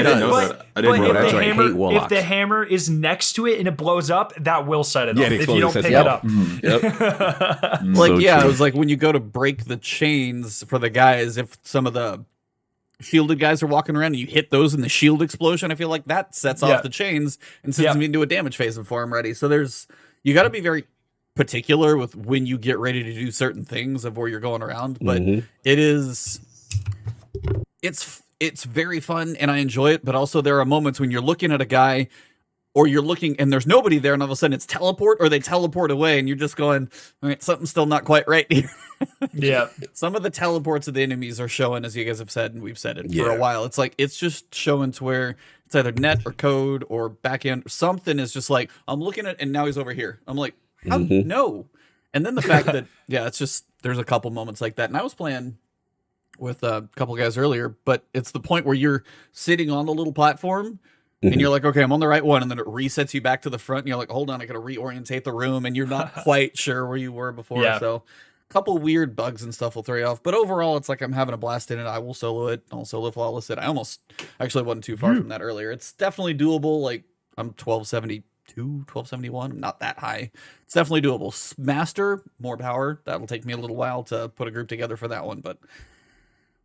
If the hammer is next to it and it blows up, that will set it off if you don't pick it up. It was like when you go to break the chains for the guys, if some of the shielded guys are walking around and you hit those in the shield explosion, I feel like that sets off the chains and sends them into a damage phase before I'm ready. So you got to be very particular with when you get ready to do certain things of where you're going around. But it's very fun and I enjoy it. But also there are moments when you're looking at a guy or you're looking and there's nobody there and all of a sudden it's teleport or they teleport away and you're just going, all right, something's still not quite right here. Yeah. Some of the teleports of the enemies are showing, as you guys have said, and we've said it for a while. It's like, it's just showing to where it's either net or code or back end. Something is just like, I'm looking at and now he's over here. I'm like, how? No. And then the fact that, it's just, there's a couple moments like that. And I was playing with a couple guys earlier, but it's the point where you're sitting on the little platform and you're like, okay, I'm on the right one. And then it resets you back to the front. And you're like, hold on, I got to reorientate the room. And you're not quite sure where you were before. So a couple weird bugs and stuff will throw you off. But overall, it's like I'm having a blast in it. I will solo it. I'll solo flawless it. I almost actually wasn't too far from that earlier. It's definitely doable. Like I'm 1272, 1271. I'm not that high. It's definitely doable. Master, more power. That'll take me a little while to put a group together for that one. But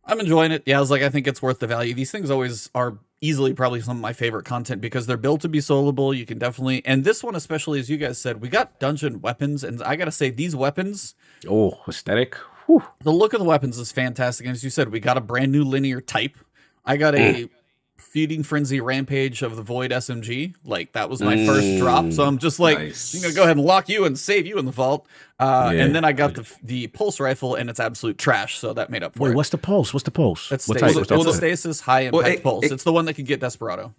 I'm enjoying it. Yeah, I was like, I think it's worth the value. These things always are easily probably some of my favorite content because they're built to be soloable. You can definitely, and this one especially, as you guys said, we got dungeon weapons, and I gotta say, these weapons. Oh, aesthetic. Whew. The look of the weapons is fantastic. And as you said, we got a brand new linear type. I got a Feeding Frenzy Rampage of the Void SMG. Like, that was my first drop. So I'm just like, I'm going to go ahead and lock you and save you in the vault. And then I got the Pulse Rifle, and it's absolute trash. So that made up for it. What's the Pulse? What's the Pulse? That's what stasis. type? The Stasis High Impact Pulse. It's the one that can get Desperado.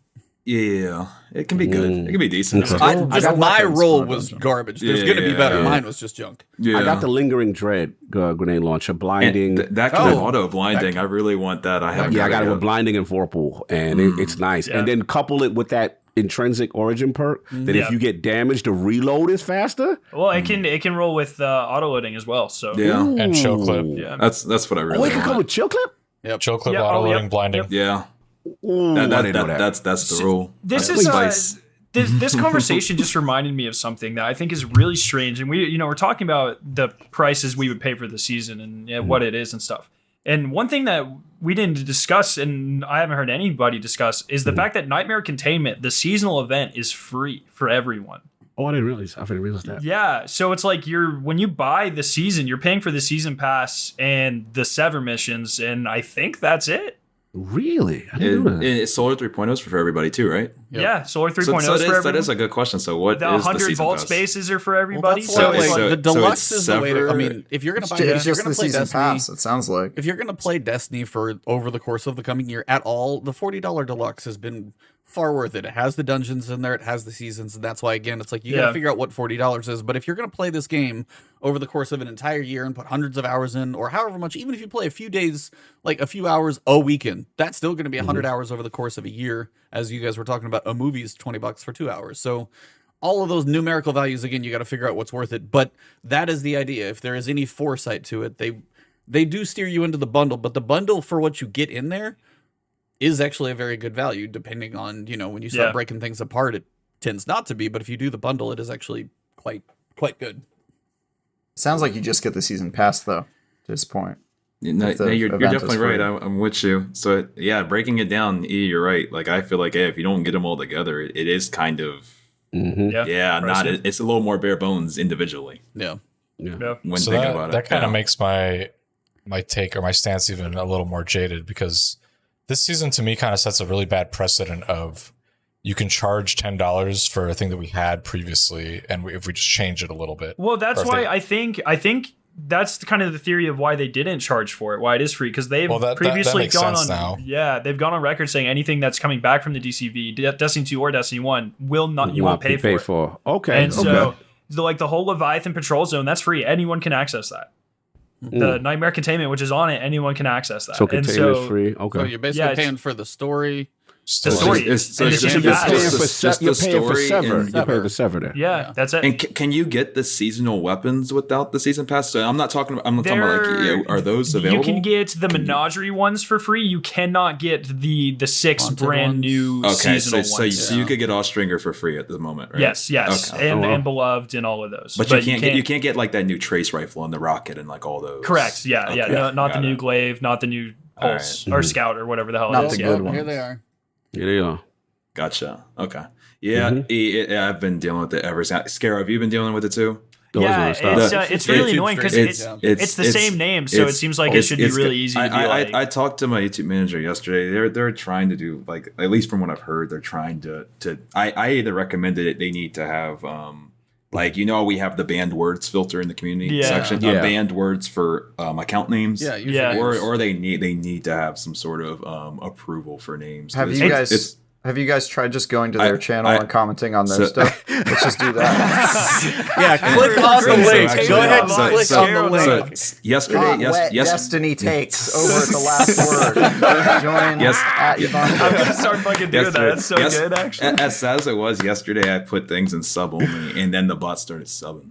Yeah, it can be good. It can be decent. My roll was garbage. There's going to be better. Mine was just junk. I got the Lingering Dread grenade launcher, blinding. That can auto blinding. I really want that. I haven't. I got it with blinding and Vorpal, and it's nice. And then couple it with that intrinsic origin perk that if you get damaged, the reload is faster. Well, it can roll with auto loading as well. So and chill clip. Yeah, that's what I really. Oh, it can come with chill clip. Yep, chill clip, auto loading, blinding. Yeah. That's the rule. This is this conversation just reminded me of something that I think is really strange. And we're talking about the prices we would pay for the season and what it is and stuff. And one thing that we didn't discuss, and I haven't heard anybody discuss, is the fact that Nightmare Containment, the seasonal event, is free for everyone. Oh, I didn't realize that. Yeah, so it's like when you buy the season, you're paying for the season pass and the Sever missions, and I think that's it. Really? I didn't know that. Solar 3.0 is for everybody too, right? Yep. Yeah, Solar 3.0 is for everybody. That is a good question. So what the is the 100 season vault pass? spaces are for everybody. Well, the deluxe is the way to, I mean, if you're going to buy It's you're just going the to play season Destiny, pass, it sounds like. if you're going to play Destiny for over the course of the coming year at all, the $40 deluxe has been far worth it. It has the dungeons in there, it has the seasons, and that's why, again, it's like you got to figure out what $40 is. But if you're going to play this game over the course of an entire year and put hundreds of hours in, or however much, even if you play a few days, like a few hours a weekend, that's still going to be 100 hours over the course of a year. As you guys were talking about, a movie's $20 for 2 hours. So all of those numerical values, again, you got to figure out what's worth it. But that is the idea. If there is any foresight to it, they do steer you into the bundle, but the bundle for what you get in there is actually a very good value, depending on, when you start breaking things apart, it tends not to be, but if you do the bundle, it is actually quite good. Sounds like you just get the season pass, though, at this point. No, you're definitely right. I'm with you. So, breaking it down, you're right. Like, I feel like, if you don't get them all together, it is kind of, it's a little more bare bones individually. Yeah. When thinking about it. That kind of makes my take or my stance even a little more jaded, because this season to me kind of sets a really bad precedent of you can charge $10 for a thing that we had previously, and if we just change it a little bit. Well, that's why I think that's kind of the theory of why they didn't charge for it, why it is free, because they've previously gone on. Now. Yeah, they've gone on record saying anything that's coming back from the DCV, Destiny 2 or Destiny 1, you won't pay for. Okay. And so, the whole Leviathan Patrol Zone, that's free. Anyone can access that. The Nightmare Containment, which is on it, anyone can access that. So containment is free. Okay. So you're basically paying for the story. The story. You're paying for Sever. You're paying the Sever there. Yeah, that's it. And can you get the seasonal weapons without the season pass? So I'm not talking about are those available? You can get the Menagerie ones for free. You cannot get the 6 Haunted brand new seasonal ones. So you could get Austringer for free at the moment, right? Yes. Okay. And Beloved and all of those. But you can't get like that new trace rifle and the rocket and like all those. Correct. Yeah. Not the new glaive, not the new Pulse or Scout or whatever the hell Not it is. the Yeah. good one. Here they are. Here they are. Gotcha. Okay. Yeah, I've been dealing with it ever since. Skarrow, have you been dealing with it too? Yeah, it's really annoying because it's the it's- same name, so it seems like it should be really easy to be like. I talked to my YouTube manager yesterday. They're trying to do, like, at least from what I've heard, they're trying to. I either recommended it. They need to have like, we have the banned words filter in the community section. Banned words for account names. Yeah. Or they need to have some sort of approval for names. Have you guys tried just going to their channel and commenting on their stuff? Let's just do that. Yeah, click on the link. Go ahead and click on the link. Yesterday, Destiny takes over at the last word. Join at Yvonne. I'm gonna start fucking doing that. That's so good, actually. As sad as it was yesterday, I put things in sub only, and then the bot started subbing.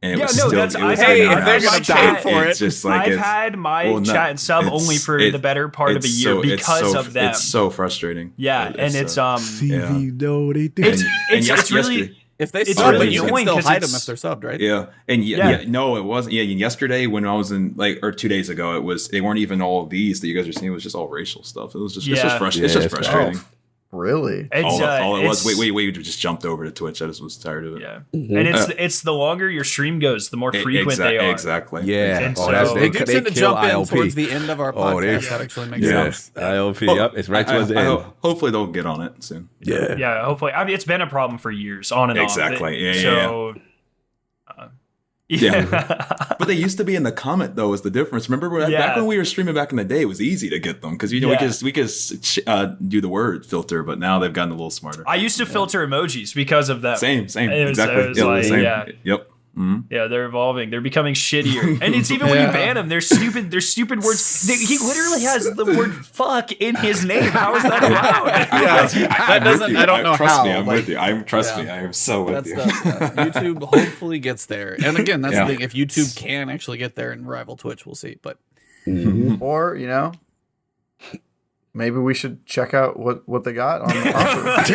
And it was no, still, that's it was hey, like, if they're gonna pay for it, it's just like I've had my chat and sub only for the better part of a year because of them. It's so frustrating. Yeah, and it's No, they do. it's really. If they It's sub, really but you can annoying still 'cause hide them it's- if they're subbed, right? Yeah, and no, it wasn't. Yeah, and yesterday when I was in, like, or 2 days ago, they weren't even all of these that you guys are seeing. It was just all racial stuff. It was just it's just frustrating. Really? All it was. Wait, we just jumped over to Twitch. I just was tired of it. Yeah, and it's the longer your stream goes, the more frequent they are. Exactly. Yeah. And They do tend to kill jump in ILP. towards the end of our podcast. That actually makes sense. ILP. Yep. It's right towards the end. Hopefully they'll get on it soon. Yeah. Yeah, hopefully. I mean, it's been a problem for years, on and Exactly. off. Yeah. But they used to be in the comment, though, is the difference. Remember back when we were streaming back in the day, it was easy to get them because we could do the word filter, but now they've gotten a little smarter. I used to filter emojis because of them. Same, It was exactly. like, Same. yeah. Yep. Mm-hmm. Yeah, they're evolving. They're becoming shittier. And it's even when you ban them, they're stupid words. He literally has the word fuck in his name. How is that allowed? That doesn't. I don't know trust how. me, I'm with you. Trust me, I am so with That's you. YouTube hopefully gets there. And again, that's the thing. If YouTube can actually get there and rival Twitch, we'll see. But Or, maybe we should check out what they got on the offer.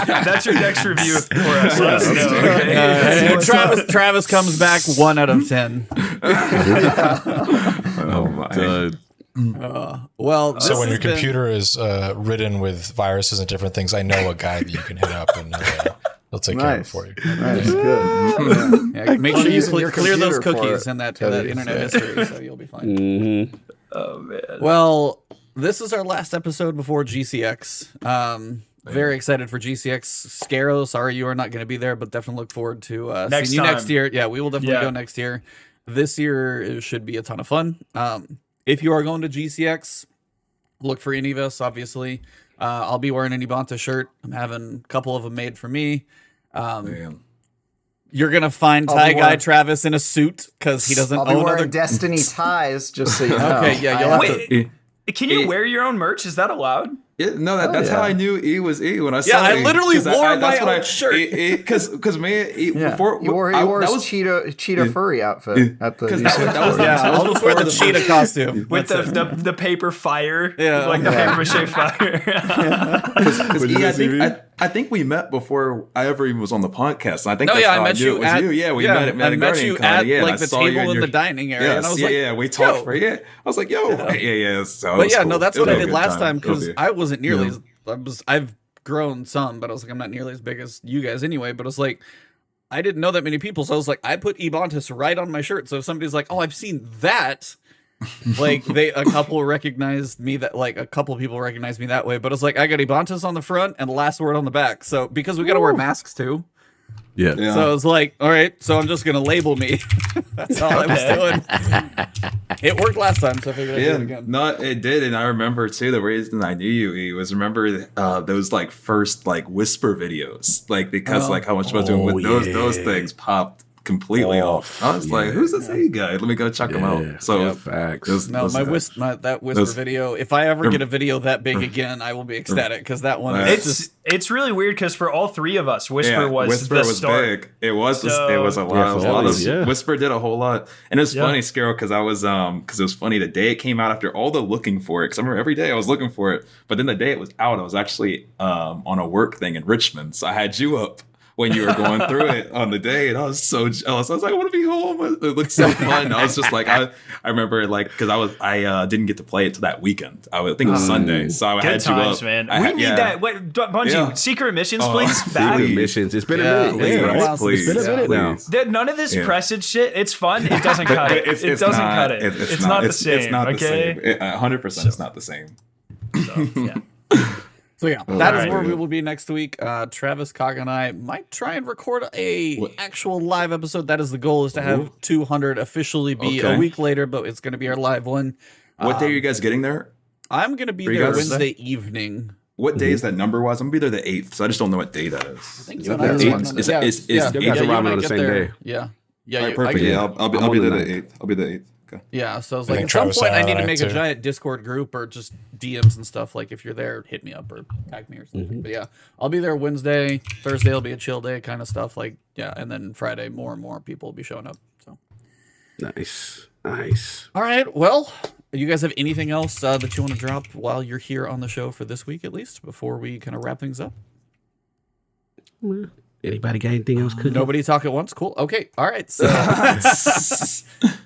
That's your next review for us. Let us know, okay? Travis comes back 1 out of 10. Oh my. Well, So when your computer is ridden with viruses and different things, I know a guy that you can hit up and he'll take care of it for you. Nice, good. yeah, make sure you using your clear those computer for cookies it, in that Teddy. internet history, so you'll be fine. Mm-hmm. Oh, man. Well, this is our last episode before GCX. Very excited for GCX. Skarrow, sorry you are not going to be there, but definitely look forward to seeing you next year. Yeah, we will definitely go next year. This year it should be a ton of fun. If you are going to GCX, look for any of us, obviously. I'll be wearing an Ibanta shirt. I'm having a couple of them made for me. You're going to find Tie Guy Travis in a suit because he doesn't I'll be own wearing other... Destiny ties, just so you know. Okay, yeah, you'll have to... Wait, can you wear your own merch? Is that allowed? Yeah, no, that's how I knew E was E when I saw I E, literally 'cause wore my own shirt. Because man, before he wore his cheetah furry outfit at the I'll just wear the cheetah costume. With the paper fire. Yeah. Like the paper mache fire. I think we met before I ever even was on the podcast. And I think I met you at you. Yeah, we met at you at like the table in the dining area. Yes, and I was like, we talked for I was like, yo, So but cool. that's what I did last time because It'll be- I wasn't nearly as I've grown some, but I was like, I'm not nearly as big as you guys anyway. But I was like, I didn't know that many people, so I was like, I put Ebontis right on my shirt. So if somebody's like, oh, I've seen that. Like a couple recognized me a couple people recognized me that way, but it's like I got Ebontis on the front and the last word on the back. So because we got to wear masks too. Yeah. So I was like, all right, so I'm just gonna label me. That's all I was doing. It worked last time, so I figured I'd do it again. No, it did, and I remember too. The reason I knew you was remember those like first like whisper videos, like because like how much I was doing with those things popped completely off. I was like, "Who's this A guy? Let me go check him out." So facts. That whisper video. If I ever get a video that big again, I will be ecstatic because that one. It's really weird because for all three of us, Whisper was the start. Big. It was a lot of Whisper did a whole lot, and it's funny, Skarrow, because I was because it was funny the day it came out after all the looking for it. Because I remember every day I was looking for it, but then the day it was out, I was actually on a work thing in Richmond, so I had you up when you were going through it on the day, and I was so jealous. I was like, I want to be home. It looked so fun. I was just like, I remember like because I didn't get to play it till that weekend. I think it was Sunday, so I Good had times, you up. man. We need that. Wait, Bungie, secret missions, please. Secret missions. It's been a minute. Please, It's been a minute now. None of this presage shit. It's fun. It doesn't cut it. It doesn't cut it. It's not the same. It's not okay? the same. 100%. It's not the same. So, yeah. So yeah, that is where we will be next week. Travis, Cog, and I might try and record a actual live episode. That is the goal, is to have 200 officially be a week later, but it's going to be our live one. What day are you guys getting there? I'm going to be there Wednesday evening. What day is that number wise? I'm going to be there the 8th, so I just don't know what day that is. I think Yeah, so. that's Is you 8th guys you around might on the get same there. day. Yeah. All right, perfect. I'll be there the 8th. I'll be the 8th. Okay. Yeah, so it's I like think at some Travis point I and need I to make too. a giant Discord group or just DMs and stuff. Like if you're there, hit me up or tag me or something. But yeah, I'll be there Wednesday. Thursday will be a chill day kind of stuff. Like and then Friday more and more people will be showing up. So Nice. all right, well, you guys have anything else that you want to drop while you're here on the show for this week at least before we kind of wrap things up? Anybody got anything else cooking? Nobody talk at once. Cool. Okay. All right. So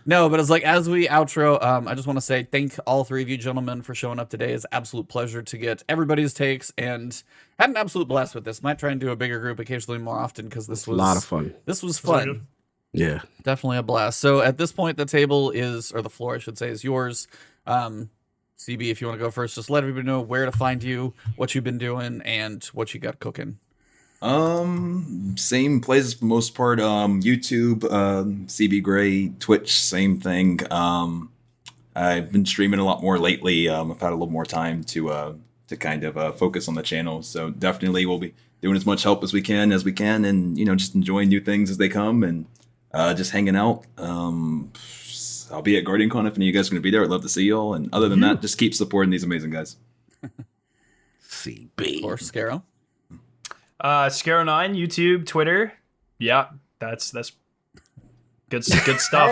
no, but it's like as we outro, I just want to say thank all three of you gentlemen for showing up today. It's an absolute pleasure to get everybody's takes and had an absolute blast with this. Might try and do a bigger group occasionally more often because this was a lot of fun. This was fun. Yeah. Definitely a blast. So at this point, the table is, or the floor, I should say, is yours. CB, if you want to go first, just let everybody know where to find you, what you've been doing, and what you got cooking. Same places for the most part. YouTube, CBgray, Twitch, same thing. I've been streaming a lot more lately. I've had a little more time to kind of focus on the channel. So definitely we'll be doing as much help as we can, and just enjoying new things as they come and just hanging out. I'll be at GuardianCon if any of you guys are going to be there. I'd love to see y'all. And other than that, just keep supporting these amazing guys. CB. Or Skarrow. Skarrow9, YouTube, Twitter. Yeah, that's good stuff.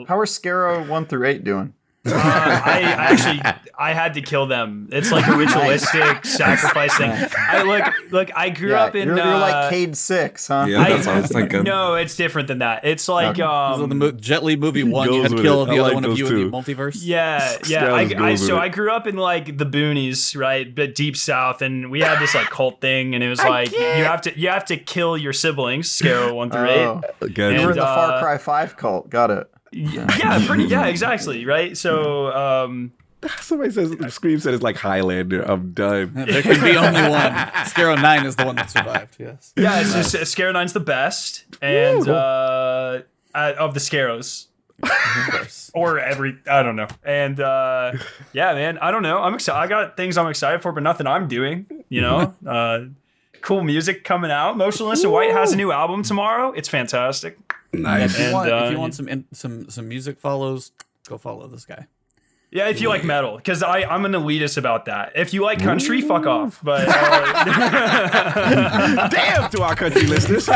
How are Skarrow 1 through 8 doing? I had to kill them. It's like a ritualistic sacrifice thing. I grew up in. You're like Cade 6, huh? Yeah, that's what I was thinking. No, it's different than that. It's like So the Jet Li movie one, you had to with kill it. the I other like one of those you two. in the multiverse. Yeah. I grew up in like the boonies, right, but deep south, and we had this like cult thing, and it was like you have to kill your siblings, Skarrow 1 through 8. Okay. You were in the Far Cry 5 cult. Got it. Yeah, exactly, right? So, Somebody says Scream said it's like Highlander. I'm done. There can be only one. Skarrow9 is the one that survived. Yes. yeah, it's just Skarrow9's the best, and of the Skarrows. Of course. Or I don't know. And yeah, man, I don't know. I'm excited. I got things I'm excited for, but nothing I'm doing. Cool music coming out. Motionless and White has a new album tomorrow. It's fantastic. Nice. If you want some music follows, go follow this guy. Yeah, if you like metal, because I'm an elitist about that. If you like country, fuck off. But Damn to our country listeners.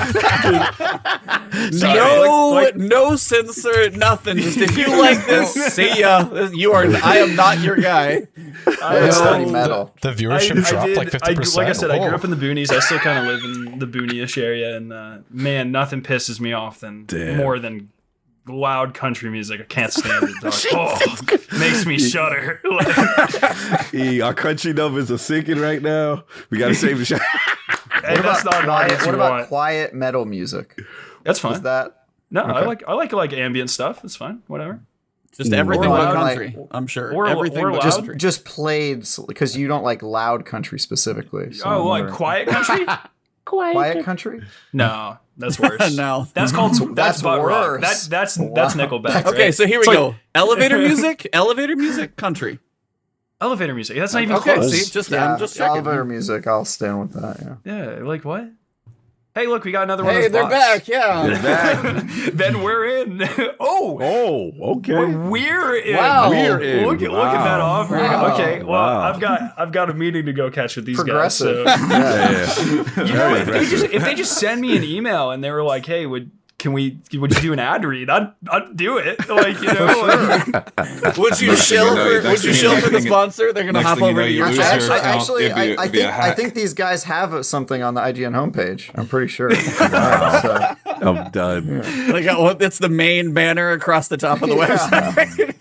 No censor, nothing. Just if you like this, see ya. I am not your guy. I study metal. The viewership dropped like 50%. Like I said, I grew Whoa. up in the boonies. I still kind of live in the boonish area, and man, nothing pisses me off more than loud country music. I can't stand it, dog. Makes me shudder. Our country numbers are sinking right now. We got to save the show. Hey, that's not an audience What you about want. quiet metal music? That's fine. Is that No, I like ambient stuff. It's fine. Whatever. Just everything Or but loud, country. I'm sure. or Everything but loud. country. just played because you don't like loud country specifically? So Oh, I'm like wondering. quiet country? quiet country? No, that's worse. No. That's called that's butt rock. worse. That's Nickelback. Okay, right? so here we go. Elevator music, country. Elevator music. That's not even Okay, close. see, I'm just checking. elevator music. I'll stand with that. Yeah. Yeah, like what? Hey, look, we got another one of Hey, those they're bots. back. Yeah. Then we're in. Oh, okay. We're in. Wow. We're in. Look at that offer. Wow. Okay, well, Wow. I've got a meeting to go catch with these Progressive. guys. So. Yeah. You know, if they just send me an email and they were like, "Hey, would you do an ad read? I'd do it. Like, you know, would you shill for the sponsor? They're gonna hop over to your chat. Actually, I think these guys have something on the IGN homepage. I'm pretty sure. I'm done. It's the main banner across the top of the website.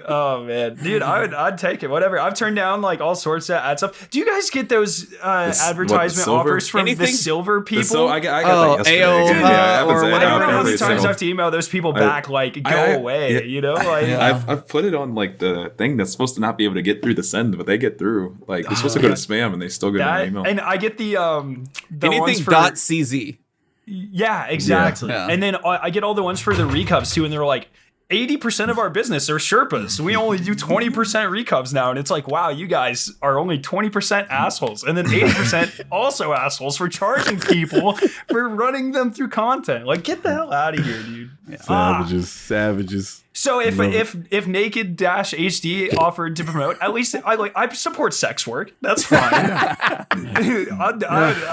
Oh man, dude, I'd take it. Whatever. I've turned down like all sorts of ad stuff. Do you guys get those advertisement offers from the silver people? I got that yesterday. or whatever. I don't know how many times I have to email those people back. Like, go away. You know, like I've put it on like the thing that's supposed to not be able to get through the send, but they get through. Like, they're supposed to go to spam, and they still get an email. And I get the anything ones for .cz. Yeah, exactly. Yeah. And then I get all the ones for the recubs too, and they're like, 80% of our business are Sherpas. We only do 20% recubs now. And it's like, wow, you guys are only 20% assholes. And then 80% also assholes for charging people for running them through content. Like, get the hell out of here, dude. Savages. So if Naked-HD offered to promote, at least I support sex work. That's fine. I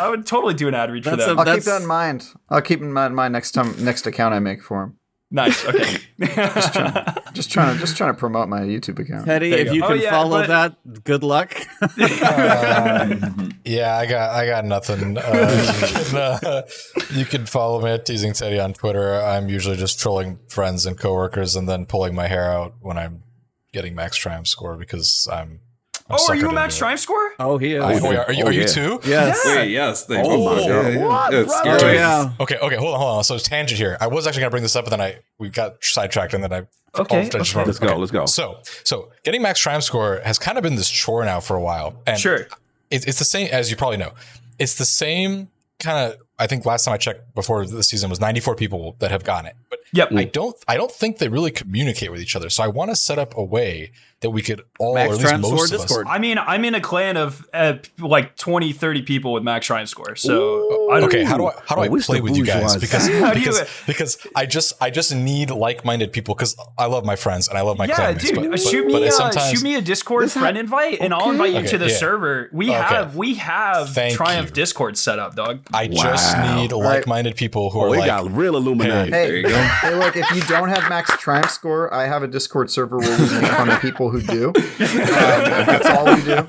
would totally do an ad read for them. I'll keep that in mind. I'll keep in mind next account I make for him. Nice. Okay. just trying to promote my YouTube account. Teddy, if you can follow that, good luck. Yeah, I got nothing. You can follow me at TeasingTeddy on Twitter. I'm usually just trolling friends and coworkers, and then pulling my hair out when I'm getting max triumph score because I'm are you a max triumph score? Oh, he is. Are you too? Yes. Wait, yes. Oh my god. What? It's Oh, scary. yeah. Okay, hold on. So it's tangent here. I was actually gonna bring this up, but then we got sidetracked, and then I Let's go. So getting max triumph score has kind of been this chore now for a while. And Sure. It's the same, as you probably know. It's the same kind of. I think last time I checked before the season was 94 people that have gotten it. But I don't think they really communicate with each other. So I want to set up a way that we could all, Max or at least Triumph most Score of us. Discord. I mean, I'm in a clan of like 20, 30 people with max triumph score. So Okay, how do I wish play the with you guys? bourgeoisie. Because I just need like-minded people because I love my friends and I love my yeah, clanmates. dude, shoot me a Discord friend invite, and I'll invite you to the server. We have Thank Triumph you. Discord set up, dog. I just need like-minded people who are We like, got real Illuminati. Hey, There you go. Hey, look, if you don't have max triumph score, I have a Discord server where we make fun of people who do. That's all we do.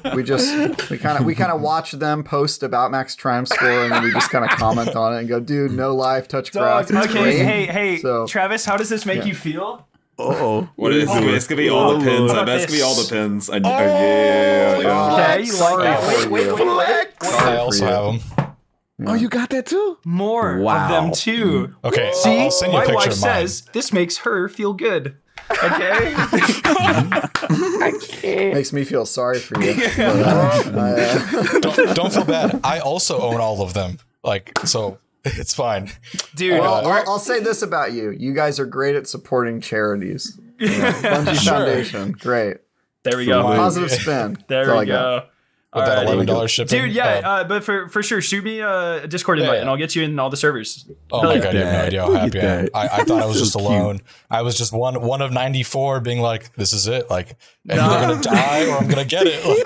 We kind of watch them post about max triumph score, and then we just kind of comment on it and go, "Dude, no life, touch grass." Dog, It's okay, great. hey, So- Travis, how does this make you feel? What is it? It's gonna be all the pins. I bet it's gonna be all the pins. Yeah. Okay, you sorry like for wait. I also have them. Oh, you got that too? More of them too. Okay, See, I'll send you a my picture wife of mine. says this makes her feel good. Okay. Makes me feel sorry for you. Don't feel bad. I also own all of them. Like, so it's fine. Dude, I'll say this about you: you guys are great at supporting charities. Bungie Foundation, great. there we go. Positive spin. There That's all we I got. go. With that Alrighty. $11 shipping. Dude, but for sure, shoot me a Discord invite, and I'll get you in all the servers. Oh my god, you have no idea how Look at happy I am. that. I thought I was just So alone. I was just one of 94 being like, this is it. Like, I'm either gonna die or I'm gonna get it. Like,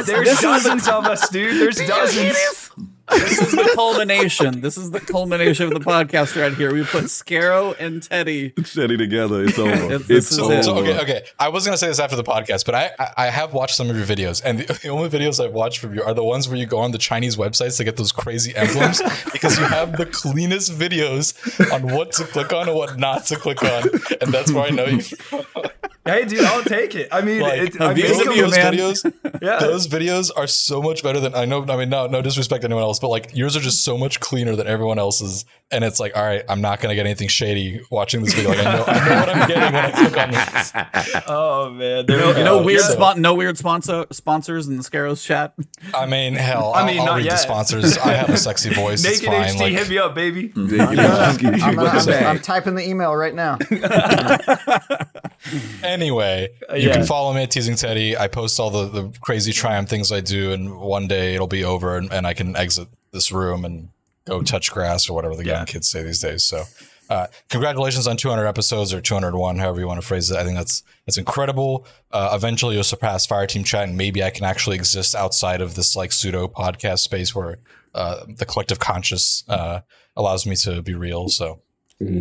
There's dozens of us, dude. There's dozens. This is the culmination. This is the culmination of the podcast right here. We put Skarrow and Teddy. Teddy together. It's over. This is it. so okay. I was gonna say this after the podcast, but I have watched some of your videos, and the only videos I've watched from you are the ones where you go on the Chinese websites to get those crazy emblems because you have the cleanest videos on what to click on and what not to click on, and that's where I know you. Hey, dude, I'll take it. I mean, Like, those those videos are so much better than I know. I mean, no disrespect to anyone else, but like yours are just so much cleaner than everyone else's. And it's like, all right, I'm not gonna get anything shady watching this video. Like, I know what I'm getting when I click on this. Oh man, No weird sponsors in the Skarrow's chat. I mean, hell, I mean, I'll not read yet. the sponsors. I have a sexy voice. It's Naked fine. HD, Like, hit me up, baby. I'm typing the email right now. anyway, you can follow me at TeasingTeddy. I post all the crazy Triumph things I do, and one day it'll be over, and I can exit this room and go touch grass or whatever the young kids say these days. So Congratulations on 200 episodes or 201, however you want to phrase it. I think that's incredible. Eventually you'll surpass Fireteam Chat, and maybe I can actually exist outside of this like pseudo podcast space where the collective conscious allows me to be real. So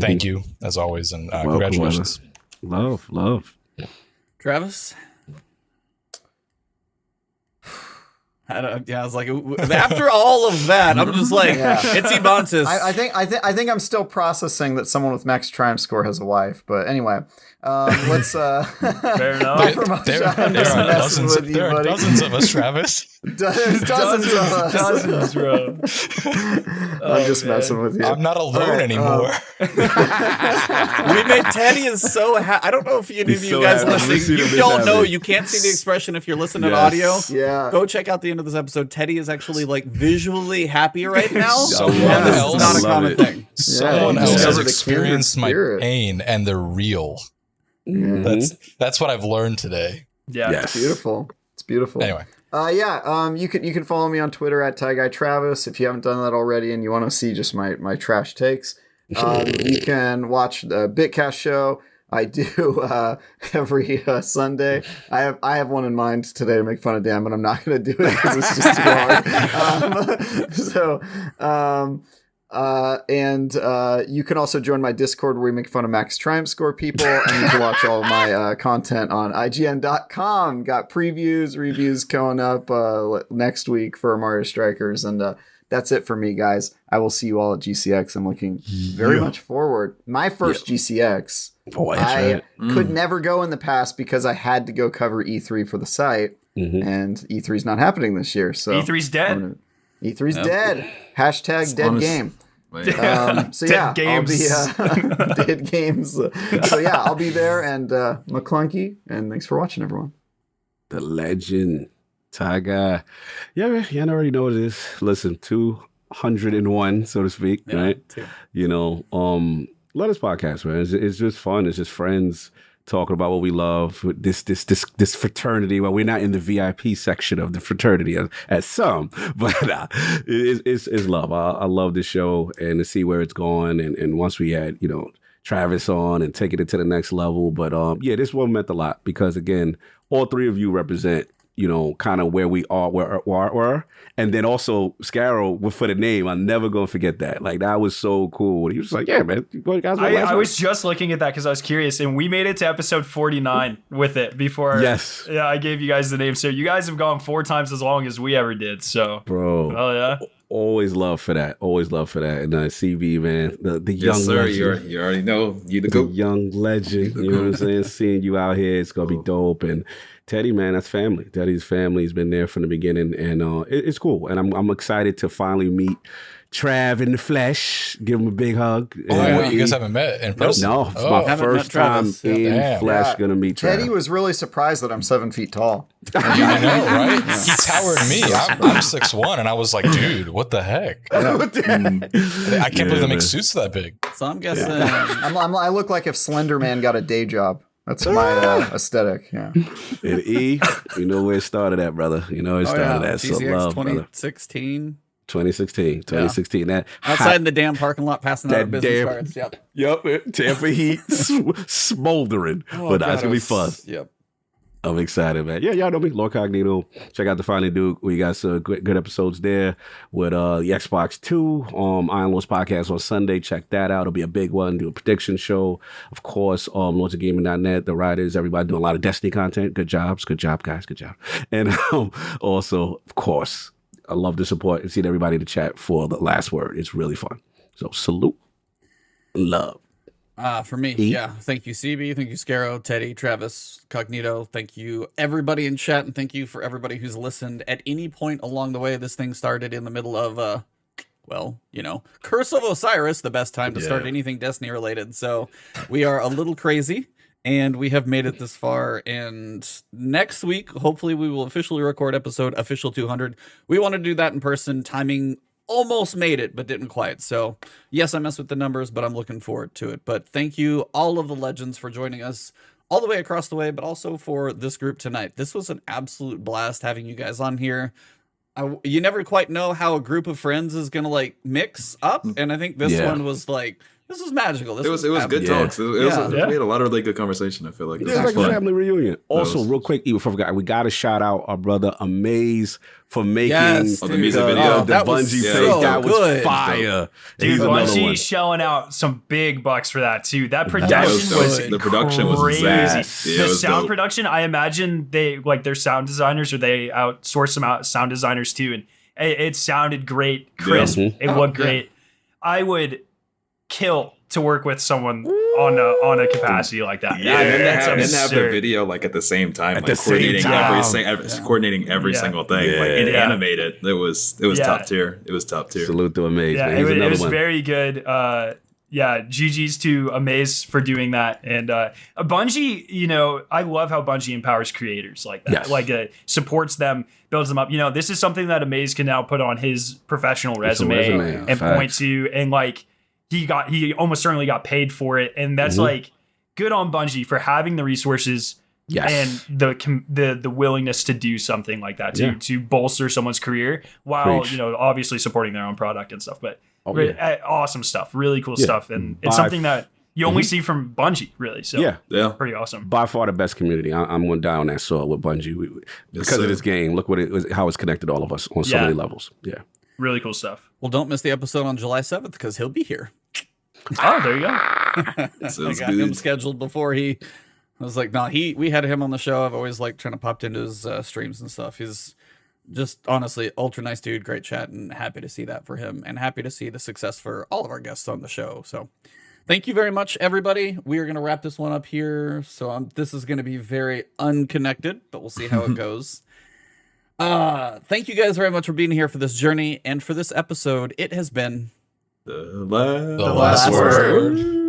thank you as always, and congratulations. Love. Travis? I was like, after all of that, I'm just like, it's Ebontis. I think I'm still processing that someone with max triumph score has a wife, but anyway, let's. Fair enough. There are dozens of us, Travis. Dozens of us. Dozens, bro. I'm just messing with you. I'm not alone anymore. We made Teddy is so happy. I don't know if any of you guys listening, you don't know, you can't see the expression if you're listening to audio. Yeah. Go check out the end of this episode. Teddy is actually like visually happy right now. Someone and this else- is not a common thing. Someone Yeah, else has discovered a experienced my kindred spirit. pain, and they're real. That's what I've learned today. Yeah. Yes. Beautiful. It's beautiful. Anyway. You can follow me on Twitter at TyGuyTravis if you haven't done that already and you want to see just my trash takes. You can watch the Bitcast show. I do every Sunday. I have one in mind today to make fun of Dan, but I'm not going to do it because it's just too hard. You can also join my Discord where we make fun of max triumph score people, and you can watch all of my content on IGN.com. Got previews, reviews coming up next week for Mario Strikers, and that's it for me, guys. I will see you all at GCX. I'm looking very much forward. My first GCX. Boy, I could never go in the past because I had to go cover E3 for the site, and E3's not happening this year. So E3's dead. E3's dead. Hashtag dead game. So Dead games. I'll be dead games. So yeah, I'll be there, and McClunky, and thanks for watching, everyone. The legend, Ty Guy. Yeah, man, y'all already know what it is. Listen, 201, so to speak, right? You know, love this podcast, man. It's just fun. It's just friends talking about what we love. This fraternity. Well, we're not in the VIP section of the fraternity as some, but it's love. I love this show and to see where it's going. And once we had, Travis on and taking it to the next level. But this one meant a lot because again, all three of you represent, kind of where we are, were. And then also Skarrow for the name. I'm never going to forget that. Like, that was so cool. He was like, yeah, man. You guys I was just looking at that because I was curious. And we made it to episode 49 with it before. Yes. Yeah, I gave you guys the name. So you guys have gone 4 times as long as we ever did. So, bro. Oh, yeah. Always love for that. Always love for that. And CB, man, the young Yes, sir. legend. You already know. You the The goat. young legend. You know what I'm saying? Seeing you out here, it's going to be dope. And Teddy, man, that's family. Teddy's family has been there from the beginning. And it's cool. And I'm excited to finally meet Trav in the flesh. Give him a big hug. Wait, you guys haven't met in person? No, it's Oh. my Haven't first met Travis. time in Damn. flesh gonna meet Trav. Teddy was really surprised that I'm 7 feet tall. I know, right? He towered me. I'm 6'1", and I was like, dude, what the heck? I can't believe they make suits that big. So I'm guessing. I look like if Slender Man got a day job. That's my aesthetic. Yeah. And E, you know where it started at, brother. You know where it started at. So GCX love, brother. 2016. 2016. That Outside in the damn parking lot, passing out that our business damn- cards. Yep. Yep, Tampa Heat smoldering. Oh, but God, that's gonna be fun. Yep. I'm excited, man. Yeah, y'all know me, Lord Cognito. Check out the Finally Duke. We got some good episodes there with the Xbox 2. Iron Lords podcast on Sunday. Check that out. It'll be a big one. Do a prediction show. Of course, LordsofGaming.net, the writers, everybody doing a lot of Destiny content. Good job, guys. Good job. And also, of course, I love the support and seeing everybody in the chat for the last word. It's really fun. So salute and love. For me, thank you, CB. Thank you, Skarrow, Teddy, Travis, Cognito. Thank you, everybody in chat, and thank you for everybody who's listened at any point along the way. This thing started in the middle of, Curse of Osiris, the best time to start anything Destiny related. So we are a little crazy, and we have made it this far. And next week, hopefully, we will officially record episode official 200. We want to do that in person. Timing almost made it, but didn't quite. So yes, I mess with the numbers, but I'm looking forward to it. But thank you, all of the legends, for joining us all the way across the way, but also for this group tonight. This was an absolute blast having you guys on here. You never quite know how a group of friends is gonna mix up, and I think this one was like This was magical. This It was good talks. We had a lot of really good conversation. I feel like It was like fun. a family reunion. Also, real quick, even before I forgot, we got to shout out our brother Amaze for making the music video. the that was Bungie so page. That was good. fire. Dude, He's another Bungie one. shelling out some big bucks for that too. That That production was the production was crazy. vast. Yeah, it The was sound dope. production, I imagine they like their sound designers, or they outsource some sound designers too, and it sounded great, crisp. It looked great. I would kill to work with someone on a capacity like that. Yeah, and then that's to have the absurd. video like at the same time, like the same coordinating time. coordinating every single thing, like and animate it. It was top tier. It was top tier. Salute to Amaze. Yeah, man. He's it another was one. very good. GG's to Amaze for doing that. And Bungie, you know, I love how Bungie empowers creators like that. Yes. Like supports them, builds them up. You know, this is something that Amaze can now put on his professional resume and point to, and like he almost certainly got paid for it. And that's like good on Bungie for having the resources and the willingness to do something like that to bolster someone's career while, you know, obviously supporting their own product and stuff. But awesome stuff, really cool stuff. And it's something that you only see from Bungie, really. So pretty awesome. By far the best community. I'm going to die on that sword with Bungie. Because of this game, look how it's connected all of us on so many levels. Yeah. Really cool stuff. Well, don't miss the episode on July 7th because he'll be here. Oh, there you go. I got him scheduled before I was like, no, we had him on the show. I've always liked trying to pop into his streams and stuff. He's just honestly ultra nice dude, great chat, and happy to see that for him, and happy to see the success for all of our guests on the show. So thank you very much, everybody. We are going to wrap this one up here. So this is going to be very unconnected, but we'll see how it goes. Thank you guys very much for being here for this journey and for this episode. It has been The last word.